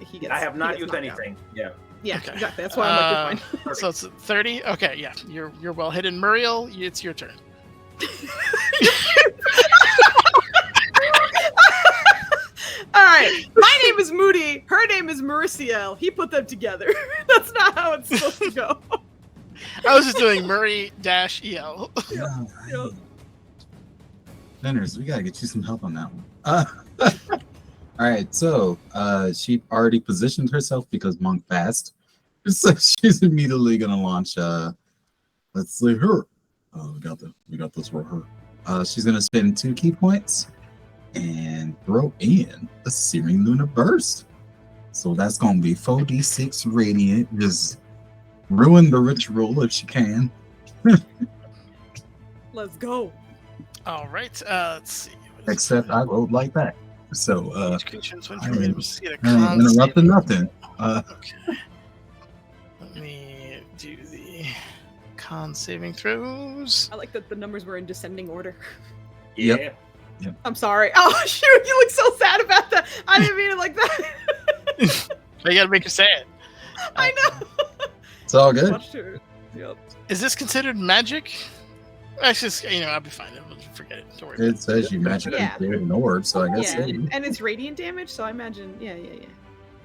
he gets. I have not he gets used knocked anything. out. Yeah. Yeah, Okay. exactly. That's why I'm like, you're fine. So it's 30. Okay, yeah, you're well hidden, Muriel. It's your turn. All right. My name is Moody. Her name is Mariciel. He put them together. That's not how it's supposed to go. I was just doing Murray-EL. Yeah, Vendors, we gotta get you some help on that one. All right, so she already positioned herself because Monk fast, so she's immediately gonna launch. Let's see her. We got this for her. She's gonna spend 2 key points and throw in a Searing Lunar Burst. So that's gonna be 4d6 radiant. Just ruin the ritual if she can. Let's go. All right. Let's see. What is Except I rolled like that. So each creature in 20 I minutes ain't- must get a I ain't con interrupting save. nothing. Okay. Let me do the con saving throws. I like that the numbers were in descending order. Yep. I'm sorry. Oh shoot, you look so sad about that. I didn't mean it like that. I gotta make her sad. I know. It's all good. Watched her. Yep. Is this considered magic? I just, I'll be fine. I'll forget it. Don't worry. About It says you magically Yeah. created an orb, so I guess Yeah, so. and it's radiant damage, so I imagine. Yeah. it.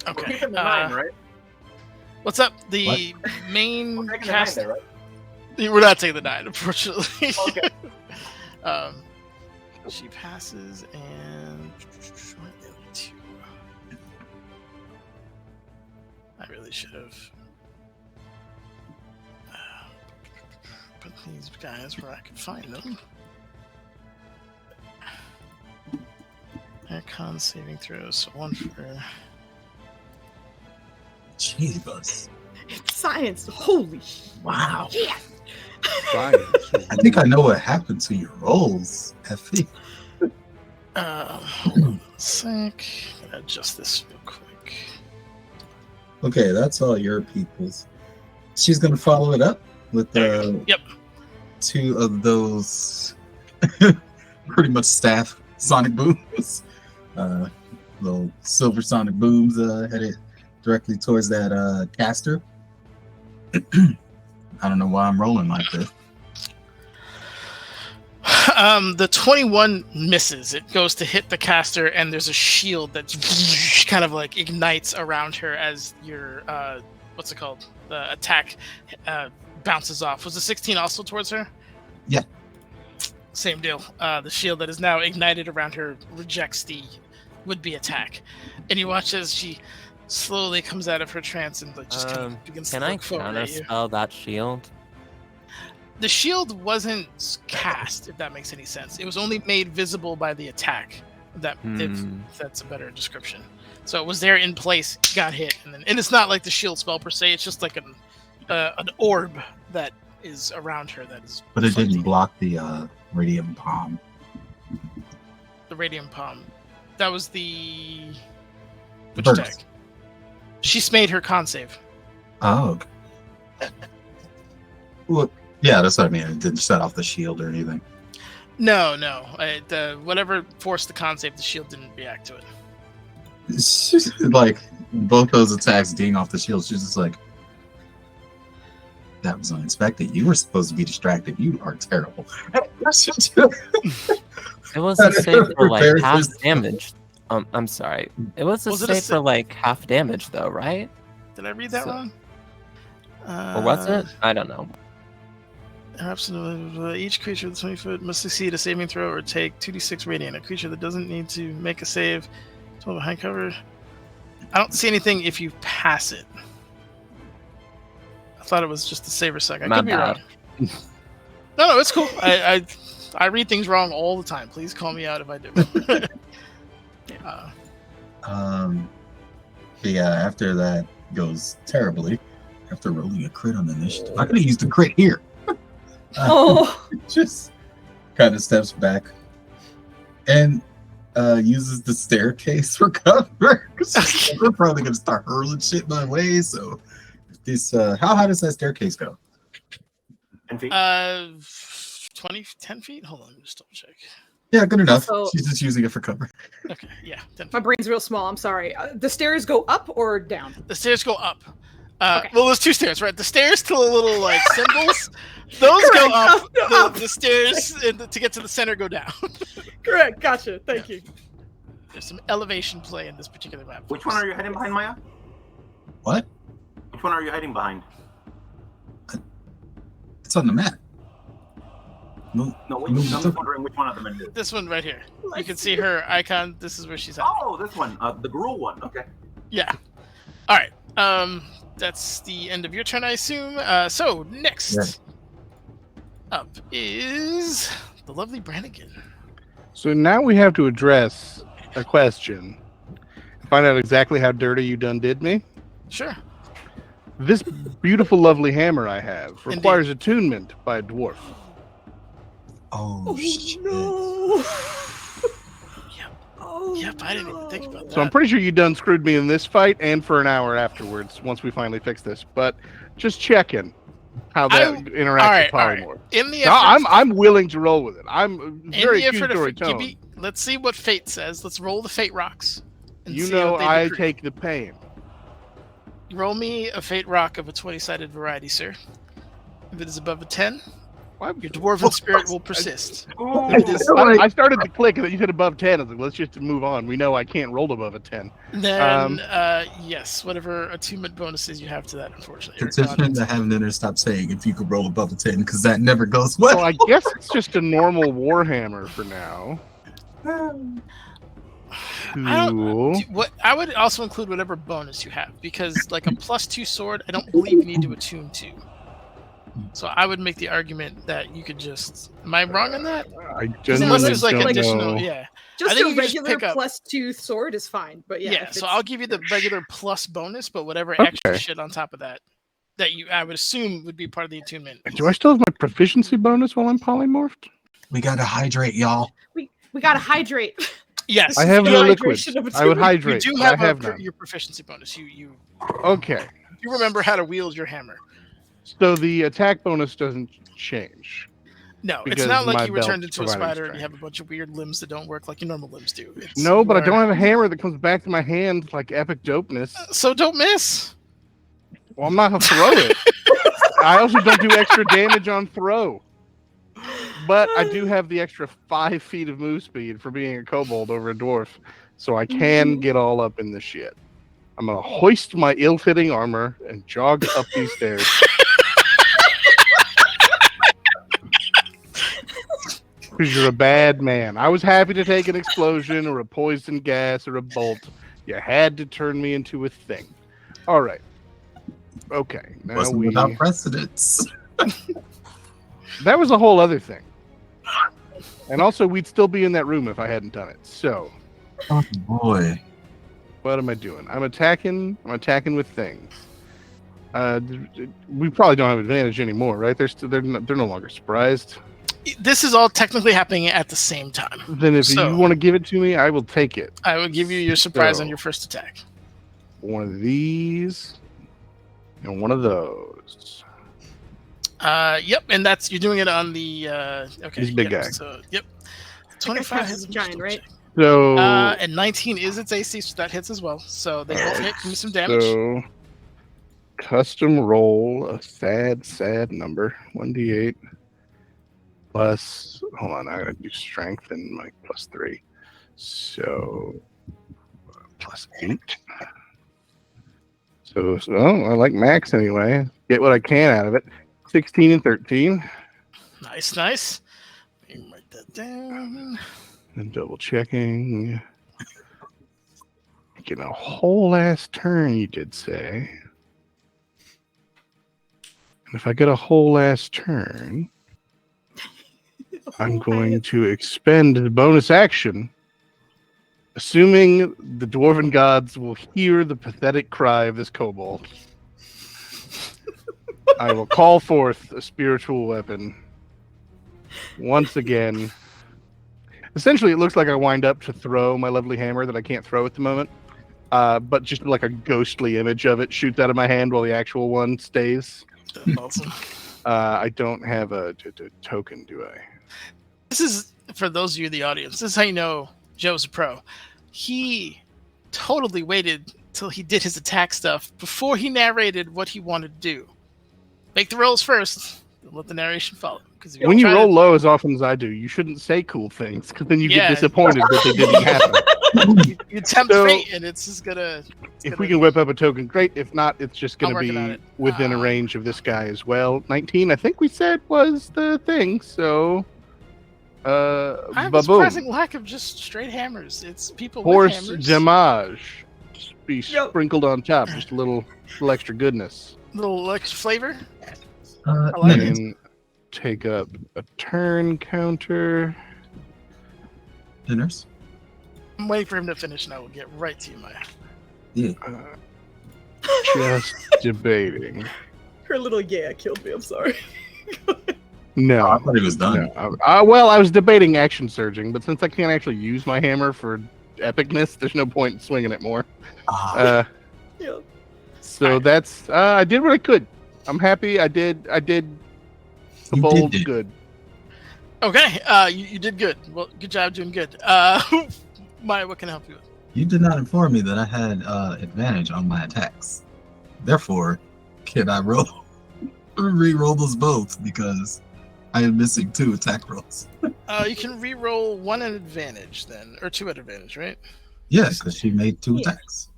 We're Okay. keeping the 9, right? What's up? The main We're taking the 9 cast. there, right? We're not taking the 9, unfortunately. Okay. She passes, and what are the other 2? I really should have put these guys where I could find them. Their con saving throws, so 1 for. Jesus. It's science. Holy shit. Wow. Yeah. Science. I think I know what happened to your rolls, Effie. Hold on a sec. Gotta adjust this real quick. Okay, that's all your people's. She's gonna follow it up with Yep. 2 of those pretty much staff sonic booms. Little silver sonic booms headed directly towards that caster. I don't know why I'm rolling like this. The 21 misses. It goes to hit the caster, and there's a shield that kind of like ignites around her as your what's it called? The attack bounces off. Was the 16 also towards her? Yeah. Same deal. The shield that is now ignited around her rejects the would-be attack, and you watch as she slowly comes out of her trance and like just kind of begins to Can I look forward at you. counterspell that shield? The shield wasn't cast, if that makes any sense. It was only made visible by the attack. If that's a better description. So it was there in place, got hit, and it's not like the shield spell per se. It's just like an orb that is around her. That is. But it didn't floating. block the radium palm. The radium palm. That was the. Which Burst. attack? She's made her con save. Oh. Okay. Well, yeah, that's what I mean. It didn't set off the shield or anything. No. Whatever forced the con save, the shield didn't react to it. It's just like both those attacks ding off the shield. She's just like, that was unexpected. You were supposed to be distracted. You are terrible. It was a save for like Prepared half for- damage. I'm sorry. It was a Was it a save for like half damage though, right? Did I read that So- wrong? Or was it? I don't know. Absolutely. Each creature with 20 foot must succeed a saving throw or take 2d6 radiant. A creature that doesn't need to make a save. 12 behind cover. I don't see anything if you pass it. I thought it was just a save or suck. I My could be bad. wrong. No, it's cool. I read things wrong all the time. Please call me out if I do. Yeah, after that goes terribly, after rolling a crit on the initiative, I could have used a crit here. Oh. Just kind of steps back and uses the staircase for cover. We're probably gonna start hurling shit my way. So, this how high does that staircase go? 10 feet. 10 feet? Hold on, let me just double check. Yeah, good enough. So- She's just using it for cover. Okay, yeah, 10 feet. My brain's real small. I'm sorry. The stairs go up or down? The stairs go up. Okay. Well, there's 2 stairs, right? The stairs to the little like symbols, those go Correct. up. Up. The stairs to get to the center go down. Correct. Gotcha. Thank you. There's some elevation play in this particular map. Which one are you hiding behind, Maya? What? Which one are you hiding behind? It's on the map. Move. No, Move I'm the- just wondering which one of them it is. This one right here. You can see her icon. This is where she's at. Oh, this one, the gruel one. Okay. Yeah. All right. That's the end of your turn, I assume. So next Yeah. up is the lovely Brannigan. So now we have to address a question. Find out exactly how dirty you done did me. Sure. This beautiful, lovely hammer I have requires attunement by a dwarf. Oh, shit. No. Yep. Oh, Yep, I didn't even think about that. So I'm pretty sure you done screwed me in this fight and for an hour afterwards once we finally fix this. But just checking how that interacts with polymorph. In the No, effort, I'm willing to roll with it. I'm in very the effort accusatory of tone. let's see what fate says. Let's roll the fate rocks. And You see know what they I decree. take the pain. Roll me a fate rock of a 20-sided variety, sir. If it is above a 10, your dwarven spirit will persist. I started to click and then you said above 10. I was like, let's just move on. We know I can't roll above a 10. Then, yes, whatever attunement bonuses you have to that, unfortunately. Petition to have Ninner stop saying if you could roll above a 10, because that never goes well. So I guess it's just a normal Warhammer for now. Cool. I would also include whatever bonus you have, because like a +2 sword, I don't believe you need to attune to. So I would make the argument that you could just. Am I wrong on that? I Unless genuinely there's like don't additional, know. yeah. I Just think a you can just regular pick up- +2 sword is fine, but yeah. Yeah, if so it's- I'll give you the regular plus bonus, but whatever extra Okay. shit on top of that I would assume would be part of the attunement. Do I still have my proficiency bonus while I'm polymorphed? We gotta hydrate, y'all. we gotta hydrate. Yes, I have the no hydration liquids. of a I would tutor. you hydrate. do but have, I have none. your proficiency bonus. You Okay. remember how to wield your hammer. So the attack bonus doesn't change. No, it's Because not my like you were belt's turned into a providing spider and you strength. have a bunch of weird limbs that don't work like your normal limbs do. No, but I you don't are- have a hammer that comes back to my hand like epic dopeness. So don't miss. Well, I'm not gonna throw it. I also don't do extra damage on throw. But I do have the extra 5 feet of move speed for being a kobold over a dwarf, so I can get all up in the shit. I'm gonna hoist my ill-fitting armor and jog up these stairs. Because you're a bad man. I was happy to take an explosion or a poison gas or a bolt. You had to turn me into a thing. All right. Okay. Now Wasn't without precedence. That was a whole other thing. And also, we'd still be in that room if I hadn't done it. So, Oh boy. what am I doing? I'm attacking with things. We probably don't have advantage anymore, right? They're no longer surprised. This is all technically happening at the same time. Then if So- you want to give it to me, I will take it. I will give you your surprise on So- your first attack. One of these and one of those. Yep, and you're doing it on the okay. He's a big yep, guy. So yep, That 25 counts hits as a giant, right? So, and 19 is its AC, so that hits as well. So they both hit. Give me some damage. So, custom roll a sad number. 1d8 plus. Hold on, I gotta do strength and my +3. So, +8. So, I like max anyway. Get what I can out of it. 16 and 13. Nice. Let me write that down. And double checking. Getting a whole ass turn, you did say. And if I get a whole ass turn, I'm going to expend the bonus action, assuming the dwarven gods will hear the pathetic cry of this kobold. I will call forth a spiritual weapon once again. Essentially, it looks like I wind up to throw my lovely hammer that I can't throw at the moment, but just like a ghostly image of it shoots out of my hand while the actual one stays. That's awesome. I don't have a token, do I? This is for those of you in the audience. This is how you know Joe's a pro. He totally waited till he did his attack stuff before he narrated what he wanted to do. Make the rolls first, and let the narration follow. When you roll low as often as I do, you shouldn't say cool things because then you Yeah. get disappointed that they didn't happen. you tempt So, fate, and it's just gonna. If we can whip up a token, great. If not, it's just going to I'm working on be it. within a range of this guy as well. 19, I think we said was the thing. So, I have a baboom. surprising lack of just straight hammers. It's people with Horse hammers. damage. Be Yep. sprinkled on top. Just a little extra goodness. Little extra flavor. I like it. And then take up a turn counter. Dinners? I'm waiting for him to finish, and I will get right to you, Maya. Yeah. Just debating. Her little yeah killed me. I'm sorry. No. I thought he was done. No. Well, I was debating action surging, but since I can't actually use my hammer for epicness. There's no point in swinging it more. Ah, Yeah. So that's I did what I could. I'm happy. I did the You bold did it. good. Okay, you did good. Well, good job doing good. Maya, what can I help you with? you did not inform me that I had advantage on my attacks. Therefore, can I re-roll those both because I am missing 2 attack rolls? You can re-roll 1 at advantage then, or 2 at advantage, right? Yes, because she made 2 Yeah. attacks.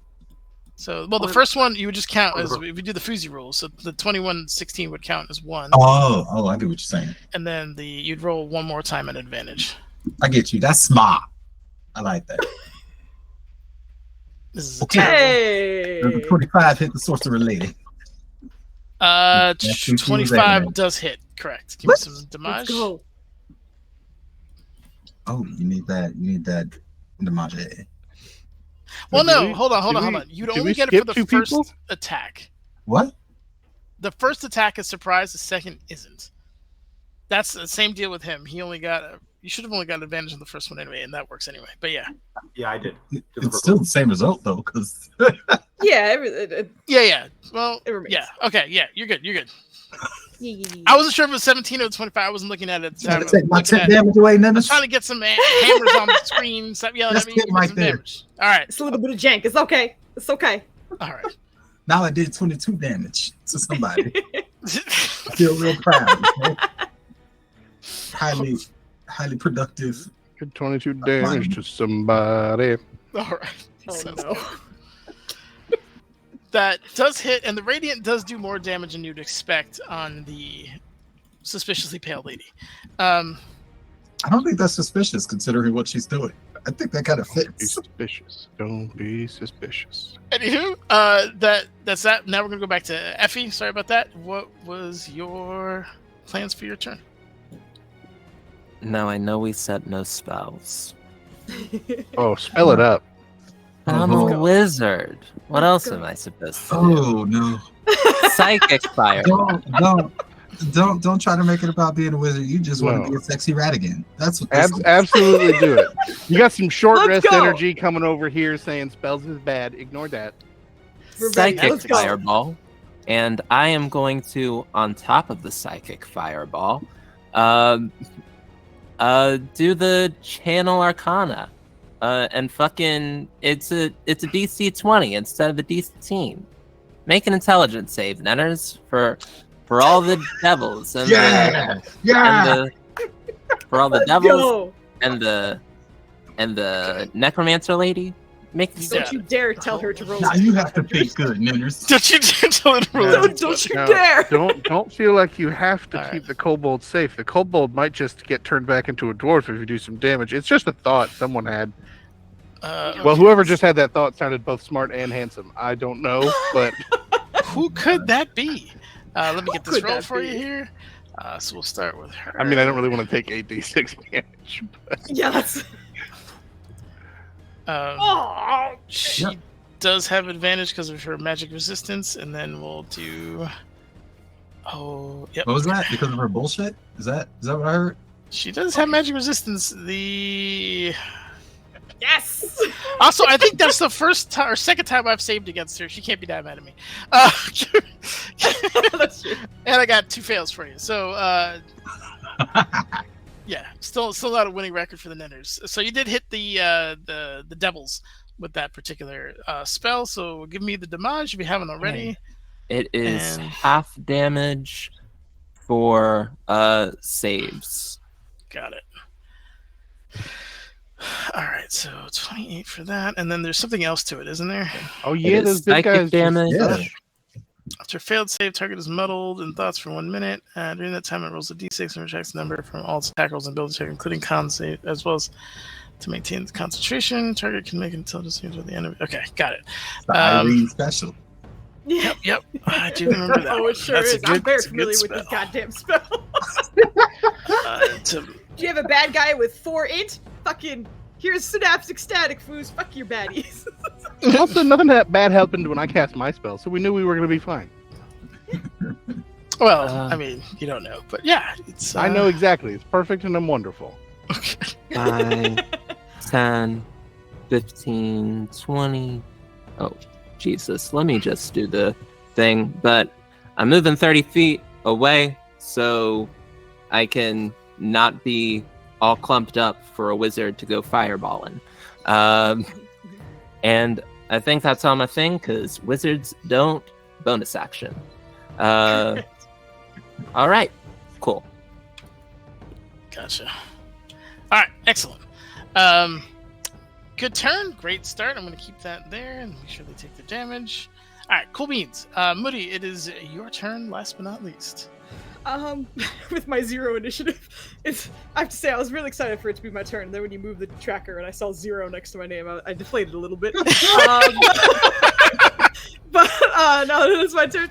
So, well, the first one you would just count as if we do the Foozca rules. So the 21-16 would count as 1, Oh, I get what you're saying. and then you'd roll 1 more time at advantage. I get you. That's smart. I like that. This is Okay. Hey. Does the 25 hit the sorcerer lady? That's 25 does hit. Correct. Give me What? some Let's damage. go. Oh, you need that. You need that damage. Well, Did no, we- hold on. did we- You'd did only we get it for skip the 2 first people? attack. What? The first attack is surprise. The second isn't. That's the same deal with him. He only got. You should have only got advantage on the first one anyway, and that works anyway. But yeah, Yeah, I did. It's still the same result though, because Yeah. yeah. Well, It remains. yeah. Okay, yeah. You're good. You're good. Yeah. I wasn't sure if it was 17 or 25. I wasn't looking at it at the trying time. to take my 10 damage away, I was Nennis. trying to get some hammers on the screen. Stop yelling That's at me. it Give me right some there. damage. All right. It's a little bit of jank. It's okay. It's okay. All right. Now I did 22 damage to somebody. I feel real proud. Okay? Highly productive. Good 22 damage to somebody. All right. Oh Sounds no. good. That does hit, and the radiant does do more damage than you'd expect on the suspiciously pale lady. I don't think that's suspicious considering what she's doing. I think that kind of Don't be fits. suspicious. Don't be suspicious. Anywho, that's that. Now we're gonna go back to Effie. Sorry about that. What was your plans for your turn? Now I know we said no spells. Oh, spell it up. I'm Let's a go. wizard. What else go. am I supposed to Oh no! do? Psychic fire. Don't try to make it about being a wizard. You just want No. to be a sexy rat again. That's what this is. Absolutely do it. You got some short Let's rest go. energy coming over here saying spells is bad. Ignore that. We're ready. Psychic Let's go. fireball. And I am going to, on top of the psychic fireball, do the channel arcana. And fucking it's a DC 20 instead of the DC 10. Make an intelligence save, Nenners, for all the devils and Yeah, for all the devils Go. and the necromancer lady. Make the Yeah. Don't you dare tell her to roll. now you have to think good, Ninners. Don't you tell it No. really? Don't you No, dare. Don't feel like you have to All keep right. the kobold safe. The kobold might just get turned back into a dwarf if you do some damage. It's just a thought someone had. Well, whoever just had that thought sounded both smart and handsome. I don't know, but who could that be? Let me get this could roll that for be? you here. So we'll start with her. I mean, I don't really want to take 8d6 damage. Yeah, that's. Oh. She Yep. does have advantage because of her magic resistance, and then we'll do. Oh, yep. What was that? Because of her bullshit? Is that what I heard? She does have magic resistance. Yes. Also, I think that's the first time or second time I've saved against her. She can't be that mad at me. That's true. And I got 2 fails for you. So, yeah, still not a winning record for the Nenners. So you did hit the devils with that particular spell. So give me the damage if you haven't already. It is And- half damage for saves. Got it. All right, so 28 for that, and then there's something else to it, isn't there? Oh It yeah, is those big psychic guys. damage. Yeah. After failed save, target is muddled in thoughts for 1 minute. During that time, it rolls a d6 and rejects a number from all its attack rolls and ability check, including con save, as well as to maintain its concentration. Target can make an intelligence save at the end of it. Okay, got it. It's the Irene special. Yeah. Yep, I do remember that. Oh, it sure That's a is. I'm very that's a familiar good with this spell. goddamn spell. To- Do you have a bad guy with 4 int? Fucking here's synaptic static, foos. Fuck your baddies. Also, nothing that bad happened when I cast my spell, so we knew we were going to be fine. well, Uh, I mean, you don't know, but yeah, it's. I know exactly. It's perfect and I'm wonderful. Okay. 5, 10, 15, 20. Oh, Jesus. Let me just do the thing. But I'm moving 30 feet away so I can not be all clumped up for a wizard to go fireballing. And I think that's all my thing, because wizards don't bonus action. All right. Cool. Gotcha. All right, excellent. Good turn, great start. I'm going to keep that there and make sure they take the damage. All right, cool beans. Moody, it is your turn. Last but not least. With my 0 initiative, I have to say I was really excited for it to be my turn. And then when you moved the tracker and I saw 0 next to my name, I deflated a little bit. But no, it was my turn.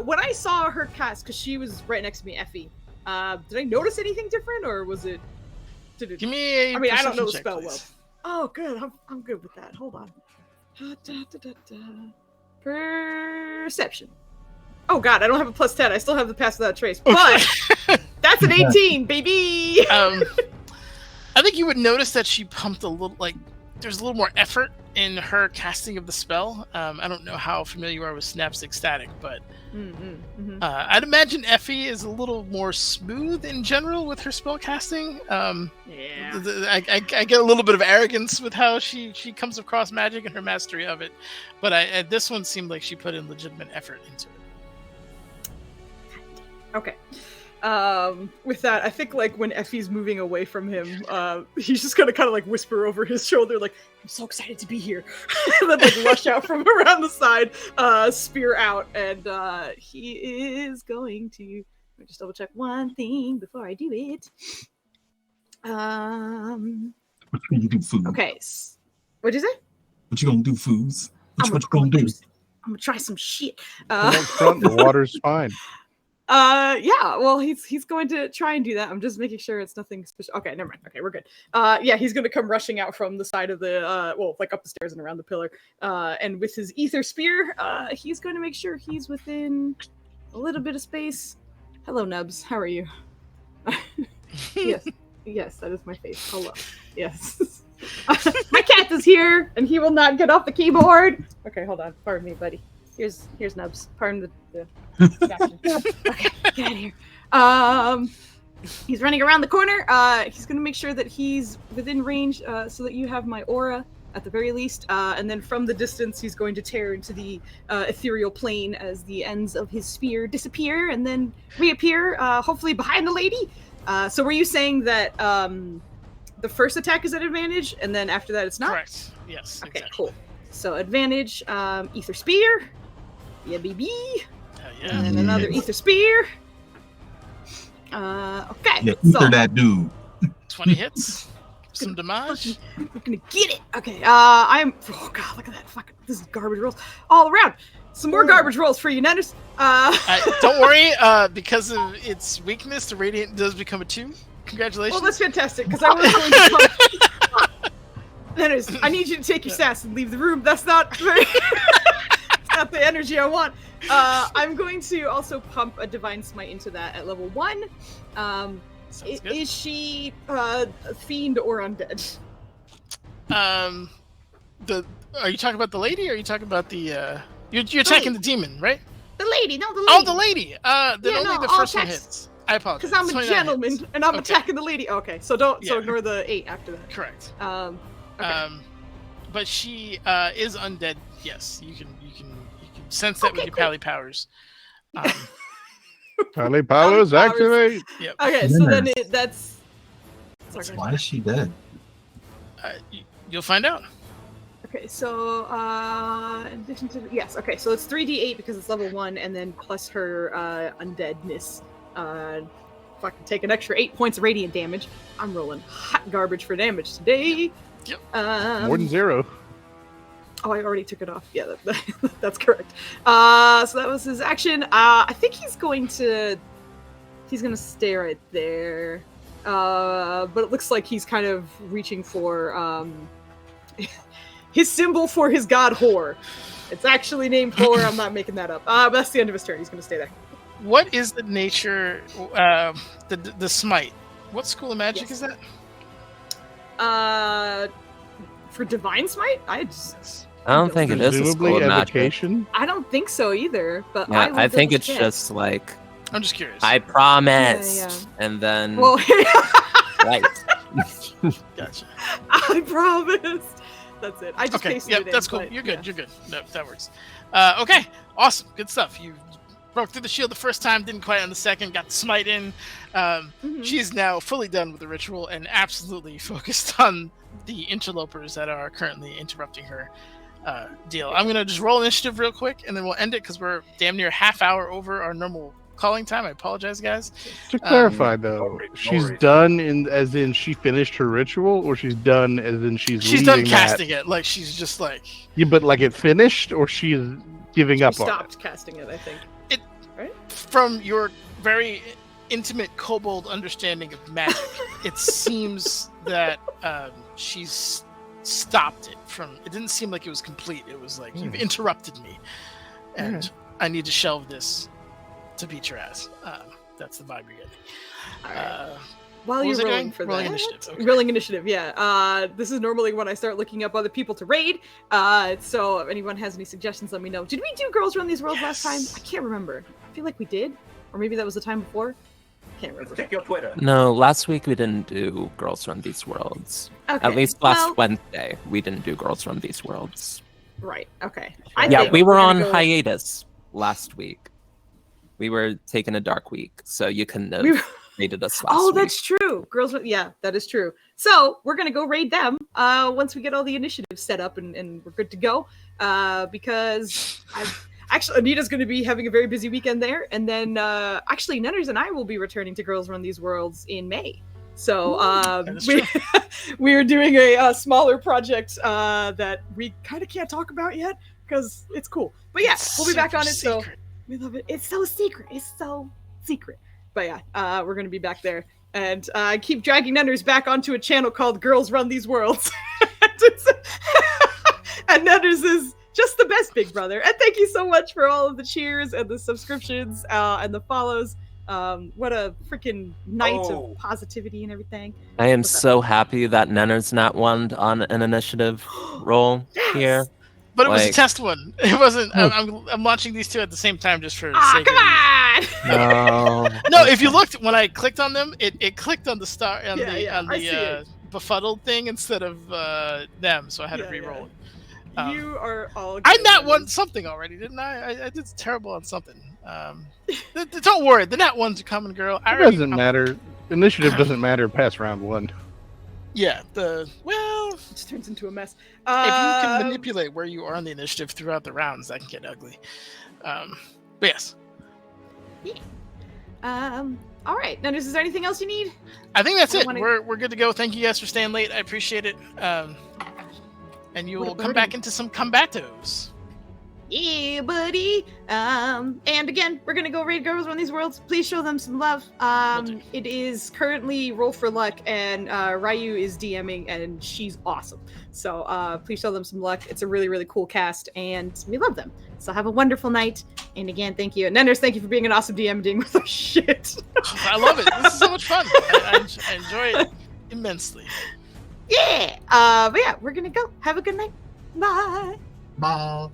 When I saw her cast, because she was right next to me, Effie, did I notice anything different, or was it? Did it? Give me a. I mean, I don't know the check, spell please. well. Oh, good. I'm good with that. Hold on. Perception. Oh God, I don't have a +10. I still have the pass without trace, but that's an 18, baby. I think you would notice that she pumped a little. Like, there's a little more effort in her casting of the spell. I don't know how familiar you are with Snapstick Static, but I'd imagine Effie is a little more smooth in general with her spell casting. Yeah. I get a little bit of arrogance with how she comes across magic and her mastery of it, but this one seemed like she put in legitimate effort into it. Okay. With that, I think like when Effie's moving away from him, he's just gonna kind of like whisper over his shoulder, like, "I'm so excited to be here," and then like rush out from around the side, spear out, and he is going to. Let me just double check one thing before I do it. What you gonna do, Foos? Okay. What'd you say? What you gonna do, Foos? What you gonna do? I'm gonna try some shit. Come up front, the water's fine. Yeah, well, he's going to try and do that. I'm just making sure it's nothing special. Okay, never mind. Okay, we're good. Yeah, he's going to come rushing out from the side of the, like up the stairs and around the pillar. And with his ether spear, he's going to make sure he's within a little bit of space. Hello, Nubs. How are you? Yes, that is my face. Hello. Yes. My cat is here, and he will not get off the keyboard. Okay, hold on. Pardon me, buddy. Here's Nubs. Pardon the caption. Okay, get out of here. He's running around the corner. He's going to make sure that he's within range, so that you have my aura at the very least. And then from the distance, he's going to tear into the ethereal plane as the ends of his spear disappear and then reappear, hopefully behind the lady. So were you saying that the first attack is at advantage, and then after that it's not? Correct. Yes. Okay, exactly. cool. So advantage, ether spear. Yeah, baby. Yeah. And then another ether spear. Okay. Yeah, so ether that dude. 20 hits. Some damage. we're gonna get it. Okay. Oh God, look at that. Fucking, this is garbage rolls all around. Some more garbage rolls for you, Nanners. Don't worry. Because of its weakness, the radiant does become a 2. Congratulations. Well, that's fantastic because I was going to. Nanners, I need you to take your sass and leave the room. That's not very. Not the energy I want. I'm going to also pump a divine smite into that at level 1. Is she a fiend or undead? Are you talking about the lady, or are you talking about the? You're attacking the demon, right? The lady, no, the lady. Oh, the lady. Then only the first one attacks. hits. I apologize. Because I'm a 29 gentleman hits. and I'm Okay. attacking the lady. Okay, so don't Yeah. ignore the 8 after that. Correct. Okay. But she is undead. Yes, you can sense that with your pally powers. Pally powers activate. Yep. Okay, so then that's. Sorry, Why is she dead? You'll find out. Okay, so in addition to yes, okay, so it's 3d8 because it's level 1, and then plus her undeadness. Fucking take an extra 8 points of radiant damage. I'm rolling hot garbage for damage today. Yep. More than 0. Oh, I already took it off. Yeah, that's correct. So that was his action. I think he's going to stay right there. But it looks like he's kind of reaching for his symbol for his god Whore. It's actually named Whore. I'm not making that up. But that's the end of his turn. He's going to stay there. What is the nature, the smite? What school of magic is that? For Divine Smite? I don't think it is a Presumably school of magic. evocation. I don't think so either. But Yeah, I think double it's check. just like I'm just curious. I promised, Yeah. and then Well, right. Gotcha. I promised. That's it. I just Okay, pasted yep, it in, that's cool. but, You're good. yeah. You're good. No, that works. Okay, awesome. Good stuff. You broke through the shield the first time, didn't quite on the second, got the smite in. Mhm. She is now fully done with the ritual and absolutely focused on the interlopers that are currently interrupting her deal. I'm going to just roll initiative real quick, and then we'll end it because we're damn near half hour over our normal calling time. I apologize, guys. To clarify, no though, worries, no she's worries. done as in she finished her ritual, or she's done as in she's She's done leaving casting that? it. Like, she's just like... Yeah, but like it finished, or she is giving We up on it? stopped casting it, I think. From your very intimate kobold understanding of magic, it seems that she's stopped it from... It didn't seem like it was complete. It was like, you've interrupted me, and I need to shelve this to beat your ass. That's the vibe you're getting. While what you're was it rolling doing? for Rolling that, initiative, okay. rolling initiative, yeah. This is normally when I start looking up other people to raid. So if anyone has any suggestions, let me know. Did we do Girls Run These Worlds last time? I can't remember. I feel like we did, or maybe that was the time before. Can't remember. Check your Twitter. No, last week we didn't do Girls Run These Worlds. Okay. At least last well, Wednesday we didn't do Girls Run These Worlds. Right. Okay. Yeah, think we were we're on gonna go- hiatus last week. We were taking a dark week, so you couldn't have We were- raided us last Oh, week. that's true. Yeah, that is true. So we're gonna go raid them once we get all the initiatives set up and we're good to go. Because actually Anita's gonna be having a very busy weekend there, and then actually Nunners and I will be returning to Girls Run These Worlds in May. So we are doing a smaller project that we kind of can't talk about yet because it's cool. But yeah, we'll be back on it. So Secret. we love it. It's so secret. It's so secret. But yeah, we're gonna be back there, and keep dragging Nunners back onto a channel called Girls Run These Worlds. And Nunners is just the best big brother. And thank you so much for all of the cheers and the subscriptions and the follows. What a freaking night of positivity and everything. I am so happy that Nenner's not won on an initiative roll here. But it was a Like- test one. It wasn't. I'm launching these two at the same time just for the Ah, sake come of on! No. No, if you looked when I clicked on them, it clicked on the star on Yeah, I see the it. befuddled thing instead of them, so I had to Yeah, re-roll yeah. it. You are all. I good, nat won Nunners. something already, didn't I? I did terrible on something. Don't worry, the nat ones are coming, girl. I It already- doesn't matter. Initiative doesn't matter past round one. Yeah, It just turns into a mess. if you can manipulate where you are on the initiative throughout the rounds, that can get ugly. But yes, All right, Nunners, is there anything else you need? I think that's I it. wanna- We're good to go. Thank you guys for staying late. I appreciate it. And you What a will come burden. back into some combatos. Yeah, buddy. And again, we're gonna go raid Girls Run These Worlds. Please show them some love. do. It is currently Roll for Luck, and Ryu is DMing, and she's awesome. So please show them some luck. It's a really, really cool cast, and we love them. So have a wonderful night. And again, thank you. And Nenders, thank you for being an awesome DM and dealing with our shit. I love it. This is so much fun. I enjoy it immensely. Yeah. But yeah, we're gonna go. Have a good night. Bye. Ball.